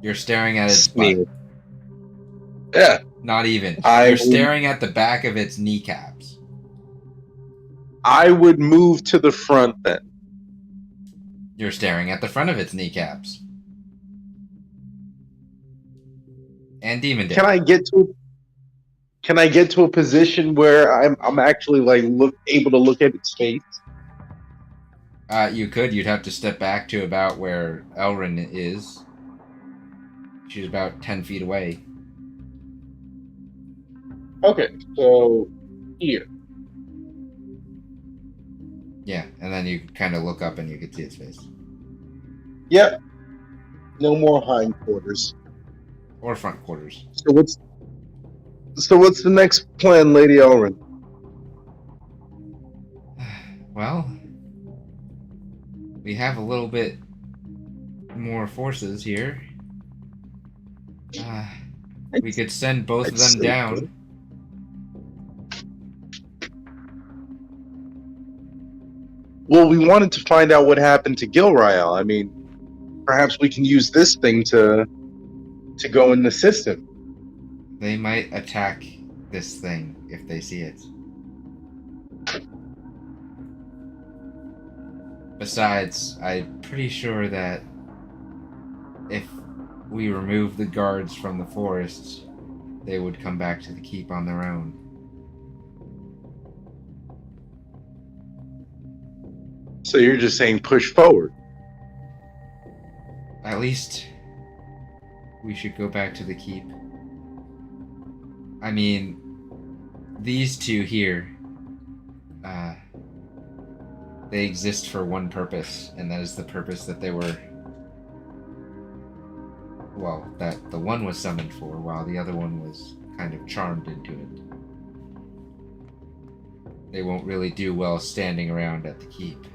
Speaker 2: You're staring at its
Speaker 3: sneer.
Speaker 2: butt.
Speaker 3: Yeah.
Speaker 2: Not even.
Speaker 3: I
Speaker 2: You're
Speaker 3: will-
Speaker 2: staring at the back of its kneecaps.
Speaker 3: I would move to the front then.
Speaker 2: You're staring at the front of its kneecaps. And Demon Dick.
Speaker 3: Can I get to a position where I'm actually like able to look at its face?
Speaker 2: You could. You'd have to step back to about where Elrin is. She's about 10 feet away.
Speaker 3: Okay, so here.
Speaker 2: Yeah, and then you kind of look up and you can see its face.
Speaker 3: Yep. No more hindquarters.
Speaker 2: or front quarters.
Speaker 3: So what's the next plan, Lady Elrin?
Speaker 2: Well, we have a little bit more forces here. We could send both of them down.
Speaker 3: Well, we wanted to find out what happened to Gilrael. I mean, perhaps we can use this thing to go in the system.
Speaker 2: They might attack this thing if they see it. Besides, I'm pretty sure that if we remove the guards from the forest, they would come back to the keep on their own.
Speaker 3: So you're just saying push forward.
Speaker 2: At least we should go back to the keep. I mean, these two here, they exist for one purpose, and that is the purpose that they were, well, that the one was summoned for, while the other one was kind of charmed into it. They won't really do well standing around at the keep.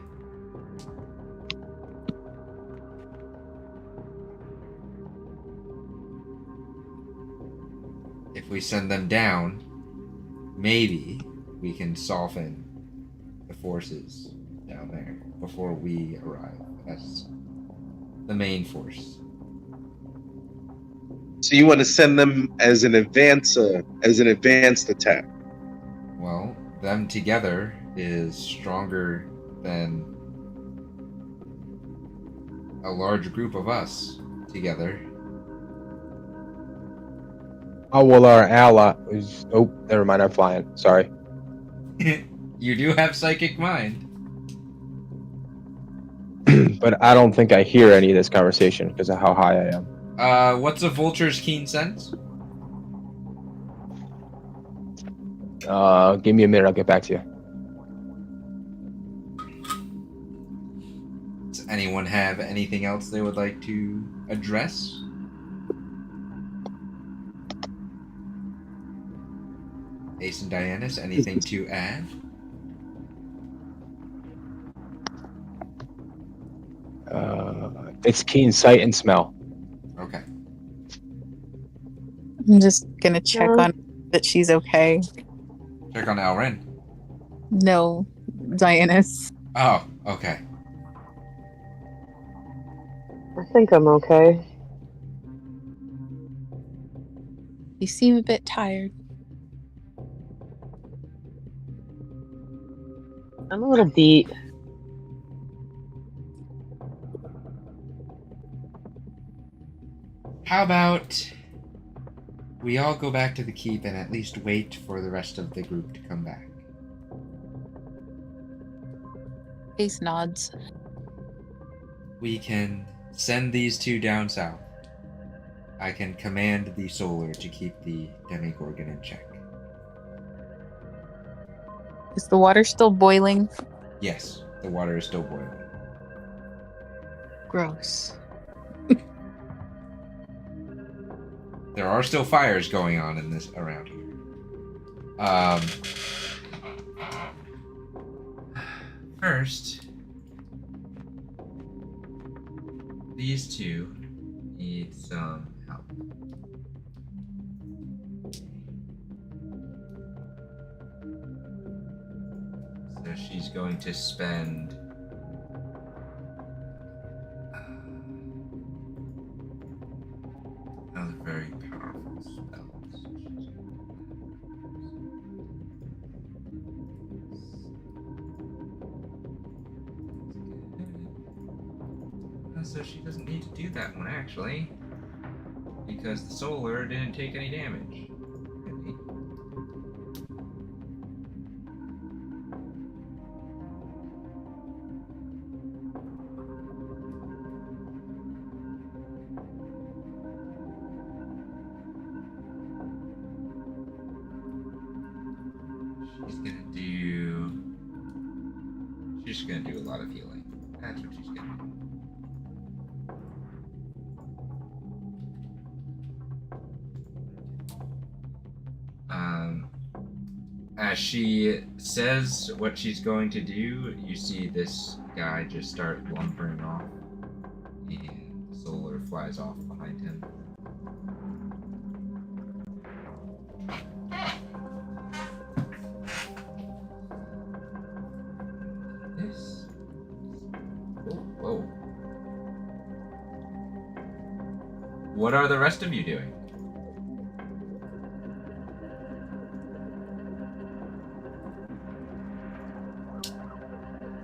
Speaker 2: If we send them down, maybe we can soften the forces down there before we arrive as the main force.
Speaker 3: So you want to send them as an advanced attack?
Speaker 2: Well, them together is stronger than a large group of us together.
Speaker 1: Oh, well, our ally is... Oh, never mind, I'm flying. Sorry.
Speaker 2: You do have psychic mind.
Speaker 1: But I don't think I hear any of this conversation because of how high I am.
Speaker 2: What's a vulture's keen sense?
Speaker 1: Give me a minute, I'll get back to you.
Speaker 2: Does anyone have anything else they would like to address? Ace and Dianis, anything to add?
Speaker 1: It's keen sight and smell.
Speaker 2: Okay.
Speaker 6: I'm just gonna check on that she's okay.
Speaker 2: Check on Elrin.
Speaker 6: No, Dianis.
Speaker 2: Oh, okay.
Speaker 7: I think I'm okay.
Speaker 6: You seem a bit tired.
Speaker 7: I'm a little beat.
Speaker 2: How about we all go back to the keep and at least wait for the rest of the group to come back?
Speaker 6: Ace nods.
Speaker 2: We can send these two down south. I can command the Solar to keep the Demogorgon in check.
Speaker 6: Is the water still boiling?
Speaker 2: Yes, the water is still boiling.
Speaker 6: Gross.
Speaker 2: There are still fires going on in this around here. First, these two need some help. So she's going to spend another very powerful spell. So she doesn't need to do that one actually, because the Solar didn't take any damage. Really. She's gonna do a lot of healing. That's what she's gonna do. As she says what she's going to do, you see this guy just start lumbering off, and the solar flies off behind him. This. Whoa. What are the rest of you doing?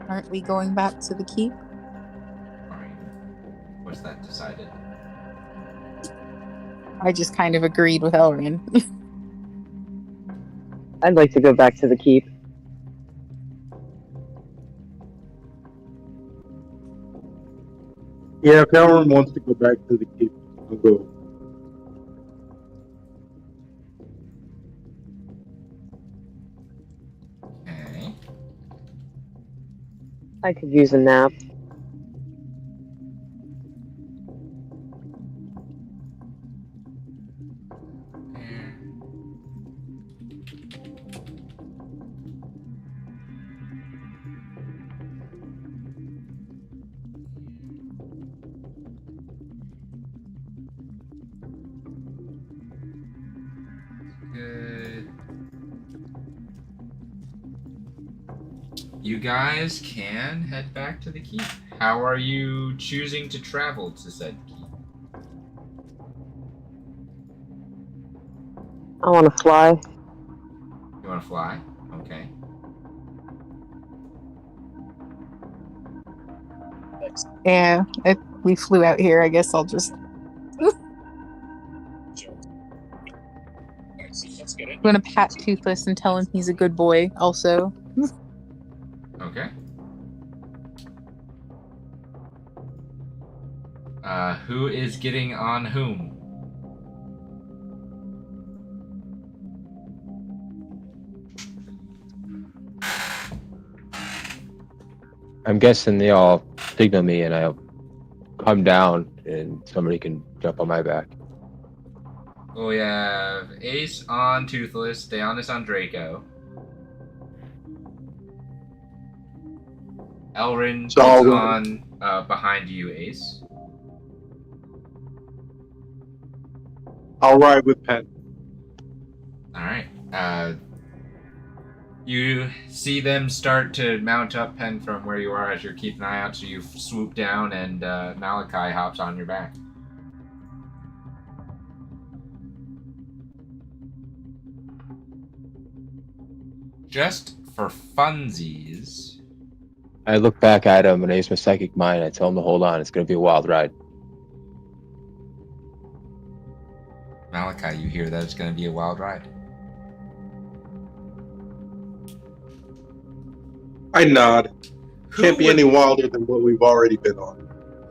Speaker 6: Aren't we going back to the keep?
Speaker 2: Fine. What's that decided?
Speaker 6: I just kind of agreed with Elrin.
Speaker 7: I'd like to go back to the keep.
Speaker 3: Yeah, if everyone wants to go back to the keep, I'll go.
Speaker 2: Okay.
Speaker 7: I could use a nap.
Speaker 2: Good. You guys can head back to the keep. How are you choosing to travel to said keep?
Speaker 7: I want to fly.
Speaker 2: You want to fly? Okay.
Speaker 6: Yeah, if we flew out here, I guess I'll just. I'm gonna pat Toothless and tell him he's a good boy, also.
Speaker 2: Okay. Who is getting on whom?
Speaker 1: I'm guessing they all signal me and I'll come down and somebody can jump on my back.
Speaker 2: Well, we have Ace on Toothless, Deonis on Draco. Elrin is
Speaker 3: So I'll-
Speaker 2: on behind you, Ace.
Speaker 3: I'll ride with Penn.
Speaker 2: Alright. You see them start to mount up Pen from where you are as you're keeping an eye out, so you swoop down and Malachi hops on your back. Just for funsies.
Speaker 1: I look back at him and I use my psychic mind. I tell him to hold on. It's going to be a wild ride.
Speaker 2: Malachi, you hear that it's going to be a wild ride.
Speaker 3: I nod.
Speaker 2: Who
Speaker 3: Can't be
Speaker 2: would-
Speaker 3: any wilder than what we've already been on.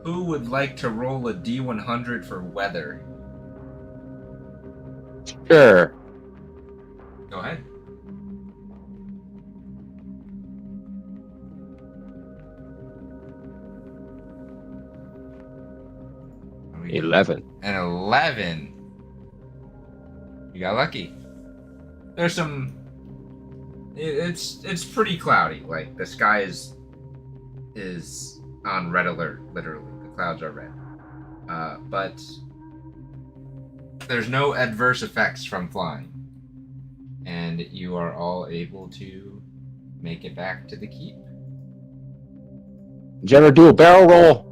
Speaker 2: Who would like to roll a D100 for weather?
Speaker 1: Sure.
Speaker 2: Go ahead. What do we get?
Speaker 1: 11.
Speaker 2: An 11. You got lucky. There's some. It's pretty cloudy. Like the sky is on red alert. Literally, the clouds are red. But there's no adverse effects from flying, and you are all able to make it back to the keep.
Speaker 1: Did you ever do a barrel roll?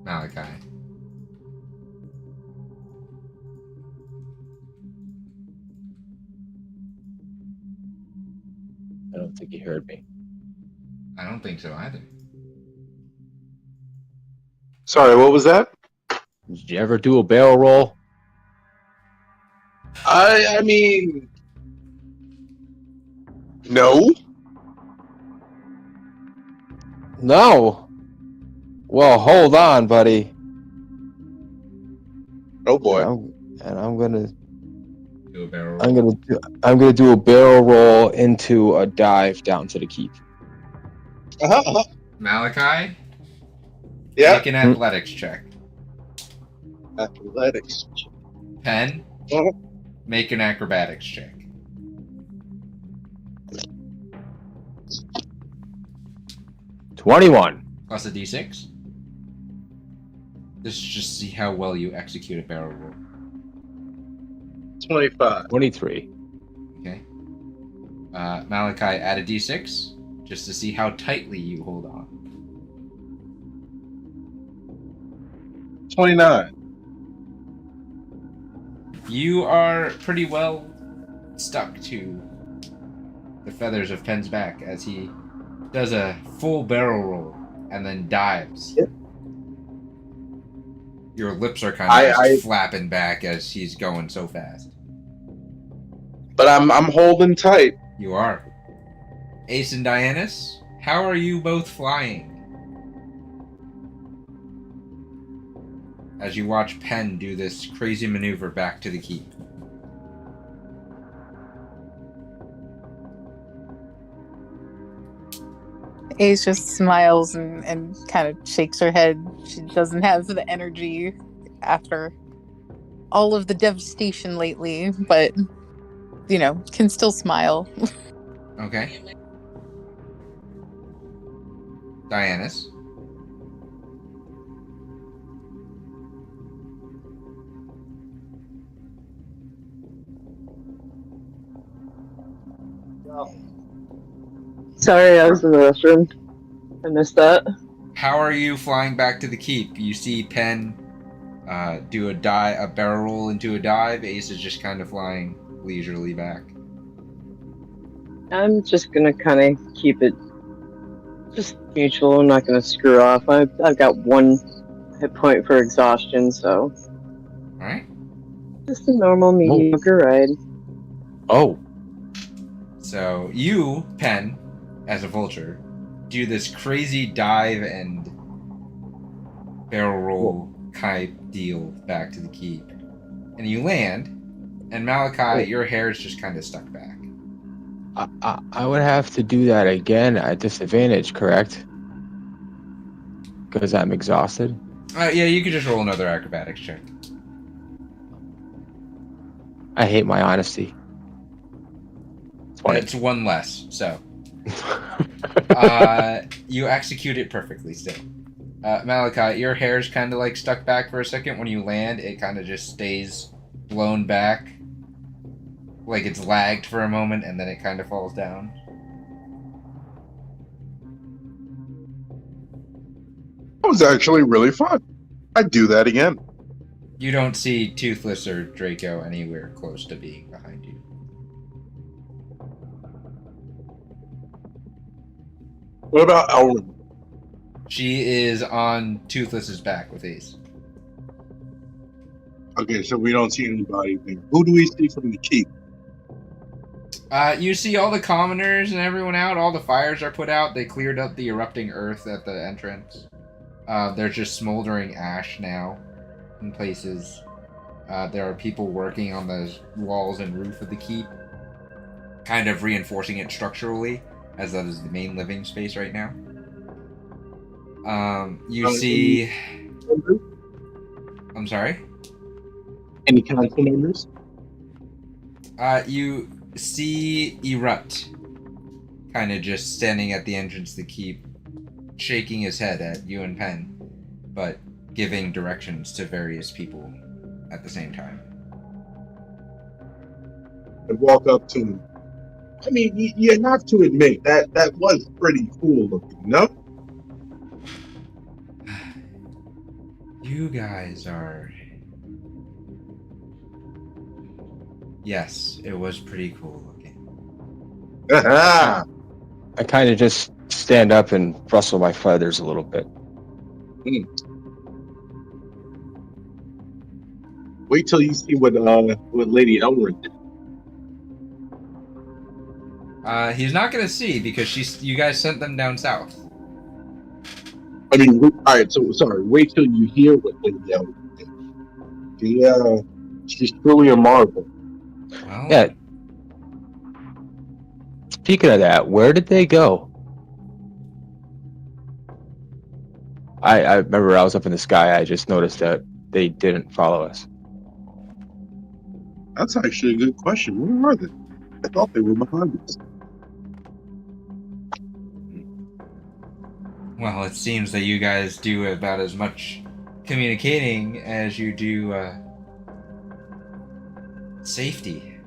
Speaker 2: Malachi.
Speaker 1: I don't think he heard me.
Speaker 2: I don't think so either.
Speaker 3: Sorry, what was that?
Speaker 1: Did you ever do a barrel roll?
Speaker 3: I mean, no.
Speaker 1: No. Well, hold on, buddy.
Speaker 3: Oh boy.
Speaker 1: I'm gonna
Speaker 2: Do a barrel roll.
Speaker 1: I'm gonna do a barrel roll into a dive down to the keep.
Speaker 3: Uh-huh.
Speaker 2: Malachi,
Speaker 3: Yeah.
Speaker 2: make an athletics check.
Speaker 3: Athletics.
Speaker 2: Pen,
Speaker 3: Uh-huh.
Speaker 2: make an acrobatics check.
Speaker 1: 21.
Speaker 2: Plus a d6. This is just to see how well you execute a barrel roll.
Speaker 3: 25.
Speaker 1: 23.
Speaker 2: Okay. Malachi, add a d6 just to see how tightly you hold on.
Speaker 3: 29.
Speaker 2: You are pretty well stuck to the feathers of Pen's back as he does a full barrel roll and then dives.
Speaker 3: Yep.
Speaker 2: Your lips are kind of just
Speaker 3: I
Speaker 2: flapping back as he's going so fast.
Speaker 3: but I'm holding tight.
Speaker 2: You are. Ace and Dianus, how are you both flying? As you watch Pen do this crazy maneuver back to the keep.
Speaker 6: Ace just smiles and kind of shakes her head. She doesn't have the energy after all of the devastation lately, but, you know, can still smile.
Speaker 2: Okay. Dianus.
Speaker 7: Sorry, I was in the restroom. I missed that.
Speaker 2: How are you flying back to the keep? You see Pen do a barrel roll into a dive. Ace is just kind of flying leisurely back.
Speaker 7: I'm just gonna kind of keep it just mutual. I'm not gonna screw off. I've got 1 hit point for exhaustion, so
Speaker 2: Alright.
Speaker 7: just a normal mediocre ride.
Speaker 1: Oh.
Speaker 2: So you, Pen, as a vulture, do this crazy dive and barrel roll type deal back to the keep. And you land, and Malachi, your hair is just kind of stuck back.
Speaker 1: I would have to do that again at disadvantage, correct? Because I'm exhausted.
Speaker 2: Yeah, you could just roll another acrobatics check.
Speaker 1: I hate my honesty. 20.
Speaker 2: It's 1 less, so. You execute it perfectly still. Malachi, your hair's kind of like stuck back for a second. When you land, it kind of just stays blown back. Like it's lagged for a moment, and then it kind of falls down.
Speaker 3: That was actually really fun. I'd do that again.
Speaker 2: You don't see Toothless or Draco anywhere close to being behind you.
Speaker 3: What about Elrin?
Speaker 2: She is on Toothless's back with Ace.
Speaker 3: Okay, so we don't see anybody there. Who do we see from the keep?
Speaker 2: You see all the commoners and everyone out. All the fires are put out. They cleared up the erupting earth at the entrance. There's just smoldering ash now in places. There are people working on the walls and roof of the keep, kind of reinforcing it structurally, as that is the main living space right now. You see... I'm sorry?
Speaker 3: Any council members?
Speaker 2: You see Erupt kind of just standing at the entrance to the keep, shaking his head at you and Pen, but giving directions to various people at the same time.
Speaker 3: And walk up to him. I mean, you have to admit that was pretty cool looking, no?
Speaker 2: You guys are... Yes, it was pretty cool looking.
Speaker 3: Haha!
Speaker 1: I kind of just stand up and rustle my feathers a little bit.
Speaker 3: Wait till you see what Lady Elrin did.
Speaker 2: He's not gonna see because you guys sent them down south.
Speaker 3: I mean, alright, so sorry, wait till you hear what Lady Elrin did. Yeah, she's truly a marvel.
Speaker 2: Well,
Speaker 1: Yeah. Speaking of that, where did they go? I remember I was up in the sky. I just noticed that they didn't follow us?
Speaker 3: That's actually a good question. Where are they? I thought they were behind us.
Speaker 2: Well, it seems that you guys do about as much communicating as you do safety.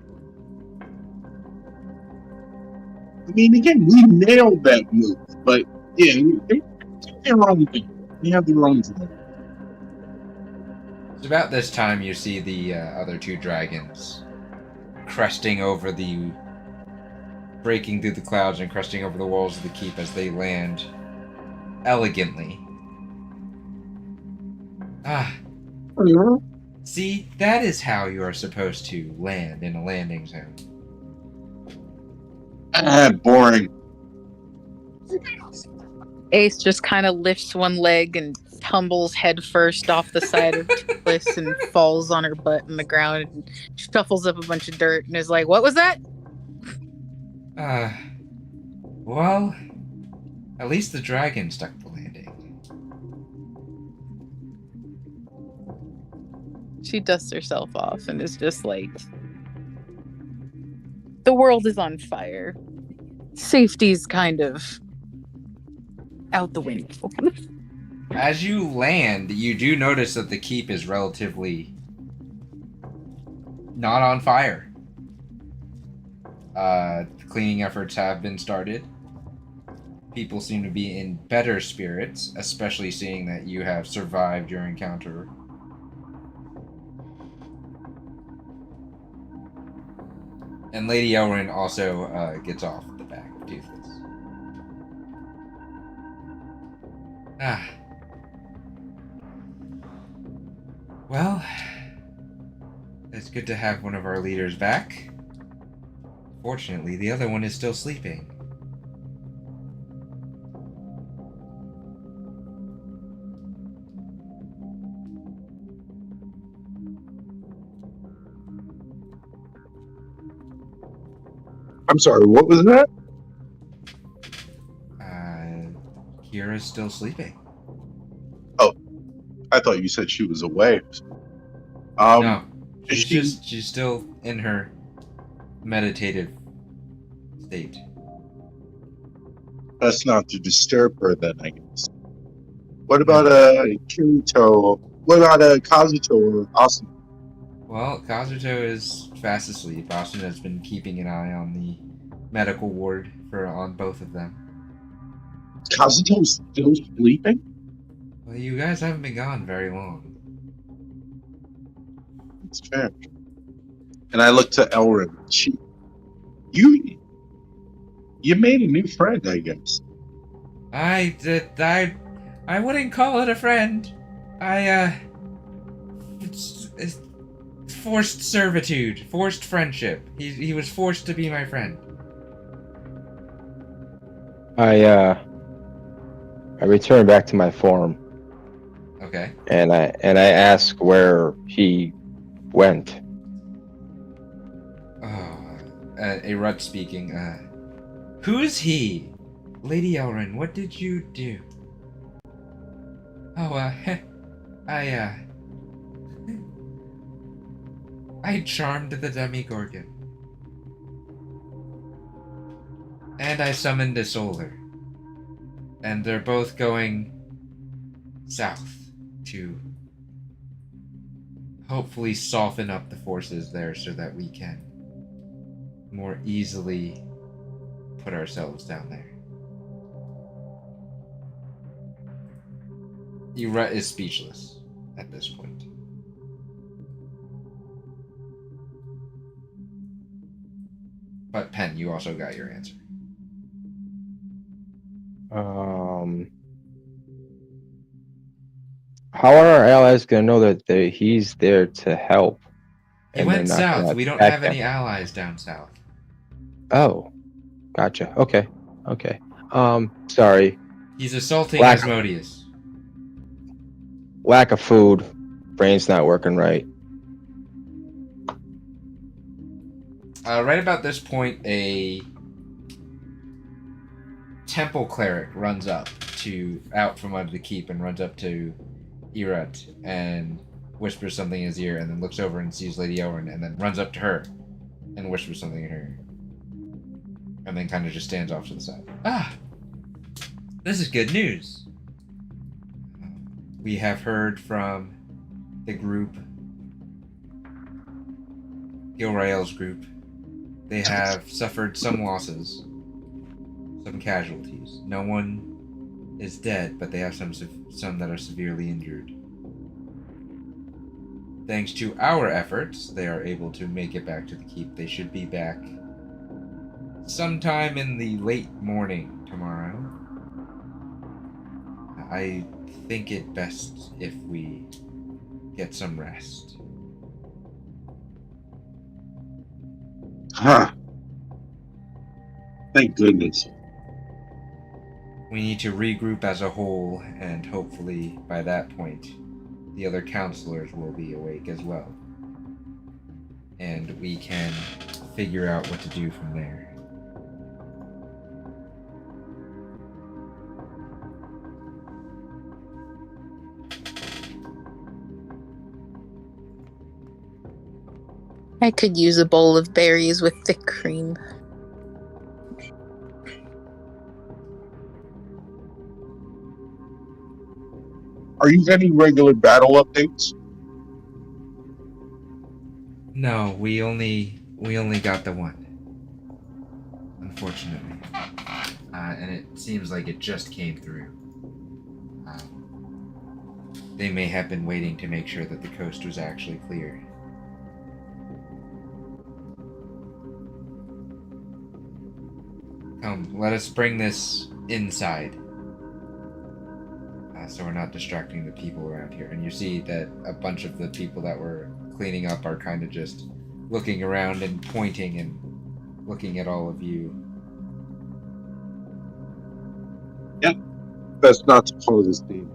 Speaker 3: I mean, again, we nailed that move, but yeah, they did their own thing. They have their own thing.
Speaker 2: It's about this time you see the other two dragons cresting over breaking through the clouds and cresting over the walls of the keep as they land elegantly. Ah, see, that is how you are supposed to land in a landing zone.
Speaker 3: Boring.
Speaker 6: Ace just kind of lifts one leg and tumbles headfirst off the side of Toothless and falls on her butt in the ground and shuffles up a bunch of dirt and is like, "What was that?"
Speaker 2: Well, at least the dragon stuck the landing.
Speaker 6: She dusts herself off and is just like, "The world is on fire. Safety's kind of out the window."
Speaker 2: As you land, you do notice that the keep is relatively not on fire. Cleaning efforts have been started. People seem to be in better spirits, especially seeing that you have survived your encounter. And Lady Elrin also gets off the back of Toothless. Well, it's good to have one of our leaders back. Fortunately, the other one is still sleeping.
Speaker 3: I'm sorry, what was that?
Speaker 2: Kira's still sleeping.
Speaker 3: Oh, I thought you said she was away.
Speaker 2: No,
Speaker 3: is
Speaker 2: she's still in her meditative state.
Speaker 3: Best not to disturb her then, I guess. What about Kirito? What about Kazuto or Austin?
Speaker 2: Well, Kazuto is fast asleep. Austin has been keeping an eye on the medical ward on both of them.
Speaker 3: Kazuto's still sleeping?
Speaker 2: Well, you guys haven't been gone very long.
Speaker 3: It's fair. And I look to Elrin. You made a new friend, I guess.
Speaker 2: I wouldn't call it a friend. It's forced servitude, forced friendship. He was forced to be my friend.
Speaker 1: I return back to my form.
Speaker 2: Okay.
Speaker 1: And I ask where he went.
Speaker 2: A Rut speaking. Who's he? Lady Elrin, what did you do? I charmed the Demogorgon. And I summoned a solar. And they're both going south to hopefully soften up the forces there so that we can more easily put ourselves down there. Ira is speechless at this point. But Pen, you also got your answer.
Speaker 1: How are our allies going to know that he's there to help?
Speaker 2: He went south. We don't have any allies down south.
Speaker 1: Oh, gotcha. Okay. Sorry.
Speaker 2: He's assaulting Asmodeus.
Speaker 1: Lack of food. Brain's not working right.
Speaker 2: Right about this point, a temple cleric runs out from under the keep and runs up to Irat and whispers something in his ear, and then looks over and sees Lady Owen, and then runs up to her and whispers something in her ear. And then kind of just stands off to the side. Ah! This is good news! We have heard from the group, Gilrael's group. They have suffered some losses, some casualties. No one is dead, but they have some that are severely injured. Thanks to our efforts, they are able to make it back to the keep. They should be back sometime in the late morning tomorrow. I think it best if we get some rest.
Speaker 3: Huh. Thank goodness.
Speaker 2: We need to regroup as a whole, and hopefully by that point, the other counselors will be awake as well. And we can figure out what to do from there.
Speaker 6: I could use a bowl of berries with thick cream.
Speaker 3: Are you getting regular battle updates?
Speaker 2: No, we only got the one. Unfortunately. And it seems like it just came through. They may have been waiting to make sure that the coast was actually clear. Come, let us bring this inside. So we're not distracting the people around here. And you see that a bunch of the people that were cleaning up are kind of just looking around and pointing and looking at all of you.
Speaker 3: Yep. Best not to follow this theme.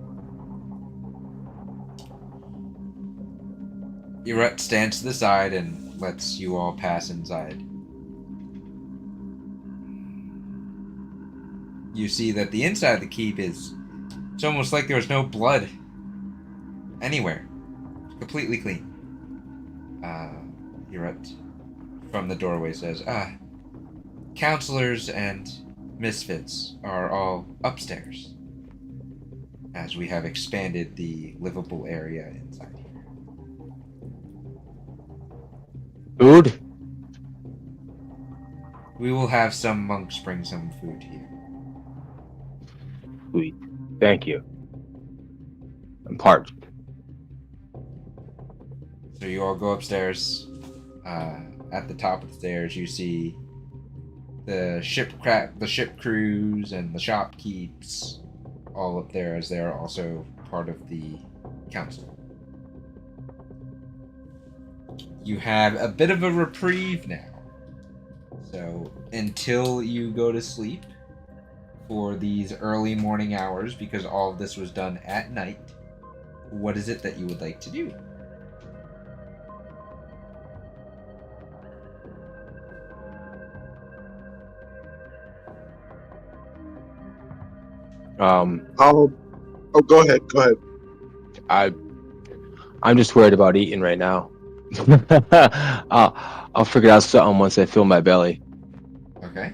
Speaker 2: Irut stands to the side and lets you all pass inside. You see that the inside of the keep is... It's almost like there was no blood anywhere. It's completely clean. Irut from the doorway says, counselors and misfits are all upstairs, as we have expanded the livable area inside here.
Speaker 1: Food?
Speaker 2: We will have some monks bring some food here.
Speaker 1: Sweet. Thank you. I'm parched.
Speaker 2: So you all go upstairs. At the top of the stairs, you see the ship crews and the shopkeepers all up there, as they are also part of the council. You have a bit of a reprieve now. So until you go to sleep for these early morning hours, because all of this was done at night, what is it that you would like to do?
Speaker 3: Go ahead.
Speaker 1: I'm just worried about eating right now. I'll figure out something once I fill my belly.
Speaker 2: Okay.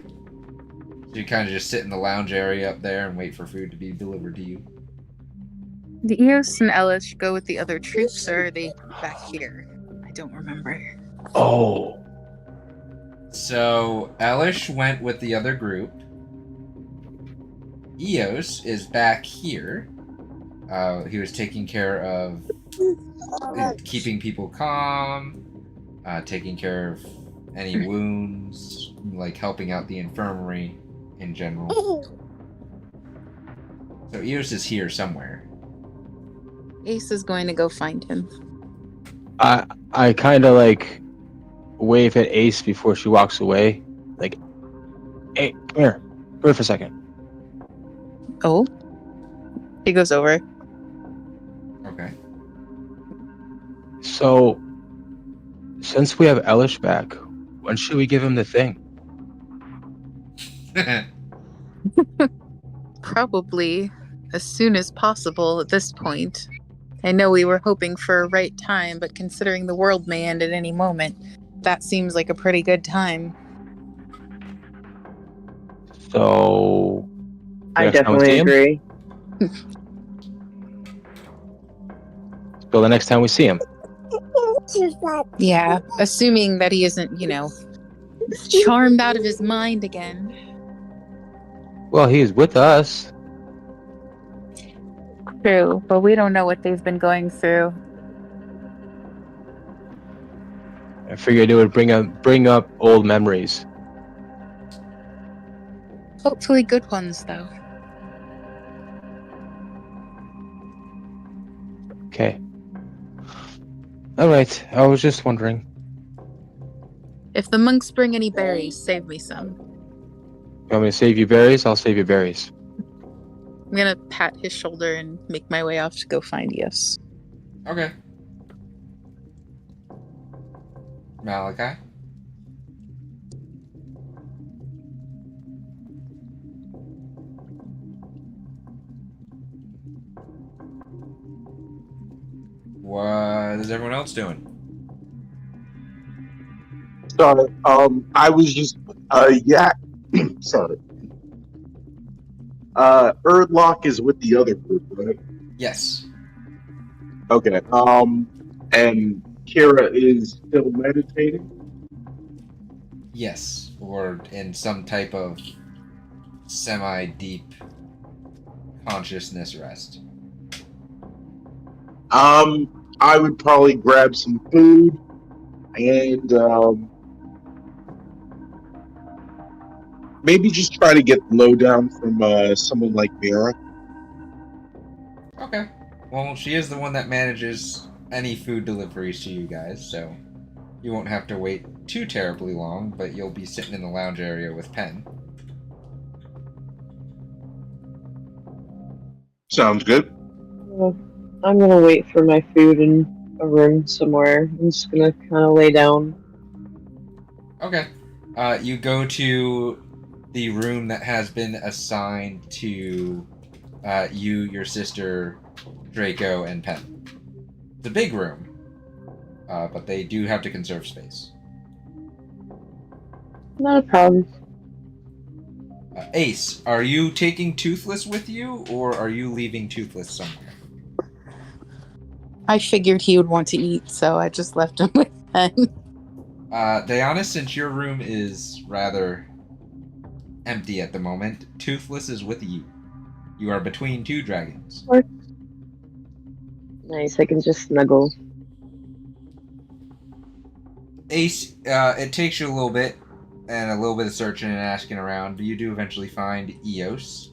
Speaker 2: So you kind of just sit in the lounge area up there and wait for food to be delivered to you.
Speaker 6: The Eos and Elish go with the other troops, or are they back here? I don't remember.
Speaker 1: Oh.
Speaker 2: So Elish went with the other group. Eos is back here. He was taking care of keeping people calm, taking care of any wounds, like helping out the infirmary in general. So Eos is here somewhere.
Speaker 6: Ace is going to go find him.
Speaker 1: I kind of like wave at Ace before she walks away. Like, hey, come here for a second.
Speaker 6: Oh? He goes over.
Speaker 2: Okay.
Speaker 1: So, since we have Elish back, when should we give him the thing?
Speaker 6: Probably as soon as possible at this point. I know we were hoping for a right time, but considering the world may end at any moment, that seems like a pretty good time.
Speaker 1: So
Speaker 7: I
Speaker 1: next time we see
Speaker 7: definitely
Speaker 1: him.
Speaker 7: agree.
Speaker 1: So the next time we see him.
Speaker 6: Yeah, assuming that he isn't, charmed out of his mind again.
Speaker 1: Well, he's with us.
Speaker 6: True, but we don't know what they've been going through.
Speaker 1: I figured it would bring up old memories.
Speaker 6: Hopefully good ones, though.
Speaker 1: Okay. All right. I was just wondering.
Speaker 6: If the monks bring any berries, save me some.
Speaker 1: You want me to save you berries? I'll save you berries.
Speaker 6: I'm gonna pat his shoulder and make my way off to go find Eos.
Speaker 2: Okay. Malachi? What is everyone else doing?
Speaker 3: Sorry. I was just yeah. Sorry. Erdlock is with the other group, right?
Speaker 2: Yes.
Speaker 3: Okay. And Kira is still meditating.
Speaker 2: Yes. Or in some type of semi-deep consciousness rest.
Speaker 3: I would probably grab some food and maybe just try to get lowdown from someone like Vera.
Speaker 2: Okay. Well, she is the one that manages any food deliveries to you guys, so you won't have to wait too terribly long, but you'll be sitting in the lounge area with Pen.
Speaker 3: Sounds good.
Speaker 7: Well, I'm gonna wait for my food in a room somewhere. I'm just gonna kind of lay down.
Speaker 2: Okay. You go to the room that has been assigned to you, your sister, Draco, and Pen. It's a big room, but they do have to conserve space.
Speaker 7: Not a problem.
Speaker 2: Ace, are you taking Toothless with you, or are you leaving Toothless somewhere?
Speaker 6: I figured he would want to eat, so I just left him with Pen.
Speaker 2: Diana, since your room is rather empty at the moment, Toothless is with you. You are between two dragons.
Speaker 7: Nice, I can just snuggle.
Speaker 2: Ace, it takes you a little bit, and a little bit of searching and asking around, but you do eventually find Eos.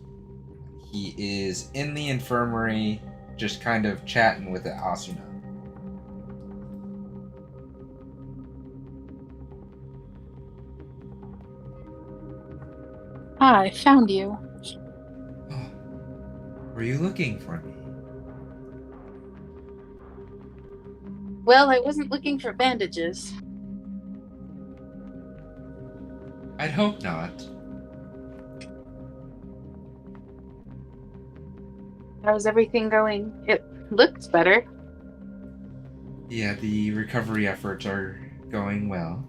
Speaker 2: He is in the infirmary, just kind of chatting with Asuna.
Speaker 6: Ah, I found you.
Speaker 2: Oh, were you looking for me?
Speaker 6: Well, I wasn't looking for bandages.
Speaker 2: I'd hope not.
Speaker 6: How's everything going? It looks better.
Speaker 2: Yeah, the recovery efforts are going well.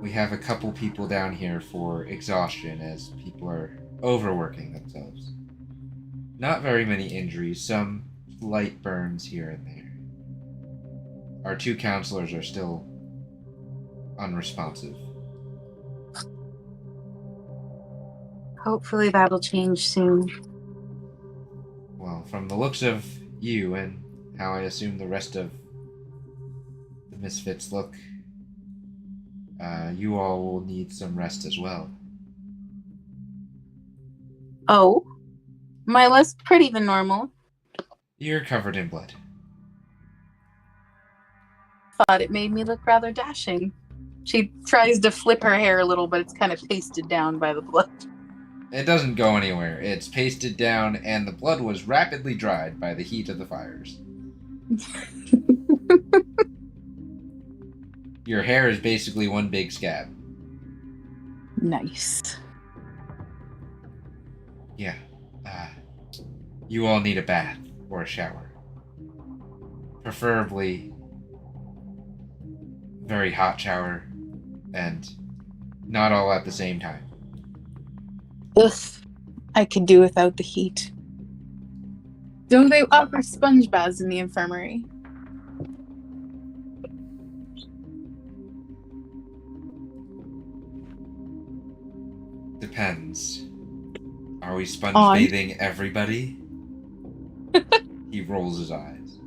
Speaker 2: We have a couple people down here for exhaustion as people are overworking themselves. Not very many injuries, some light burns here and there. Our two counselors are still unresponsive.
Speaker 4: Hopefully that'll change soon.
Speaker 2: Well, from the looks of you and how I assume the rest of the Misfits look, you all will need some rest as well.
Speaker 4: Oh, my less pretty than normal.
Speaker 2: You're covered in blood.
Speaker 4: Thought it made me look rather dashing. She tries to flip her hair a little, but it's kind of pasted down by the blood.
Speaker 2: It doesn't go anywhere. It's pasted down, and the blood was rapidly dried by the heat of the fires. Your hair is basically one big scab.
Speaker 4: Nice.
Speaker 2: Yeah. You all need a bath or a shower. Preferably very hot shower and not all at the same time.
Speaker 6: Ugh, I could do without the heat. Don't they offer sponge baths in the infirmary?
Speaker 2: Depends. Are we sponge
Speaker 6: On.
Speaker 2: bathing everybody? He rolls his eyes.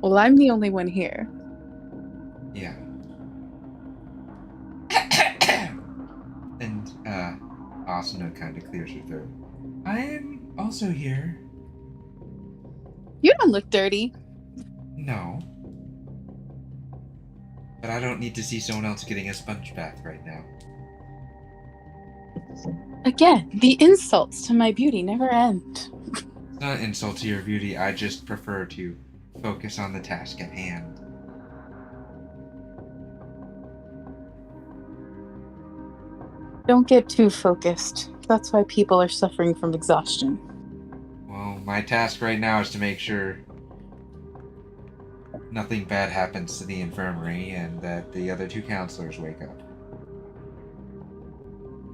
Speaker 6: Well, I'm the only one here.
Speaker 2: Yeah. And Asuna kind of clears her throat. I am also here.
Speaker 6: You don't look dirty.
Speaker 2: No. But I don't need to see someone else getting a sponge bath right now.
Speaker 6: Again, the insults to my beauty never end.
Speaker 2: It's not an insult to your beauty, I just prefer to focus on the task at hand.
Speaker 6: Don't get too focused. That's why people are suffering from exhaustion.
Speaker 2: Well, my task right now is to make sure nothing bad happens to the infirmary and that the other two counselors wake up.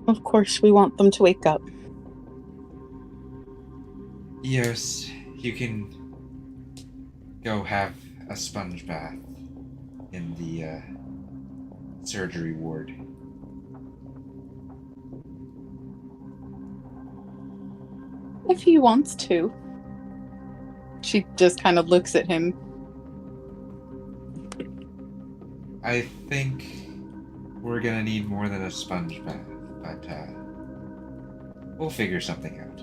Speaker 6: Of course, we want them to wake up.
Speaker 2: Yes, you can go have a sponge bath in the surgery ward.
Speaker 6: If he wants to. She just kind of looks at him.
Speaker 2: I think we're gonna need more than a sponge bath, but we'll figure something out.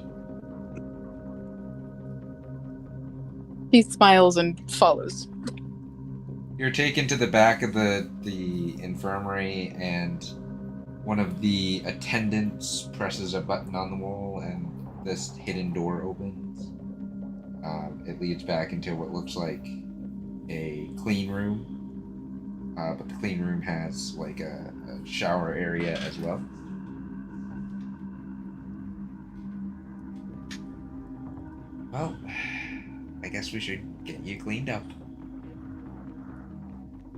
Speaker 6: He smiles and follows.
Speaker 2: You're taken to the back of the infirmary, and one of the attendants presses a button on the wall, and this hidden door opens. It leads back into what looks like a clean room, but the clean room has like a shower area as well. Well, I guess we should get you cleaned up.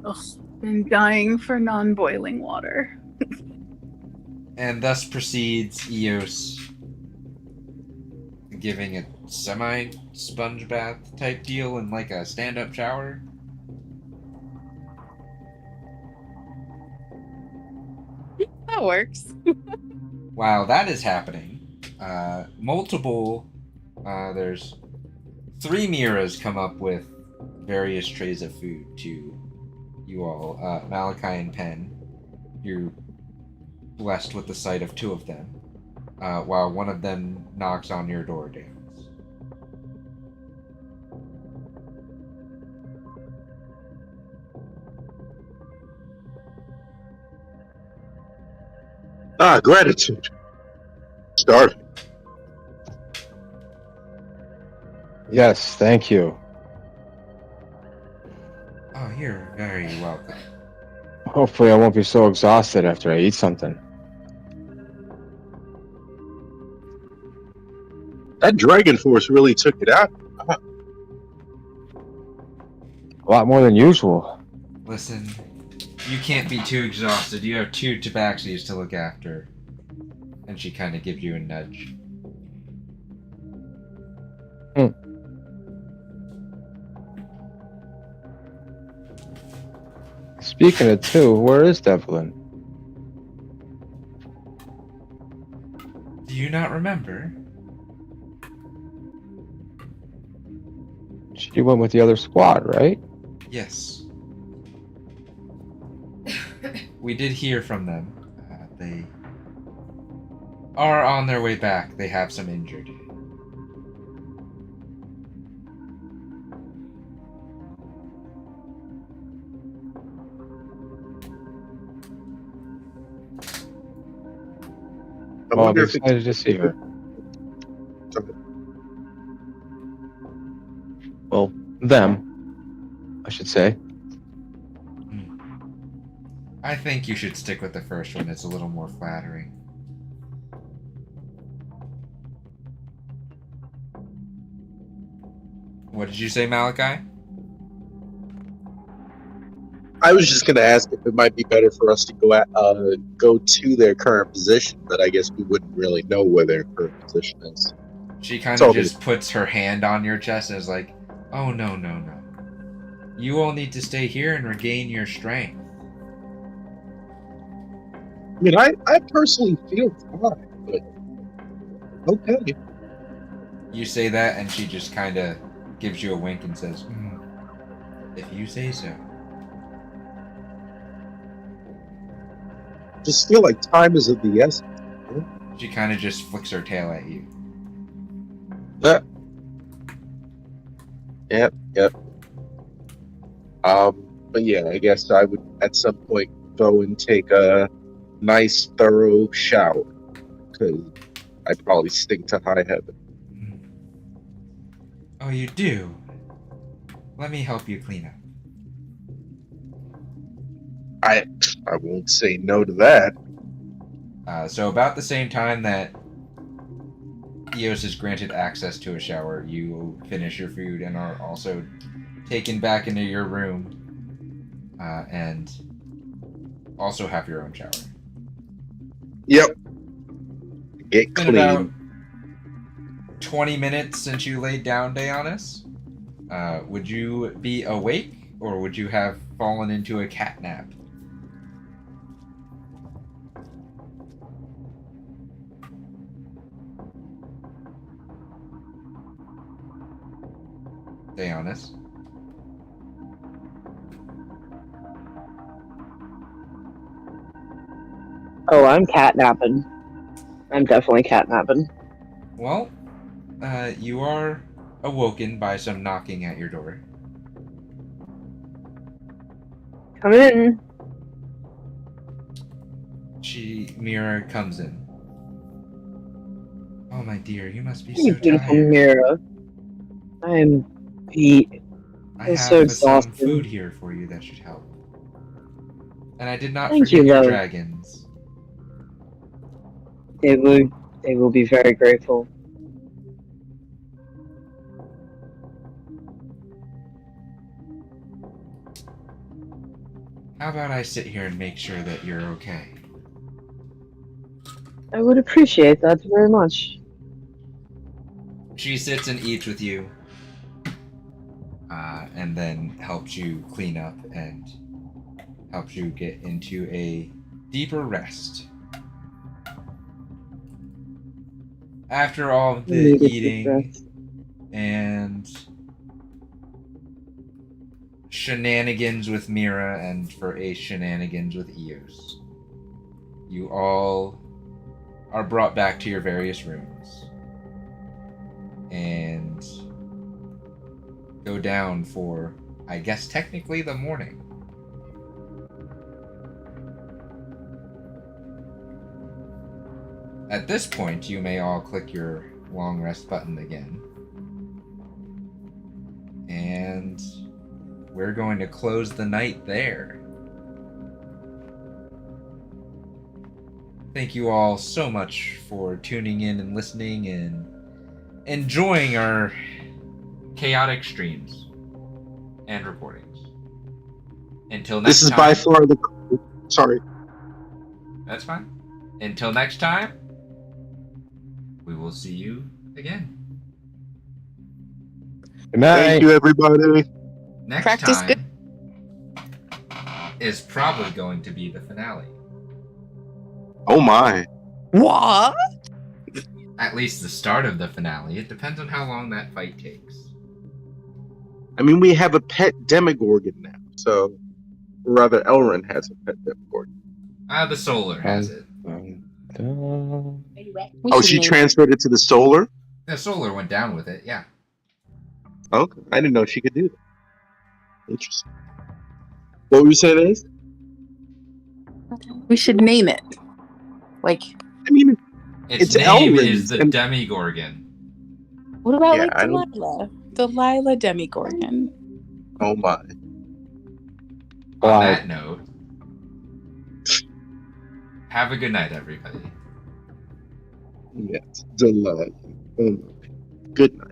Speaker 6: Ugh, been dying for non-boiling water.
Speaker 2: And thus proceeds Eos, giving a semi-sponge bath type deal in like a stand-up shower.
Speaker 6: That works.
Speaker 2: While that is happening, there's 3 Miras come up with various trays of food to you all. Malachi and Penn, you're blessed with the sight of 2 of them, while one of them knocks on your door, Dance.
Speaker 3: Gratitude. Starving.
Speaker 1: Yes, thank you.
Speaker 2: Oh, you're very welcome.
Speaker 1: Hopefully I won't be so exhausted after I eat something.
Speaker 3: That dragon force really took it out.
Speaker 1: A lot more than usual.
Speaker 2: Listen, you can't be too exhausted. You have 2 tabaxis to look after. And she kind of gives you a nudge.
Speaker 1: Speaking of 2, where is Devlin?
Speaker 2: Do you not remember?
Speaker 1: She went with the other squad, right?
Speaker 2: Yes. We did hear from them. They are on their way back. They have some injured.
Speaker 3: I
Speaker 1: Well, I'll be
Speaker 3: wonder if it's
Speaker 1: excited to see her. Well, them, I should say.
Speaker 2: I think you should stick with the first one. It's a little more flattering. What did you say, Malachi?
Speaker 3: I was just going to ask if it might be better for us to go to their current position, but I guess we wouldn't really know where their current position is.
Speaker 2: She kind
Speaker 3: It's
Speaker 2: of
Speaker 3: all
Speaker 2: just puts her hand on your chest and is like, "Oh, no, no, no. You all need to stay here and regain your strength."
Speaker 3: I mean, I personally feel fine, but okay.
Speaker 2: You say that, and she just kind of gives you a wink and says, "If you say so."
Speaker 3: Just feel like time is of the essence.
Speaker 2: She kind of just flicks her tail at you.
Speaker 3: Yep. But yeah, I guess I would at some point go and take a nice, thorough shower because I'd probably stink to high heaven.
Speaker 2: Oh, you do? Let me help you clean up.
Speaker 3: I won't say no to that.
Speaker 2: So about the same time that Eos is granted access to a shower, you finish your food and are also taken back into your room and also have your own shower.
Speaker 3: Yep. Get
Speaker 2: It's been
Speaker 3: clean.
Speaker 2: about 20 minutes since you laid down, Daeonis. Would you be awake, or would you have fallen into a cat nap? Daeonis.
Speaker 7: Oh, I'm catnapping. I'm definitely catnapping.
Speaker 2: Well, you are awoken by some knocking at your door.
Speaker 7: Come in.
Speaker 2: Mira comes in. Oh, my dear, you must be
Speaker 7: Hey,
Speaker 2: so
Speaker 7: beautiful
Speaker 2: tired.
Speaker 7: Mira. I am beat.
Speaker 2: I
Speaker 7: I'm
Speaker 2: have
Speaker 7: so
Speaker 2: some
Speaker 7: exhausted.
Speaker 2: food here for you that should help. And I did not
Speaker 7: Thank
Speaker 2: forget
Speaker 7: you,
Speaker 2: your
Speaker 7: love.
Speaker 2: dragons.
Speaker 7: They will be very grateful.
Speaker 2: How about I sit here and make sure that you're okay?
Speaker 7: I would appreciate that very much.
Speaker 2: She sits and eats with you, and then helps you clean up and helps you get into a deeper rest. After all of the
Speaker 7: Needed to
Speaker 2: eating
Speaker 7: rest.
Speaker 2: and shenanigans with Mira and for a shenanigans with Eos, you all are brought back to your various rooms and go down for, I guess, technically the morning. At this point, you may all click your long rest button again. And we're going to close the night there. Thank you all so much for tuning in and listening and enjoying our chaotic streams and recordings. Until next
Speaker 3: This is
Speaker 2: time.
Speaker 3: by far the. Sorry.
Speaker 2: That's fine. Until next time, we will see you again.
Speaker 1: Good night.
Speaker 3: Thank you, everybody.
Speaker 2: Next
Speaker 6: Practice
Speaker 2: time is probably going to be the finale.
Speaker 3: Oh my.
Speaker 6: What?
Speaker 2: At least the start of the finale. It depends on how long that fight takes.
Speaker 3: I mean, we have a pet Demogorgon now, so or rather, Elrin has a pet Demogorgon.
Speaker 2: The Solar has it.
Speaker 3: Oh, she transferred it to the Solar.
Speaker 2: The Solar went down with it. Yeah.
Speaker 3: Okay, I didn't know she could do that. Interesting. What were you saying, Ace?
Speaker 6: We should name it. Like,
Speaker 3: I mean,
Speaker 2: Its
Speaker 3: It's
Speaker 2: name
Speaker 3: Elrin's,
Speaker 2: is the
Speaker 3: and-
Speaker 2: Demogorgon.
Speaker 6: what about
Speaker 3: Yeah,
Speaker 6: like
Speaker 3: I don't-
Speaker 6: Delilah? Delilah Demogorgon.
Speaker 3: oh my.
Speaker 2: On that note, have a good night, everybody.
Speaker 3: Yes, Delilah. Oh my. Good night.